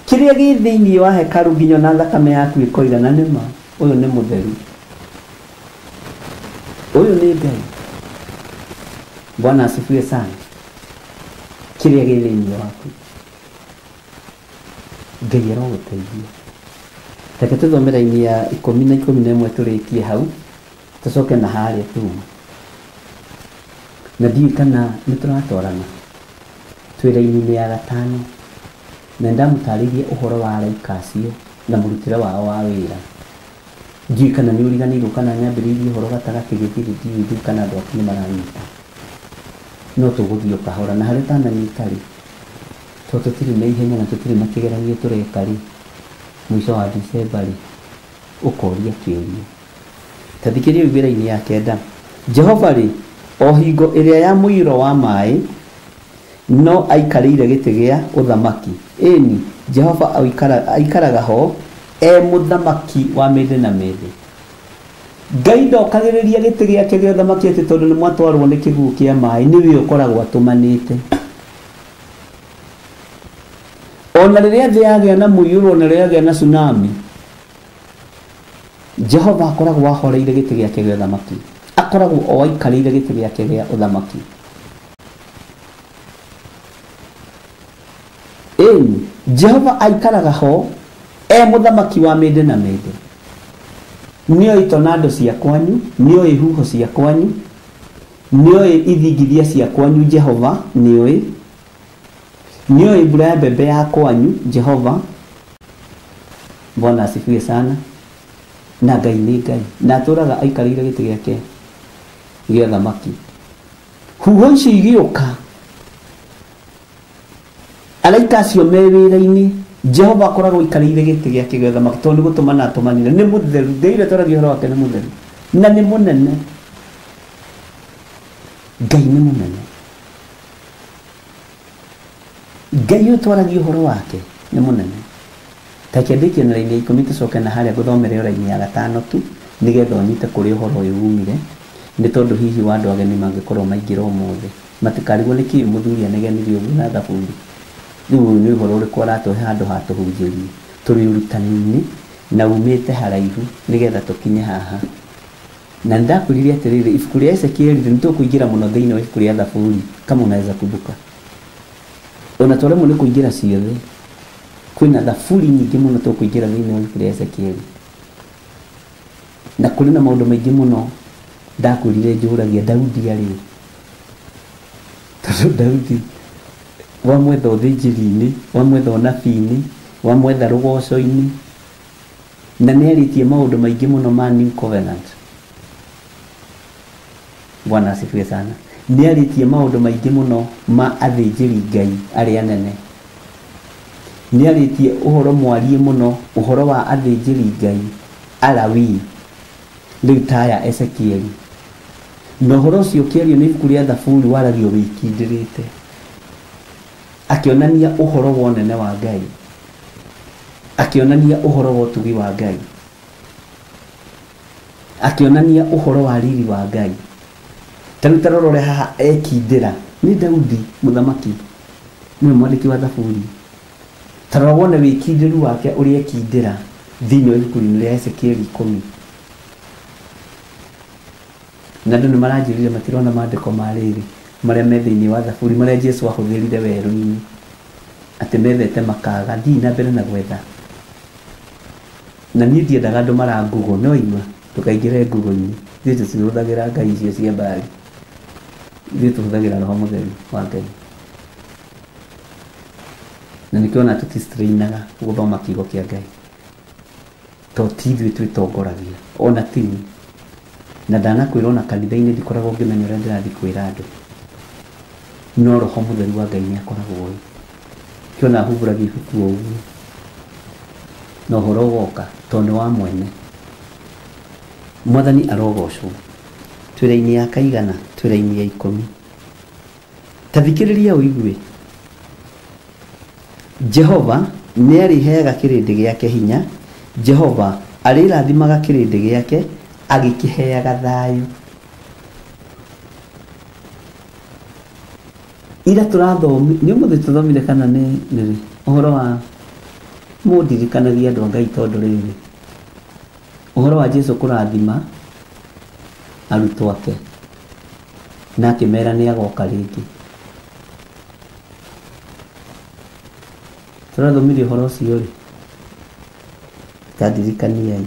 Kiria gi thiini wa hekalu nginya na thakame yaku ikoiga na nima uyu ni mutheru, uyu ni Ngai. Bwana asifiwe sana. Kiria gi thiini waku Ngai aroguteithia. Reke tuthomera-ini ya 10 na 11 turikie hau tucoke na haria tuma na ndiu kana nituratwarana twira-ini ya gatano na ndamutaririe uhoro wa araika acio na murutire wao wa wira. Ndiu kana ni uriganirwo kana nyambiririe uhoro gatagati githiri ndiu kana andu aku ni maranyita no tuguthio kahora na hari tananyitari tutiri na ihenya na tutiri na kigeragia turekari mwisho wa Disemba ri ukoria kiuria. Tathikiria wira-ini ya kenda Jehova ri o hingo iria ya muiro wa mai no aikarire giti gia uthamaki. Eni Jehova aikaraga ho muthamaki wa mende na mende. Ngai ndokagiriria giti giake gia uthamaki ati tondu ni mwatwarwo ni kiguo kia mai niwe ukoragwo atumanite. Ona riria thi yagia na muiyuro na riria yagia na tsunami Jehova akoragwo ahoreire giti giake gia uthamaki, akoragwo o aikarire giti giake gia uthamaki. Jehova aikaraga ho muthamaki wa mende na mende. Nio itonado cia kwanyu, nio ihuho cia kwanyu, nio ithingithia cia kwanyu Jehova nio ibura ya mbembe ya kwanyu Jehova. Bwana asifiwe sana. Na Ngai ni Ngai na aturaga aikarire giti giake gia uthamaki. Huho icio igioka araika acio me wira-ini Jehova akoragwo ikarire giti giake gia uthamaki tondu gutumana atumanire ni mutheru. Ngai twaragia uhoro wake ni mutheru na ni munene. Ngai ni munene. Ngai twaragia uhoro wake ni munene. Takiandikio na raini 10 tucoke na haria guthomere raini ya gatano tu nigetha unyite kuri uhoro uyu umire ni tondu hihi wa andu ageni mangikorwo maingira umuthi matikarigwo ni ki muthuria negenirio na thaburi. Riu ni uhoro uriku aratuhe handu ha tuhunjirie turi urutani-ini na umite haraihu nigetha tukinye haha. Na ndakuriria atiriri ibuku ria Ezekieli nitukuingira muno thiini wa ibuku ria thaburi kama unaweza kumbuka. Ona twaremwo ni kuingira ciothe, kwina thaburi nyingi muno tukuingira thiini wa ibuku ria Ezekieli na kuri na maundu maingi muno ndakurire njuragia Daudi ari tondu Daudi wamwetha uthinjiri-ini, wamwetha unabii-ini, wamwetha rugoco-ini na niaritie maundu maingi muno ma New Covenant. Bwana asifiwe sana. Niaritie maundu maingi muno ma athinjiri Ngai aria nene. nĩ arĩtie ũhoro mwarie mũno ũhoro wa athĩnjĩri Ngai Alawii rĩu taya Ezekieli na ũhoro ũcio ũkĩario nĩ ibuku rĩa Thaburi warario wĩkindĩrĩte akĩonania ũhoro wa ũnene wa Ngai akĩonania ũhoro wa ũtugi wa Ngai akĩonania ũhoro wa riri wa Ngai tarĩu tarorore haha ekindĩra nĩ Daudi mũthamaki nĩ mwandĩki wa Thaburi tarora wone wĩkindĩru wake ũrĩa ekindĩra thĩinĩ wa ibuku-inĩ rĩa Ezekieli 10 na andũ nĩ maranjĩrire matirona maandĩko ma rĩrĩ marĩa me thĩinĩ wa Thaburi marĩa Jesũ ahũthĩrire werũ-inĩ atĩ methete makaga thiĩ na mbere na gwetha na niĩ ndiendaga andũ marangugũ no igua ndũkaingĩre ngugũ-inĩ ithuĩ tũtihũthagĩra ngai icio cia mbari ithuĩ tũhũthagĩra Roho Mũtheru wa Ngai na nĩkĩona tũtistrainaga gũthoma kiugo kĩa Ngai to ti ithuĩ twĩtongoragia ona tini na ndanakwĩra ona kanitha-inĩ ndikoragwo ngĩmenya ũrĩa ndĩrathiĩ kwĩra andũ no Roho Mũtheru wa Ngai nĩ akoragwo kĩona humbũragia ibuku ũguo na ũhoro woka tondũ wa mwene Mwathani arogocwo twĩra-inĩ ya kaigana twĩra-inĩ ya 10 ta thikĩrĩria ũigue Jehova nĩ arĩheaga kĩrĩndĩ gĩake hinya Jehova arĩrathimaga kĩrĩndĩ gĩake agĩkĩheaga thayũ ira tũrathomi nĩ ũmũthĩ tũthomire kana nĩ ũhoro wa mũndirikanagia andũ a Ngai tondũ rĩrĩ ũhoro wa Jesũ kũrathima arutwo ake na akĩmera nĩ agoka rĩngĩ tũrathomire ũhoro ũcio rĩ tandirikaniai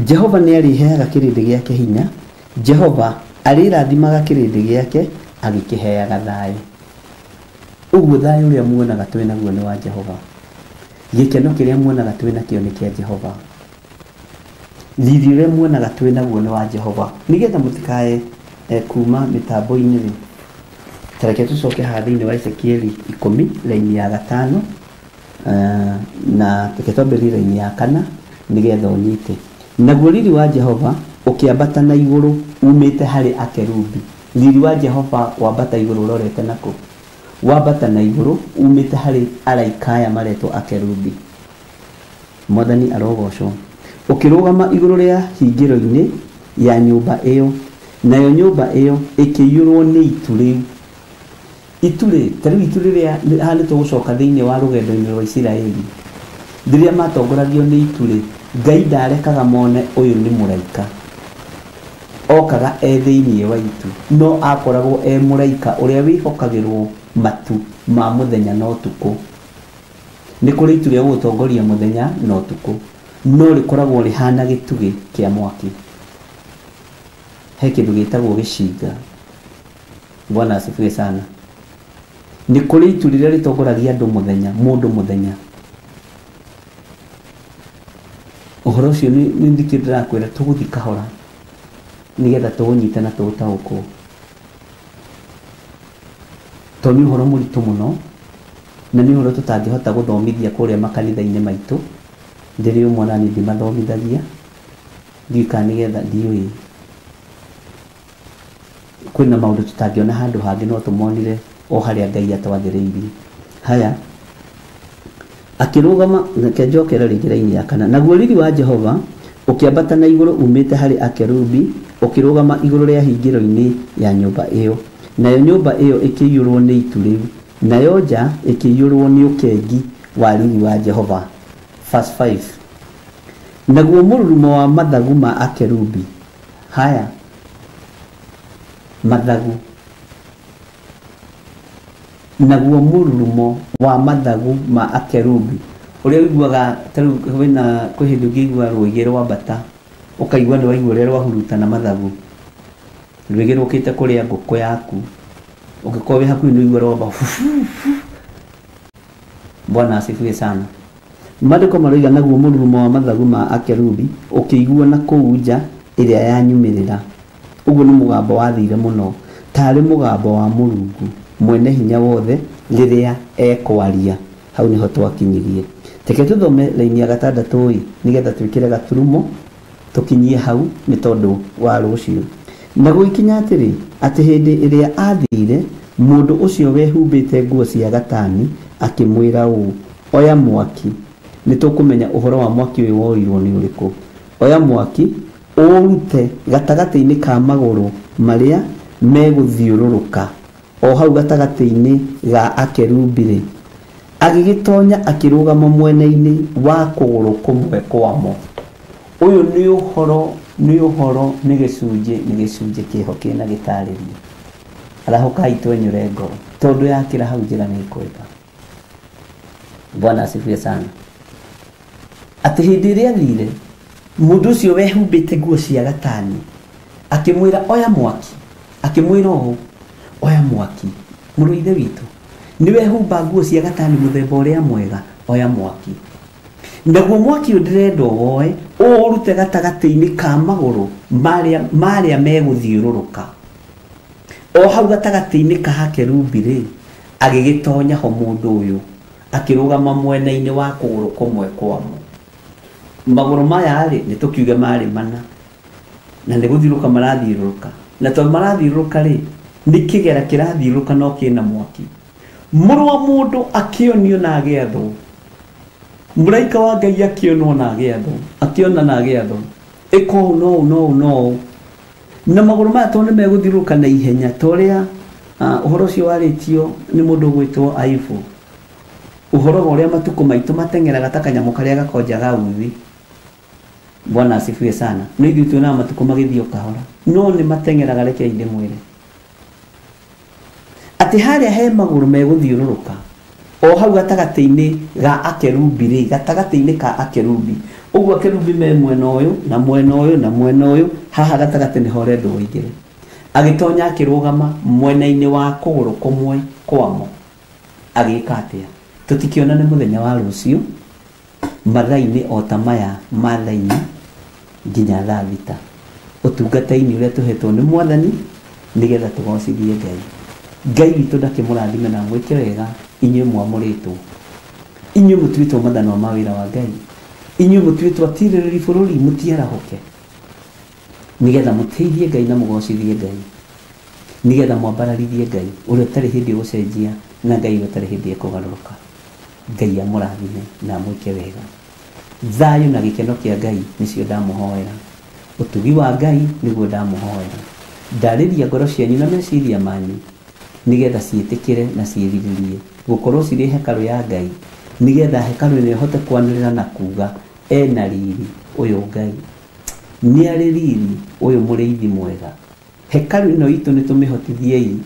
Jehova nĩ arĩheaga kĩrĩndĩ gĩake hinya Jehova arĩrathimaga kĩrĩndĩ gĩake agĩkĩheaga thayũ ũguo thayũ ũrĩa muonaga twĩ naguo nĩ wa Jehova gĩkeno kĩrĩa muonaga twĩ nakĩo nĩ kĩa Jehova riri ũrĩa muonaga twĩ naguo nĩ wa Jehova nĩgetha mũtikae kuma mĩtambo-inĩ rĩ tareke tũcoke haha thĩinĩ wa Ezekieli 10 raini ya 5 na tũkĩtwambĩrĩria raini ya 4 nĩgetha ũnyite naguo riri wa Jehova ũkĩambata na igũrũ umĩte harĩ akerubi riri wa Jehova wambata igũrũ ũrorete nako wambata na igũrũ umĩte harĩ araika aya maretwo akerubi Mwathani arogocwo ũkĩrũgama igũrũ rĩa hingĩro-inĩ ya nyũmba ĩyo nayo nyũmba ĩyo ĩkĩiyũrwo nĩ itu rĩu itu rĩ tarĩu itu rĩrĩa nĩ tũgũcoka thĩinĩ wa rũgendo-inĩ rwa Isiraeli rĩrĩa matongoragio nĩ itu rĩ Ngai ndarekaga mone ũyũ nĩ mũraika okaga thĩinĩ wa itu no akoragwo mũraika ũrĩa wĩhokagĩrwo matu ma mũthenya na ũtukũ nĩ kũrĩ itu rĩa gũtongoria mũthenya na ũtukũ no rĩkoragwo rĩhana gĩtugĩ kĩa mwaki he kĩndũ gĩtagwo gĩcinga Bwana asifiwe sana nĩ kũrĩ itu rĩrĩa rĩtongoragia andũ mũthenya mũndũ mũthenya ũhoro ũcio nĩ ndikĩ ndĩrakwĩra tũgũthiĩ kahora nĩgetha tũũnyite na tũũtaũkwo to nĩ ũhoro mũritũ mũno na nĩ ũhoro tũtangĩhota gũthomithia kũrĩa makanitha-inĩ maitũ ndĩrĩ ũmwe na niĩ ndĩmathomithagia ndiũka nĩgetha ndiũĩ kwĩna maũndũ tũtangĩona handũ hangĩ no tũmonire o harĩa Ngai atwathĩrĩirie haya akĩrũgama njokerera rĩngĩ raini ya 4 naguo riri wa Jehova ũkĩambata na igũrũ umĩte harĩ akerubi ũkĩrũgama igũrũ rĩa hingĩro-inĩ ya nyũmba ĩyo nayo nyũmba ĩyo ĩkĩiyũrwo nĩ itu rĩu nayo nja ĩkĩiyũrwo nĩ ũkengi wa riri wa Jehova verse 5 naguo mũrurumo wa mathagu ma akerubi haya mathagu naguo mũrurumo wa mathagu ma akerubi ũrĩa wĩiguaga tarĩu wĩna kwĩ hĩndĩ ũngĩigua rwĩgĩ rwambata ũkaigua nĩ waigua ũrĩa rwahurutana mathagu rwĩgĩ rũkĩte kũrĩa ngũkũ yaku ũngĩkorwo wĩ hakuhĩ nĩ ũigua rwamba Bwana asifiwe sana maandĩko maroiga naguo mũrurumo wa mathagu ma akerubi ũkĩiguo na kũu nja ĩrĩa yanyumĩrĩra ũguo nĩ mũgambo wathire mũno tarĩ mũgambo wa Mũrungu mwene hinya wothe riria ekwaria hau niho twakinyirie teke tuthome laini ya gatandatu nigetha twikire gaturumo tukinyie hau ni tondu wa rucio na guikinya atiri ati hindi iria athire mundu ucio wehumbite nguo cia gatani akimwira oya mwaki nitukumenya uhoro wa mwaki uyu woirwo ni uriku oya mwaki urute gatagati-ini ka maguru maria meguthiururuka o hau gatagati-ini ga akerubi agigitonya akirugama mwena-ini wa kuguru kumwe kwamo uyu ni uhoro ni gicunje kihokie na gitaririe arahokai twenyure ngoro tondu yakira hau njira ni kwega. Bwana asifiwe sana. Ati hindi iria athire mundu ucio wehumbite nguo cia gatani akimwira oya mwaki akimwira oya mwaki muruithe witu ni wehumba nguo cia gatani muthemba uria mwega oya mwaki naguo mwaki ndirenda woe urute gatagati-ini ka maguru maria meguthiururuka o hau gatagati-ini ka hakerubi agigitonya ho mundu uyu akirugama mwena-ini wa kuguru kumwe kwamo maguru maya ni tukiuge mari mana na ni guthiruka marathiuruka na to marathiuruka ni kigera kirathiuruka no kina mwaki muru wa mundu akionio na agiatho muraika wa Ngai akionwo na agiatho akiona na agiatho iko no na maguru maya to ni meguthiruka na ihenya toria uhoro ucio waritio ni mundu gwitwo Aifu uhoro uria matuko maitu matengeraga takanyamu karia gakonjaga uthi. Bwana asifiwe sana. Ni ithu tuona matuko magithio kahora no ni matengeraga reke inde mwire ati haria he maguru meguthiururuka o hau gatagati-ini ga akerubi gatagati-ini ka akerubi uguo akerubi me mwena uyu na mwena uyu na mwena uyu haha gatagati ni hore ndu wingire agitonya akirugama mwena-ini wa kuguru kumwe kwamo agika atia tutikiona ni muthenya wa rucio mathaini otamaya mathaini nginya thaa thita utungata-ini uria tuhetwo ni mwathani nigetha tugocithie Ngai witu ndakimurathime na mwike wega inyuĩ mwamuritwo inyuĩ mutuitwo mathano ma wira wa Ngai inyuĩ mutuitwo atirĩrĩri bũrũri mutiarahoke nigetha muteithie Ngai na mugocithie Ngai nigetha mwambararithie Ngai uria tari hindi gucenjia na Ngai uria tari hindi kugaruruka. Ngai amurathime na mwike wega thayu na gikeno kia Ngai nicio ndamuhoera utugi wa Ngai niguo ndamuhoera ndariria ngoro cianyu na meciria manyu nigetha cietikire na ciiriririe gukorwo ciri hekalu ya Ngai nigetha hekalu ni hote kwanirira na kuga ena riri uyu Ngai ni ari riri uyu muriithi mwega hekalu ino itu ni tumihotithiei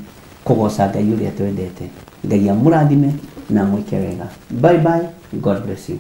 kugoca Ngai uria twendete. Ngai amurathime na mwike wega. Bye bye. God bless you.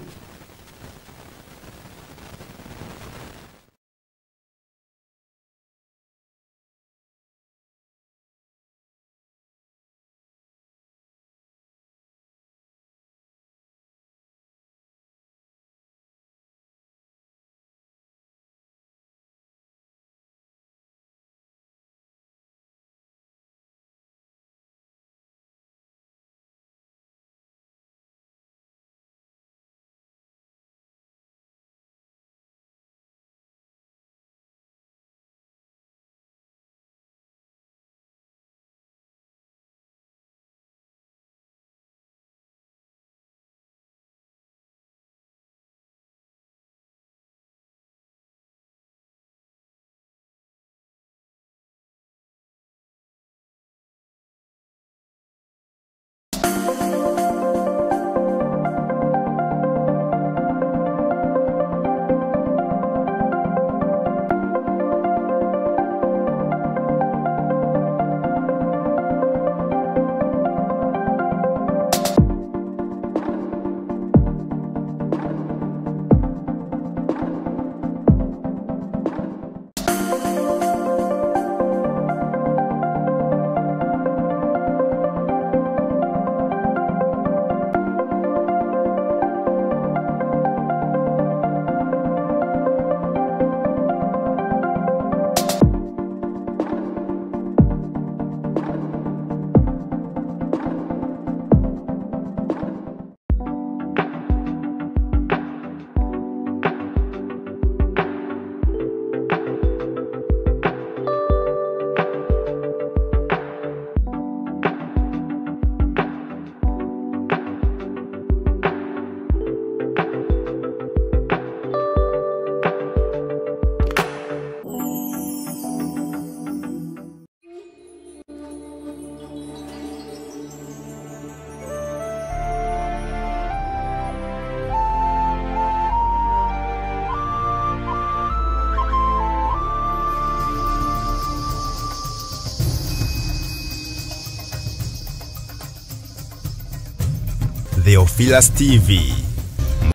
Theophilus TV.